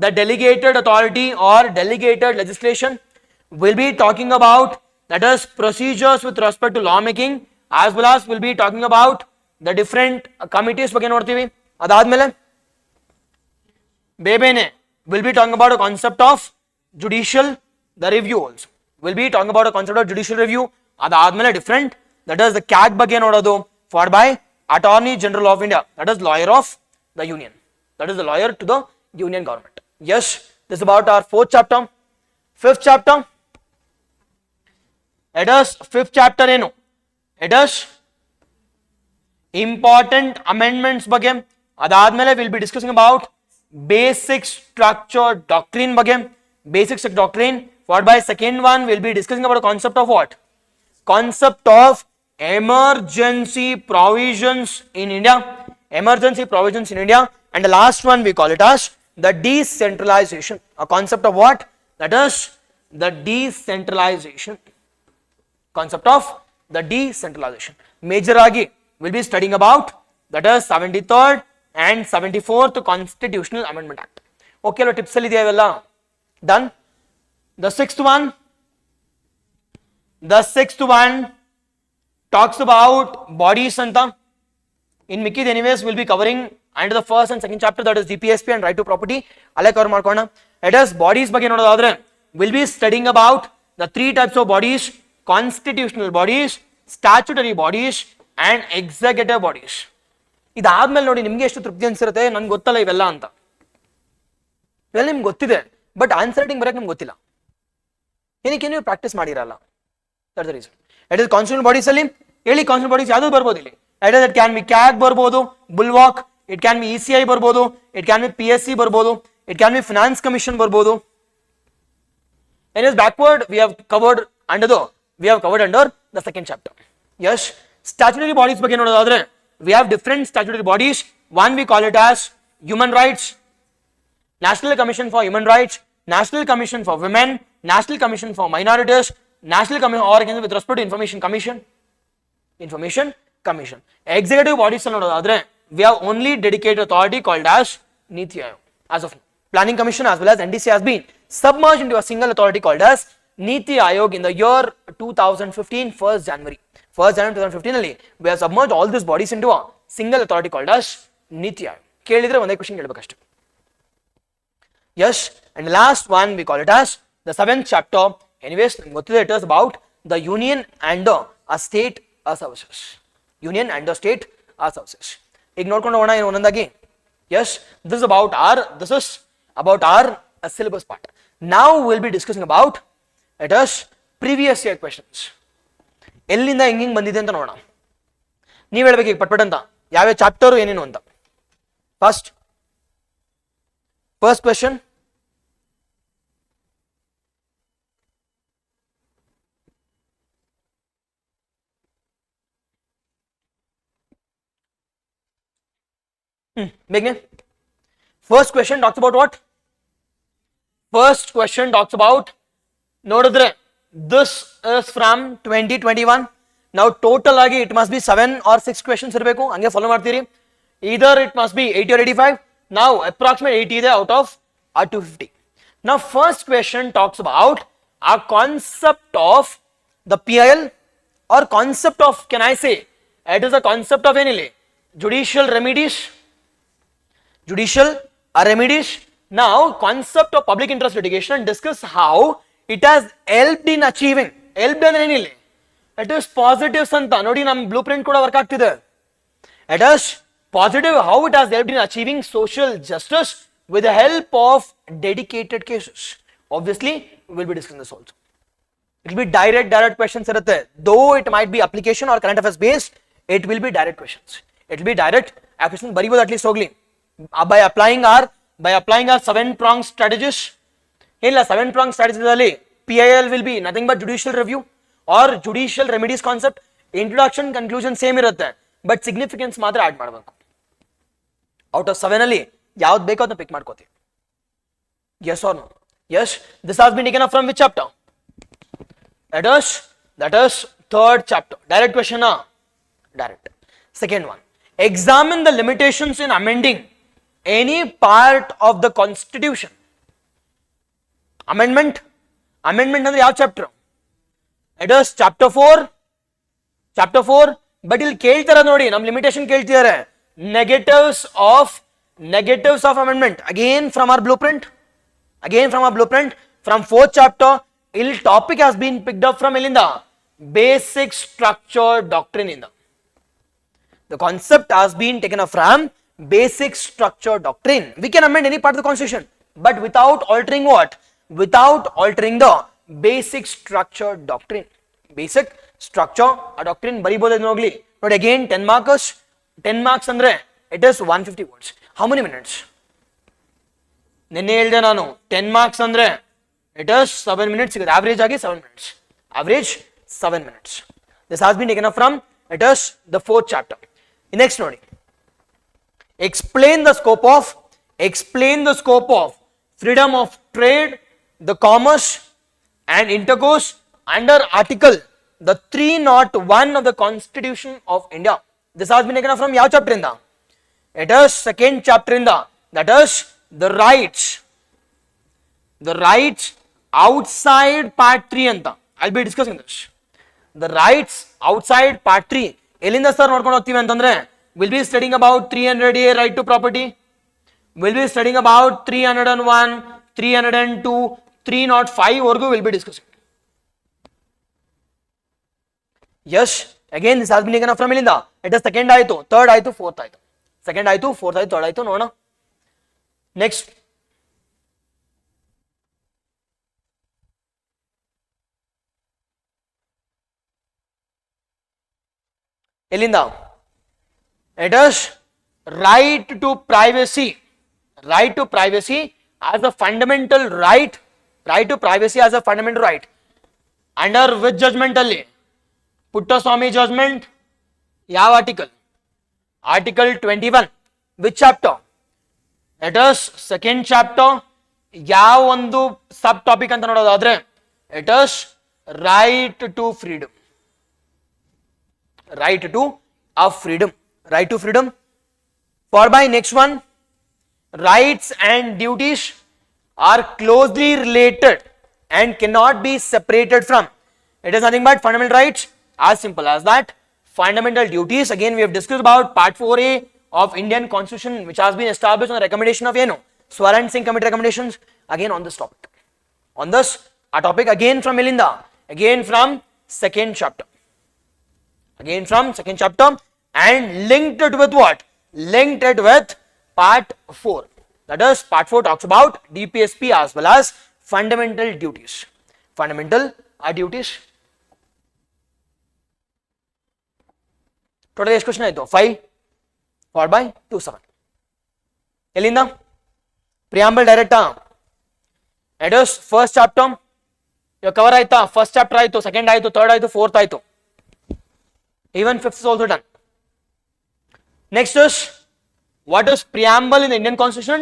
the delegated authority or delegated legislation. We'll be talking about that is procedures with respect to law making, as well as we'll be talking about the different committees ಬಗ್ಗೆ ನೋಡ್ತೀವಿ. ಅದಾದ್ಮೇಲೆ ಬೇಬೇನೆ we'll be talking about a concept of judicial, the review also. We'll be talking about a concept of judicial review. ಅದಾದ್ಮೇಲೆ different, that is the CAG ಬಗ್ಗೆ ನೋಡೋದು, followed by Attorney General of India, that is lawyer of the union, that is the lawyer to the union government. Yes, this is about our fourth chapter. Fifth chapter, it is fifth chapter ಏನು? It is important amendments ಬಗ್ಗೆ. ಅದಾದ್ಮೇಲೆ we'll be discussing about basic structure doctrine ಬಗ್ಗೆ, basic structure doctrine, followed by second one we'll be discussing about a concept of what? Concept of emergency provisions in India, and the last one we call it as the decentralization, a concept of what? That is the decentralization, concept of the decentralization. Major agi we'll be studying about that is 73rd and 74th Constitutional Amendment Act. Okay, tips ಅಲ್ಲಿ ಇದೆಯಲ್ಲ, done. The sixth one The sixth one talks about bodies anta. In Mickey anyways we'll be covering under the first and second chapter, that is DPSP and right to property. Alle cover ಮಾಡ್ಕೋಣ. It is bodies ಬಗ್ಗೆ ನೋಡೋದಾದ್ರೆ we'll be studying about the three types of bodies: constitutional bodies, statutory bodies and executive bodies. ಇದಾದ್ಮೇಲೆ ನೋಡಿ ನಿಮ್ಗೆ ಎಷ್ಟು ತೃಪ್ತಿ ಅನ್ಸಿರುತ್ತೆ, ನನ್ಗೆ ಗೊತ್ತಲ್ಲ ಇವೆಲ್ಲ ಅಂತ. ಇವೆಲ್ಲ ನಿಮ್ಗೆ ಗೊತ್ತಿದೆ, ಬಟ್ ಆನ್ಸರ್ ರೈಟಿಂಗ್ ಬರಕ್ಕೆ ನಿಮ್ಗೆ ಗೊತ್ತಿಲ್ಲ. ಏನಕ್ಕೆ ನೀವು ಪ್ರಾಕ್ಟೀಸ್ ಮಾಡಿರಲ್ಲ. That's the reason. It is constitutional bodies ಅಲ್ಲಿ ಹೇಳಿ, ಕಾನ್ಸ್ಟಿಟ್ಯೂಷನಲ್ ಬಾಡೀಸ್ ಯಾವ್ದು ಬರ್ಬೋದು ಇಲ್ಲಿ? ಇಟ್ ಕ್ಯಾನ್ ಬಿ ಕ್ಯಾಗ್ ಬರ್ಬೋದು, ಬುಲ್ವಾಕ್, ಇಟ್ ಕ್ಯಾನ್ ಬಿ ECI ಬರ್ಬೋದು, ಇಟ್ ಕ್ಯಾನ್ ಬಿ PSC ಬರ್ಬೋದು, it can B finance commission ಬರ್ಬೋದು. Anyways, backward we have covered under the second chapter. Yes, statutory bodies ಬಗ್ಗೆ ನೋಡೋದಾದ್ರೆ we have different statutory bodies. One we call it as human rights, National Commission for Human Rights, National Commission for Women, National Commission for Minorities, National Commission or with respect to Information Commission. Executive bodies ನೋಡೋದಾದ್ರೆ we have only dedicated authority called as Niti Aayog. As of now, Planning Commission as well as NDC has been submerged into a single authority called as Niti Aayog in the year 2015, 1st January 2015 ಅಲ್ಲಿ we have submerged all these bodies into a single authority called as Niti Aayog. ಕೇಳಿದ್ರೆ ಒಂದೇ question ಕೇಳಬೇಕಷ್ಟೇ. Yes, and the last one we call it as the 7th chapter. Anyways, ಗೊತ್ತಿದೆ, it is about the union and the state services. Union and the state services. ಈಗ ನೋಡ್ಕೊಂಡು ಹೋಗೋಣ ಒಂದೊಂದಾಗಿ. Yes, this is about our syllabus part. Now we'll be discussing about it is previous year questions. ಎಲ್ಲಿಂದ ಹೆಂಗೆ ಬಂದಿದೆ ಅಂತ ನೋಡೋಣ. ನೀವು ಹೇಳ್ಬೇಕು ಈಗ ಪಟ್ಪಟ್ ಅಂತ ಯಾವ ಚಾಪ್ಟರ್ ಏನೇನು ಅಂತ. First question, begin. First question talks about what? First question talks about nodidre this is from 2021. Now total agi it must be 7 or 6 questions irbeku, hange follow ಮಾಡ್ತೀರಿ. Either it must be 80 or 85. Now approximate 80 ಇದೆ out of 250. Now first question talks about a concept of the PIL or concept of, can I say it is a concept of any judicial remedies. Now concept of public interest litigation and discuss how it has helped in achieving. Helped ಅಂದ್ರೆ ಏನಿಲ್ಲ, it is positives ಅಂತ ನೋಡಿ, ನಮ್ಮ blue print ಕೂಡ work ಆಗ್ತಿದೆ. It is positive how it has helped in achieving social justice with the help of dedicated cases. Obviously we will be discussing this also. It will be direct questions irutte, though it might be application or current affairs based, it will be direct questions. It will be direct questions baribodu at least ಹೋಗ್ಲಿ. by applying our 7-pronged strategies. ಇಲ್ಲ 7-pronged strategies ಅಲ್ಲಿ PIL will be nothing but judicial review or judicial remedies concept. Introduction conclusion same ಇರುತ್ತೆ, but significance ಮಾತ್ರ add ಮಾಡಬೇಕು. out of 7 ಅಲ್ಲಿ ಯಾವ್ದು ಬೇಕೋ ಅದನ್ನ ಪಿಕ್ ಮಾಡ್ಕೋತೀವಿ. yes or no? Yes, this has been taken up from which chapter? That is third chapter. Direct question na? Direct. Second one, examine the limitations in amending any part of the constitution. Amendment ಅಂದ್ರೆ ಯಾವ chapter? It is chapter 4. But ಇಲ್ಲಿ ಕೇಳ್ತಾರ ನೋಡಿ, ನಮ್ಮ limitation ಕೇಳ್ತಿದ್ದಾರೆ. negatives of amendment again from our blueprint, from 4th chapter. ಇಲ್ಲಿ topic has been picked up from ಎಲ್ಲಿಂದ? basic structure doctrine ಇಂದ. The concept has been taken up from basic structure doctrine. We can amend any part of the constitution, but without altering what? Without altering the basic structure doctrine. Basic structure doctrine baribodu nogli. But again 10 marks andre it is 150 words. How many minutes? Nenne helde nanu 10 marks andre it is 7 minutes. Average agi 7 minutes. Average 7 minutes. This has been taken up from it is the 4th chapter. Next nodi. Explain the scope of freedom of trade, the commerce and intercourse under article the 301 of the Constitution of India. This has been taken up from ಯಾವ chapter ಇಂದ? It is 2nd chapter ಇಂದ, that is the rights outside part 3 ಅಂತ. I'll be discussing this. the rights outside part 3 ಎಲ್ಲಿಂದ sir ನೋಡ್ಕೊಂಡು ಹೋಗ್ತೀವಿ ಅಂತಂದ್ರೆ will be studying about 300A right to property, will be studying about 301, 302, 305 ವರ್ಗೂ will be discussing. Yes, again this has been taken from ಎಲ್ಲಿಂದ, it is second ಆಯ್ತು, third ಆಯ್ತು, fourth ಆಯ್ತು, second ಆಯ್ತು, fourth ಆಯ್ತು, third ಆಯ್ತು. ನೋಡೋಣ ನೆಕ್ಸ್ಟ್ ಎಲ್ಲಿಂದ, it is right to privacy, right to privacy as a fundamental right, right to privacy as a fundamental right, under which judgment ಅಲ್ಲಿ, Puttaswamy judgment, ಯಾವ article, article 21, which chapter, it is second chapter, ಯಾವ ಒಂದು ಸಬ್ topic ಅಂತ ನೋಡೋದಾದ್ರೆ it is right to freedom, right to of freedom, right to freedom. For by next one, rights and duties are closely related and cannot be separated from, it is nothing but fundamental rights, as simple as that. Fundamental duties, again we have discussed about part 4A of Indian Constitution, which has been established on the recommendation of Swaran Singh committee recommendations, again on this topic, on this a topic again from Melinda, again from second chapter, again from second chapter, and linked it with what, linked it with part 4, that is part 4 talks about DPSP as well as fundamental duties, fundamental duties. Total ಎಷ್ಟು question ಆಯ್ತು, 5 followed by 2 7. ಎಲ್ಲಿಂದ, preamble ಡೈರೆಕ್ಟಾ, it is first chapter ಇವಾಗ cover ಆಯ್ತಾ, first chapter ಆಯ್ತು, second ಆಯ್ತು, third ಆಯ್ತು, fourth ಆಯ್ತು, even fifth is also done. Next is, what is preamble in the Indian Constitution?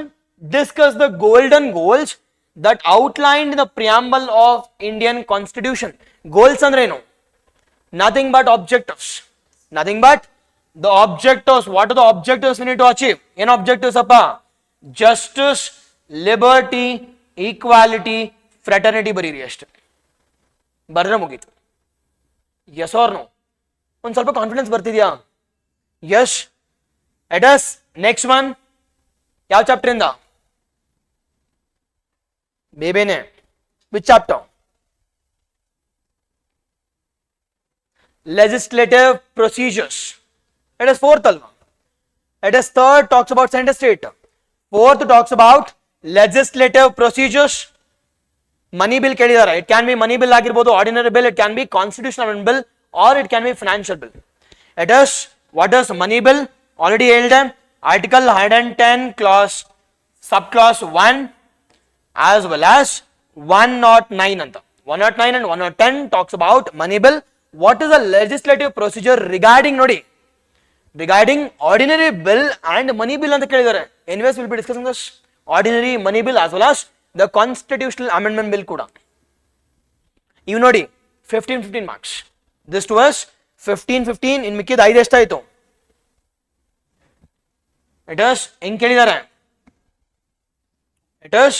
Discuss the golden goals that outlined in the preamble of Indian Constitution. Goals andre ಏನು, nothing but objectives, nothing but the objectives. What are the objectives we need to achieve? ಏನು objectives ಅಪ್ಪ, justice, liberty, equality, fraternity ಬರೀರಿ ಅಷ್ಟೇ, ಬರ್ರೆ ಮುಗೀತು. yes or no? ಒಂದು ಸ್ವಲ್ಪ confidence ಬರ್ತಿದ್ಯಾ? Yes, it is next one, ಯಾವ ಚಾಪ್ಟರ್ ಇಂದ, ಬೇಬೇನೆ, which chapter, legislative procedures, it is fourth ಅಲ್ವಾ, it is third talks about centre state, fourth talks about legislative procedures. Money bill ಕೇಳಿದಾರೆ, it can be money bill ಆಗಿರ್ಬೋದು, ordinary bill, it can be constitutional bill, or it can be financial bill. It is, what is money bill, already held article 110 clause subclause 1 as well as 109 anta, 109 and 110 talks about money bill. What is the legislative procedure regarding nodi, regarding ordinary bill and money bill anta kelidare. Anyways we'll be discussing this ordinary money bill as well as the constitutional amendment bill kuda. You nodi 15 marks, this to us 15 in ಮಿಕ್ಕಿದ 5 ಎಷ್ಟಾಯ್ತು, it is ಹೆಂಗ್ ಕೇಳಿದಾರೆ, it is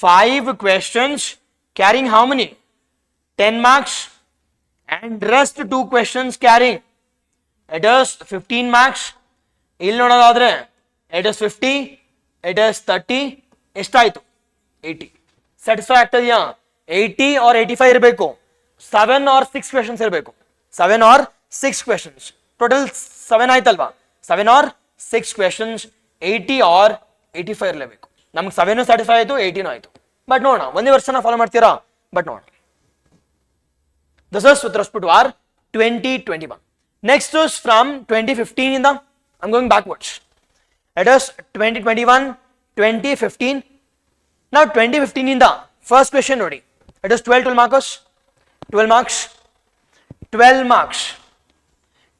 5 questions carrying how many, 10 marks, and rest 2 questions carrying, it is 15 marks. ಇಲ್ಲಿ ನೋಡೋದಾದ್ರೆ it is 50, it is 30, ಎಷ್ಟಾಯ್ತು 80. Satisfy ಆಗ್ತದೆಯಾ? 80 or 85 ಇರಬೇಕು, 7 or 6 questions ಇರಬೇಕು, 7 or 6 questions, total 7 ಆಯ್ತಲ್ವಾ, 7 or 6 questions, 80 or 85 ಇರಲೇಬೇಕು. ನಮ್ಗೆ 7 ಸ್ಯಾಟಿಸ್ಫೈ ಆಯ್ತು, 18 ಆಯ್ತು, ಬಟ್ ನೋಡೋಣ ಒಂದೇ ವರ್ಷನ ಫಾಲೋ ಮಾಡ್ತೀರಾ, ಬಟ್ ನೋಡೋಣ. This is with respect to our 2021. Next is from 2015 ಇಂದ, I'm going backwards. It is 2021, 2015. Now 2015 ಇಂದ first question ನೋಡಿ, it is 12 marks, 12 marks, 12 marks,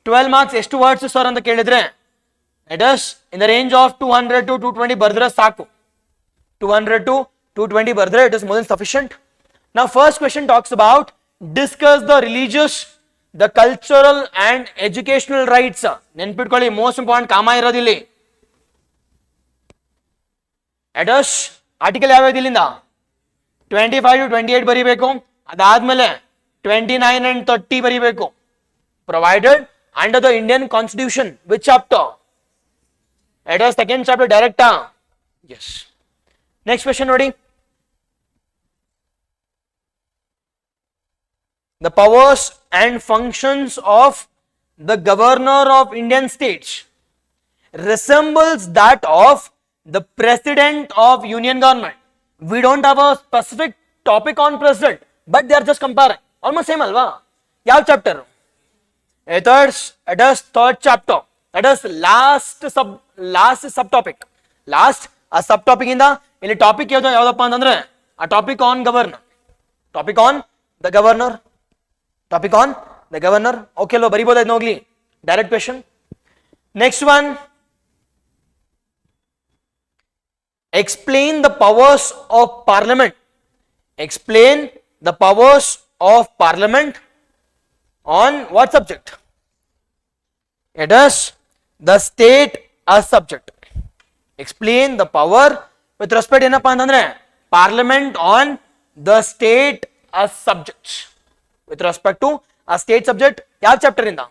12 marks ಎಷ್ಟು ವರ್ಡ್ಸ್ ಸರ್ ಅಂತ ಕೇಳಿದ್ರೆ, it is in the range of 200 to 220 ಬರ್ದ್ರೆ ಸಾಕು, 200 to 220 ಬರ್ದ್ರೆ it is more than sufficient. Now first question talks about discuss the religious, the cultural and educational rights. ನೆನ್ಪಿಟ್ಕೊಳ್ಳಿ, most important ಕಾಮ ಇರೋದಿಲ್ಲಿ. it is article ಯಾವ್ಯಾವ್ದು ಇಲ್ಲಿಂದ 25 to 28 ಬರೀಬೇಕು. ಅದಾದ್ಮೇಲೆ 29 and 30 ಬರಿಬೇಕು. Provided under the Indian Constitution, which chapter? It is second chapter direct. Yes. Next question ನೋಡಿ. The powers and functions of the governor of Indian states resembles that of the president of union government. We don't have a specific topic on president, but they are just comparing. Almost same alva. Yav chapter? It is third chapter. That is last subtopic. Last a subtopic in the ಇಲ್ಲಿ topic ಯಾವ್ದಪ್ಪ ಅಂತಂದ್ರೆ ಆ topic on governor. Topic on the governor. Topic on the governor. Okay ಅಲ್ವಾ, ಬರಿಬೋದಾಯ್ತು ಹೋಗ್ಲಿ. Direct question. Next one, explain the powers of parliament. Explain the powers of parliament on what subject? It is the state as subject. Explain the power with respect ಏನಪ್ಪಾ ಅಂತಂದ್ರೆ parliament on the state as subject. With respect to a state subject, ಯಾವ chapter ಇಂದ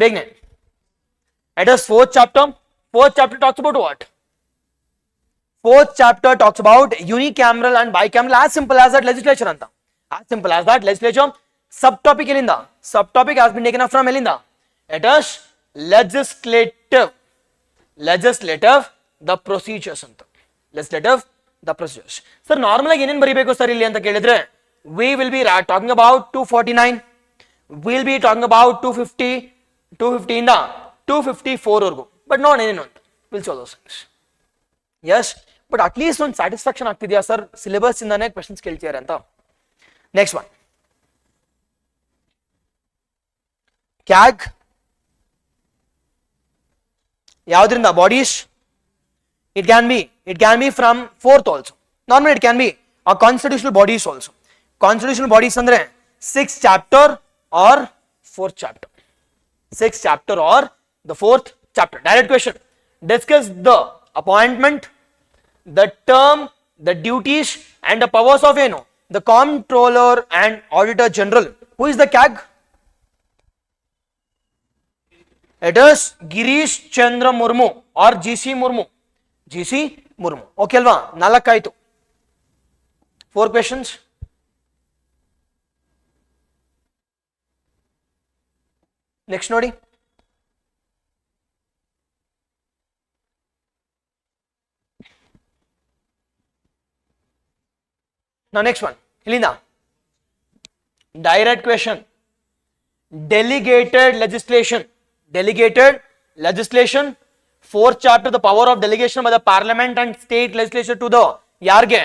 ಬೇಗನೆ? It is fourth chapter. Fourth chapter talks about what? Fourth chapter talks about unicameral and bicameral. As simple as that, legislature anta. As simple as that, legislature. Subtopic elinda. Subtopic has been taken up from elinda. It is legislative. Legislative, the procedures anta. Legislative, the procedures. Sir, normal ಆಗಿ ಏನೇನು ಬರಿಬೇಕು sir ಇಲ್ಲಿ ಅಂತ ಕೇಳಿದ್ರೆ, we will be talking about 249. We'll be talking about 250, 250 ಇಂದ 254 ವರೆಗೂ. But not ಏನೇನು ಅಂತ. We'll show those things. Yes, but at least ಒಂದು ಸ್ಯಾಟಿಸ್ಫ್ಯಾಕ್ಷನ್ ಆಗ್ತಿದೆಯಾ ಸರ್, ಸಿಲೆಬಸ್ ಇಂದಾನೆ ಕ್ವೆಶ್ಚನ್ಸ್ ಕೇಳ್ತಿದ್ದಾರೆ ಅಂತ. ನೆಕ್ಸ್ಟ್ ಒನ್, ಕ್ಯಾಗ್ ಯಾವ್ದ್ರಿಂದ? Bodies. It can be from fourth also. Normal it can be ಆ constitutional bodies also. Constitutional bodies ಅಂದ್ರೆ 6th chapter or 4th chapter. 6th chapter or the 4th chapter. Direct question. Discuss the appointment, the term, the duties and the powers of the comptroller and auditor general. Who is the CAG? It is Girish Chandra Murmu or GC Murmu. GC Murmu. Okay alva, nalakaitu. 4 questions. Next ನೋಡಿ. Now next one, Helena. Direct question. Delegated legislation. Delegated legislation. 4th chapter, the power of delegation by the parliament and state legislature to the yarge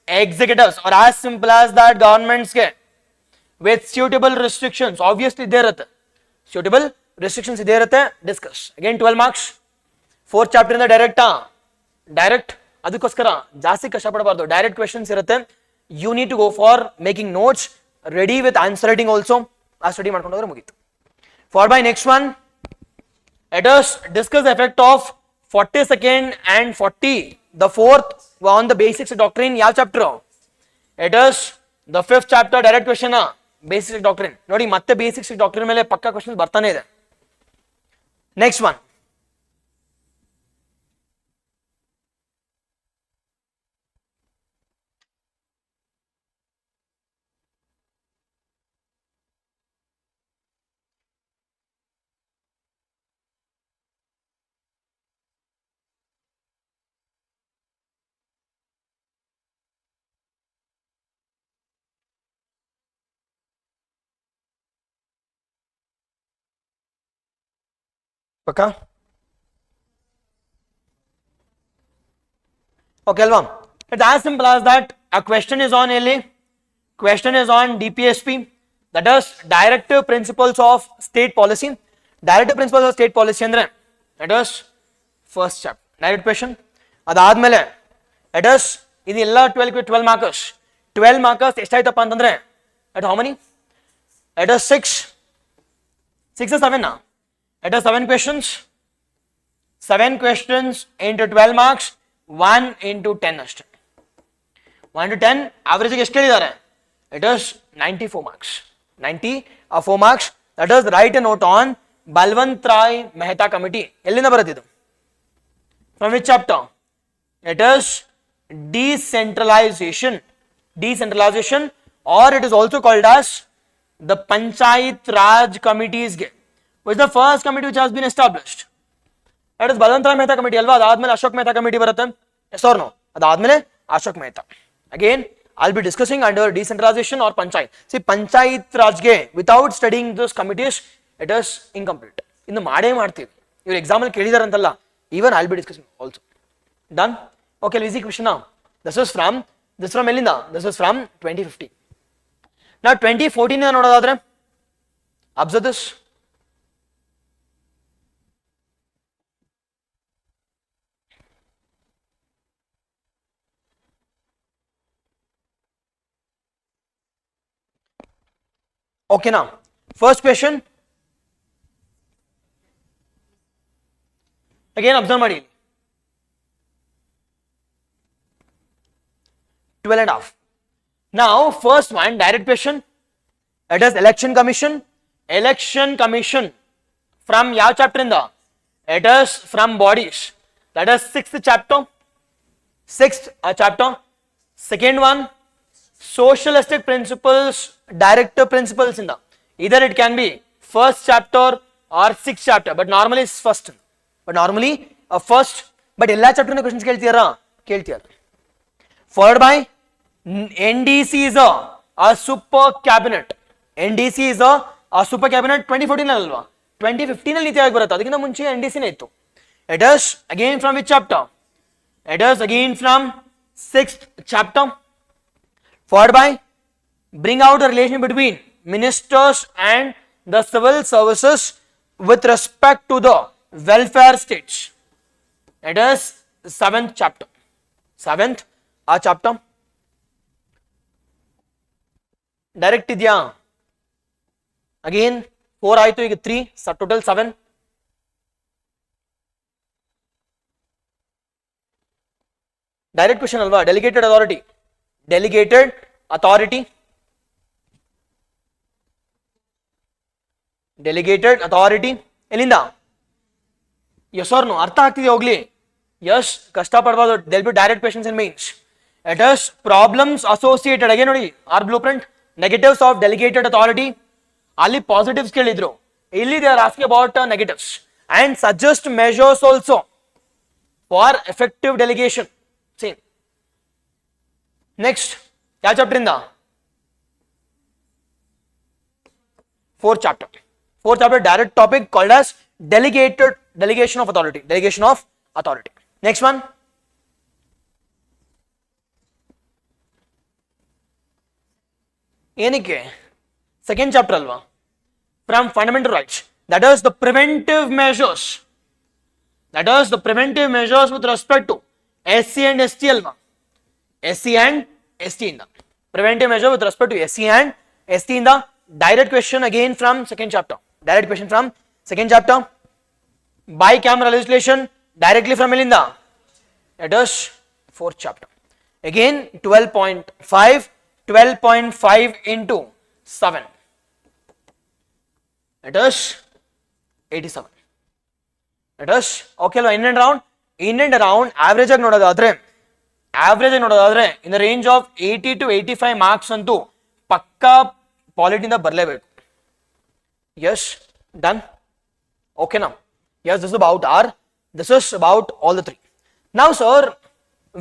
executives, or as simple as that governments ke with suitable restrictions. Obviously there irutte suitable restrictions ಇದೆ ಇರುತ್ತೆ. Discuss again 12 marks. 4th chapter ಇಂದ direct ಅದಕ್ಕೋಸ್ಕರ ಜಾಸ್ತಿ ಕಷ್ಟಪಡಬಾರ್ದು. Direct questions ಇರುತ್ತೆ. You need to go for making notes ready with answer writing also. ಆ study ಮಾಡ್ಕೊಂಡು ಹೋದ್ರೆ ಮುಗೀತು. For by next one, it is discuss effect of 42nd and 40 the 4th on the basics doctrine. ಯಾವ chapter? It is the 5th chapter. Direct question basic doctrine ನೋಡಿ. ಮತ್ತೆ basics doctrine ಮೇಲೆ ಪಕ್ಕಾ question ಬರ್ತಾನೆ ಇದೆ. ನೆಕ್ಸ್ಟ್ ಒನ್, ಪಕ್ಕಾ okay alva. It's as simple as that. A question is on LA. Question is on DPSP. That is directive principles of state policy. Directive principles of state policy andre that is first chapter. Direct question. ಅದಾದ್ಮೇಲೆ it is ಇದೆಲ್ಲ 12 markers. 12 markers ಎಷ್ಟಾಯ್ತಪ್ಪ ಅಂತಂದ್ರೆ at how many? It is 6 or 7 now. It is 7 questions. 7 questions into 12 marks. 1 into 10 ಅಷ್ಟೇ. 1 to 10 average ಎಷ್ಟು ಕೇಳಿದ್ದಾರೆ? It is 94 marks. 94 marks. That is, write a note on Balwant Rai Mehta committee. Ellinda baratidu? From which chapter? It is decentralization. Decentralization, or it is also called as the Panchayat Raj committees, which is the first committee which has been established. That is Balwant Rai Mehta committee alva. Adadmele Ashok Mehta committee barutte. Yes or no? Adadmele Ashok Mehta. Again, I'll be discussing under decentralization or Panchayat. See, Panchayat Raj ge, without studying those committees, it is incomplete. In the maade martivi. Your exam al kelidare antalla. Even I'll be discussing also. Done? Okay, easy question now. This from Melinda. This is from 2015. Now 2014 nodadadre, observe this. Okay, now first question. Again observe ಮಾಡಿ. 12 and a half. Now first one, direct question. It is election commission. Election commission from yav chapter in the? It is from bodies. That is 6th chapter. 6th chapter. Second one, socialistic principles, directive principles in the. Either it can be first chapter or 6th chapter, but normally it's first. But normally first. But ella chapter na questions keltiyara? Keltiyara. Followed by NDC is a super cabinet. NDC is a super cabinet. 2014 alva. 2015 ಅಲ್ಲಿ ನೀತಿ ಆಯೋಗ ಬರುತ್ತೆ. ಅದಕ್ಕಿಂತ ಮುಂಚೆ NDC ನೇ ಇತ್ತು. It is again from which chapter? It is again from 6th chapter. Followed by bring out the relation between ministers and the civil services with respect to the welfare states. It is 7th chapter. 7th chapter. Direct idya? Again 4 ಆಯ್ತು, ಈಗ 3, so total 7. Direct question alva. Delegated authority. Delegated authority. Delegated authority. ಎಲ್ಲಿಂದ? Yes or no? ಅರ್ಥ ಆಗ್ತಿದೆ ಹೋಗ್ಲಿ? Yes, ಕಷ್ಟ ಪಡಬಾರ್ದು. There will be direct questions in mains. It is problems associated. Again ನೋಡಿ, our blueprint. Negatives of delegated authority. Ali positives ಕೇಳಿದ್ರು. ಇಲ್ಲಿ they are asking about negatives and suggest measures also for effective delegation. See. Next, ಯಾವ chapter ಇಂದ? 4th chapter. 4th chapter, direct topic called as delegation of authority. Delegation of authority. Next one. ಏನಕ್ಕೆ? 2nd chapter alva. From fundamental rights. That is the preventive measures. That is the preventive measures with respect to SC and ST alva. SC and ST in the. Preventive measure with respect to SC and ST in the. Direct question again from 2nd chapter. Direct question from 2nd chapter. Bicameral legislation directly from Melinda. It is 4th chapter. Again 12.5. 12.5 into 7. It is 87. It is okay. In and around average ಆಗಿ ನೋಡೋದಾದ್ರೆ in the range of 80 to 85 marks ಅಂತೂ ಪಕ್ಕಾ polity ಇಂದ ಬರಲೇಬೇಕು. Yes, done. Okay now. Yes, this is about all the 3. Now sir,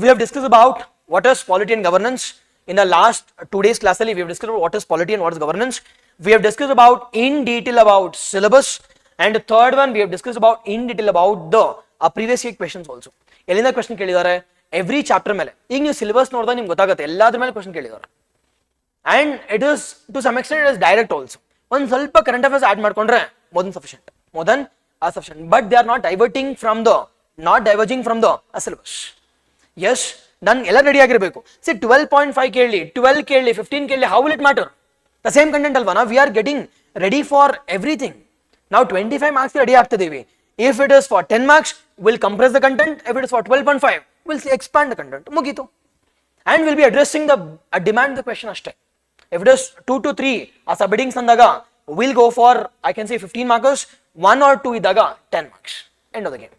we have discussed about what is polity and governance. In the last 2 days class, we have discussed about what is polity and what is governance. We have discussed about in detail about syllabus, and the third one we have discussed about in detail about the previous year questions also. ಎಲ್ಲಿಂದ question ಕೇಳಿದ್ದಾರೆ? Every chapter ಮೇಲೆ. ಈಗ ನೀವು syllabus ನೋಡಿದಾಗ ನಿಮ್ಗೆ ಗೊತ್ತಾಗುತ್ತೆ ಎಲ್ಲಾದ್ರ ಮೇಲೆ question ಕೇಳಿದ್ದಾರೆ. And it is to some extent it is direct also. ಒಂದು ಸ್ವಲ್ಪ current affairs add ಮಾಡ್ಕೊಂಡ್ರೆ more than sufficient. But they are not diverging from the syllabus. Yes. ನಾನು ಎಲ್ಲ ರೆಡಿ ಆಗಿರಬೇಕು. ಸಿ 12.5 ಕೇಳಿ, 12 ಕೇಳಿ, 15 ಕೇಳಿ, how will it matter? The same content ಅಲ್ವಾ? ನಾವು we are getting ready for everything. ನಾವು 25 marks ರೆಡಿ ಆಗ್ತಿದ್ದೀವಿ. If it is for 10 marks, we'll compress the content. If it is for 12.5, we'll expand the content. ಮುಗೀತು. And we'll be addressing the demand the question ಅಷ್ಟೇ. If it is 2 to 3 a subheadings andaga, we'll go for, I can say 15 markers, 1 or 2 idaga 10 marks. End of the game.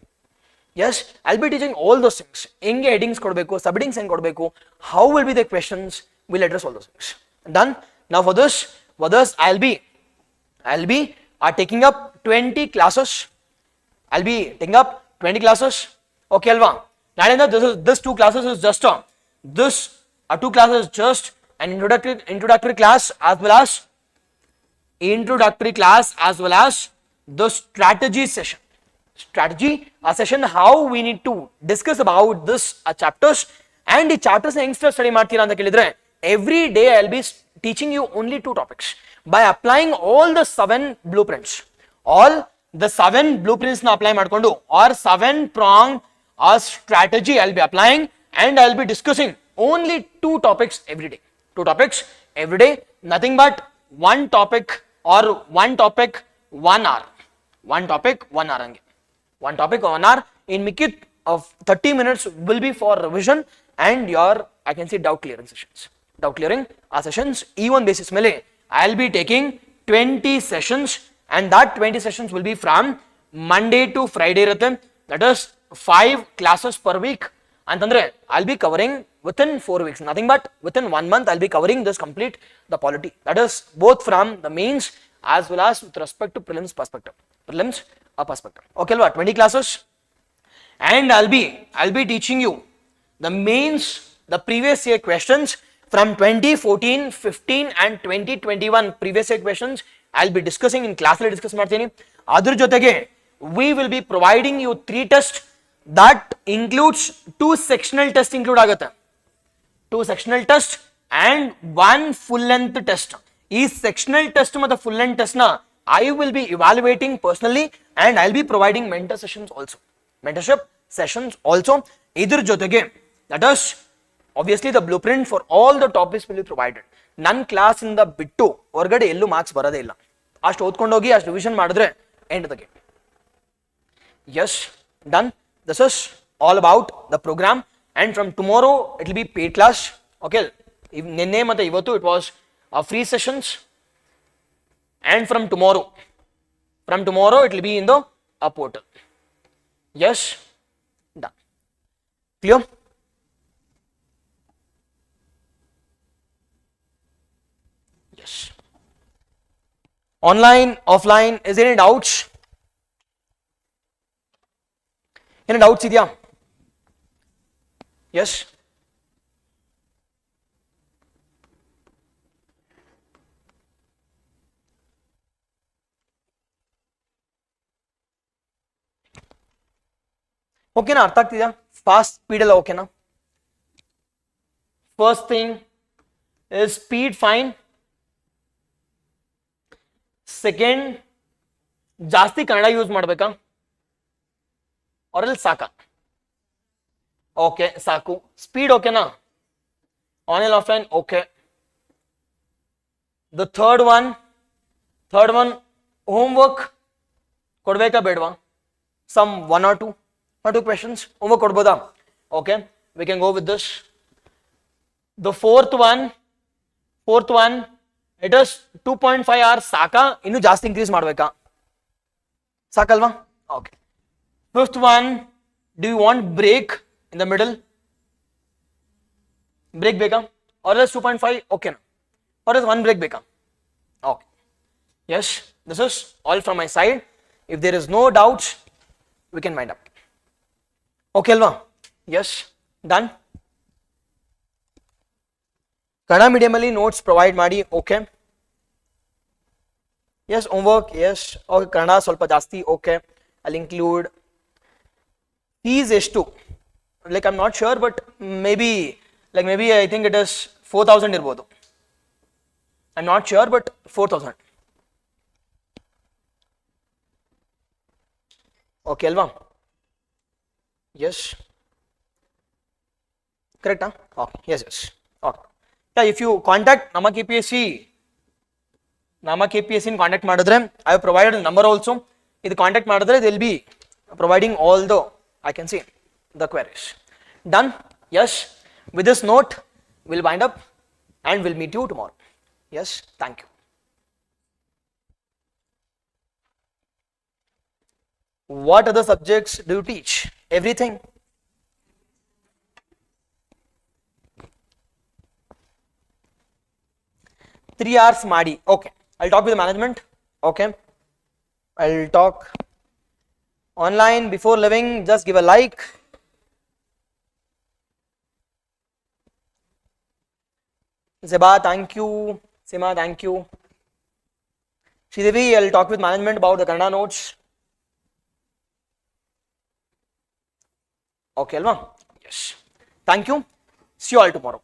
Yes, I'll be teaching all those things. Enge headings kodbeku, subheadings and kodbeku, how will be the questions, we'll address all those things. Done. Now for this, I'll be taking up 20 classes. I'll be taking up 20 classes. Okay, Alva. Now this 2 classes is just this 2 classes is just an introductory class as well as the strategy session. Session how we need to discuss about this chapters, and the chapters youngsters study ಮಾಡ್ತೀರಾ ಅಂತ ಕೇಳಿದ್ರೆ every day I'll be teaching you only 2 topics by applying all the 7 blueprints. All the 7 blueprints na apply ಮಾಡ್ಕೊಂಡು or 7 prong or strategy I'll be applying, and I'll be discussing only 2 topics every day. 2 topics every day, nothing but 1 topic or 1 topic 1 hour. 1 topic 1 hour ange. 1 topic 1 hour. In mikit of 30 minutes will be for revision and your, I can say, doubt clearing sessions. Doubt clearing sessions, E1 basis mele I'll be taking 20 sessions, and that 20 sessions will be from Monday to Friday irutte. That is 5 classes per week. Antandre I'll be covering within 4 weeks, nothing but within 1 month I'll be covering this complete the polity. That is both from the mains as well as with respect to prelims perspective. Okay, 20 classes, and I'll be teaching you the mains, the previous year questions from 2014, 15 and 2021 previous year questions. I'll be discussing in class le discuss ಮಾಡ್ತೀನಿ. ಅದರ ಜೊತೆಗೆ we will be providing you 3 tests that includes 2 sectional tests include ಆಗುತ್ತೆ. 2 sectional tests and 1 full length test. ಈ sectional test ಮತ್ತು full length test na I will be evaluating personally, and I'll be providing mentorship sessions also. Idr jotege, that is obviously the blueprint for all the topics will be provided. Nan class in the bittu orgade ellu marks barade illa. Ashtu odkondu hogi ashtu revision madidre end of the game. Yes, done. This is all about the program, and from tomorrow it will be paid class. Okay, nenne matte ivattu it was free sessions. And from tomorrow it will be in the portal. Yes, done. Clear? Yes. Online, offline, is there any doubts? Any doubts idya? Yes. ಓಕೆನಾ, ಅರ್ಥ ಆಗ್ತಿದ್ಯಾ? Fast speed ಎಲ್ಲ ಓಕೆನಾ? First thing is speed fine. Second, ಜಾಸ್ತಿ Kannada use ಮಾಡ್ಬೇಕಾ ಅವರಲ್ಲಿ ಸಾಕ? Okay, ಸಾಕು. ಸ್ಪೀಡ್ ಓಕೆನಾ? Online offline okay. The third one homework ಕೊಡ್ಬೇಕಾ ಬೇಡವಾ? Some 1 or 2 questions homework kodboda? Okay, we can go with this. The fourth one it is 2.5 hours saka, innu jaasti increase madbeka? Sakalva? Okay. Fifth one, do you want break in the middle? Break beka or else 2.5 okay na, or else 1 break beka? Okay. Yes, this is all from my side. If there is no doubts, we can wind up. Okay alva? Yes, done. Kannada medium alli notes provide ಮಾಡಿ. Okay, yes. Homework, yes. Okay, kannada ಸ್ವಲ್ಪ ಜಾಸ್ತಿ. Okay, I'll include. Fees ಎಷ್ಟು? Like I'm not sure, but maybe I think it is 4,000 ಇರಬಹುದು. I'm not sure, but 4,000. Okay alva? Yes, correct huh? Okay, yes. Okay, yeah, if you contact NammaKPSC in contact madidre, I have provided a number also. If contact madidre, they will be providing all the, I can see, the queries. Done? Yes. With this note, we'll wind up and we'll meet you tomorrow. Yes, thank you. What other subjects do you teach? Everything. 3 hours Madi. Okay. I'll talk with the management. Okay. I'll talk online. Before leaving, just give a like. Zeba, thank you. Sima, thank you. Sridevi, I'll talk with management about the Kannada notes. Okay, Alva? Yes. Thank you. See you all tomorrow.